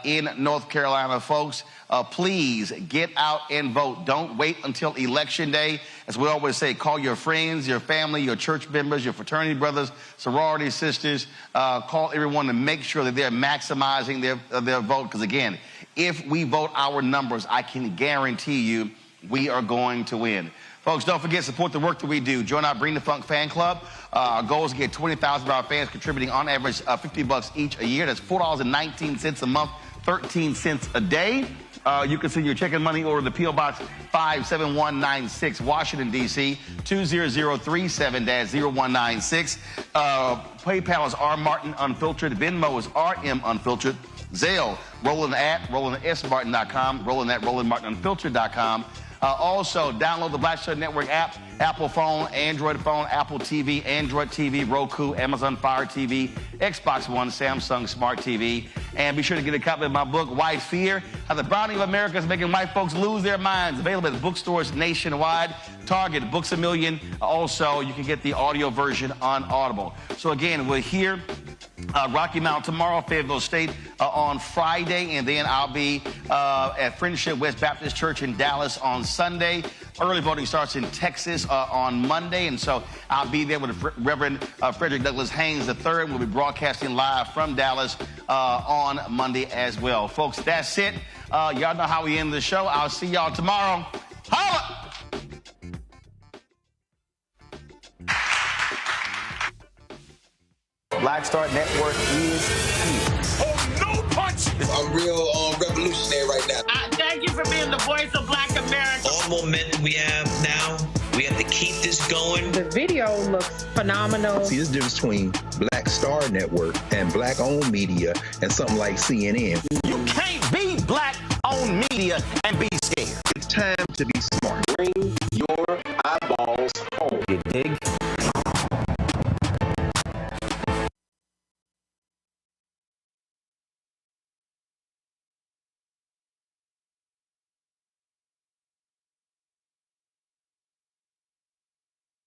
in North Carolina, folks. Please get out and vote. Don't wait until Election Day. As we always say, call your friends, your family, your church members, your fraternity brothers, sorority sisters. Call everyone to make sure that they're maximizing their vote. Because again, if we vote our numbers, I can guarantee you we are going to win. Folks, don't forget, support the work that we do. Join our Bring the Funk fan club. Our goal is to get 20,000 of our fans contributing on average $50 each a year. That's $4.19 a month, 13 cents a day. You can send your check and money order to P.O. Box 57196, Washington, D.C., 20037-0196. PayPal is R. Martin Unfiltered. Venmo is RM Unfiltered. Zelle, Roland at RolandSMartin.com, Roland at RolandMartinUnfiltered.com. Also, download the Black Star Network app, Apple phone, Android phone, Apple TV, Android TV, Roku, Amazon Fire TV, Xbox One, Samsung Smart TV. And be sure to get a copy of my book, White Fear, How the Browning of America is Making White Folks Lose Their Minds. Available at bookstores nationwide, Target, Books A Million. Also, you can get the audio version on Audible. So again, we're here. Rocky Mount tomorrow, Fayetteville State on Friday, and then I'll be at Friendship West Baptist Church in Dallas on Sunday. Early voting starts in Texas on Monday, and so I'll be there with Reverend Frederick Douglass Haynes III. We'll be broadcasting live from Dallas on Monday as well. Folks, that's it. Y'all know how we end the show. I'll see y'all tomorrow. Holla! Black Star Network is here. Oh, no punch! I'm real revolutionary right now. Thank you for being the voice of Black America. All momentum we have now, we have to keep this going. The video looks phenomenal. See, this difference between Black Star Network and black-owned media and something like CNN. You can't be black-owned media and be scared. It's time to be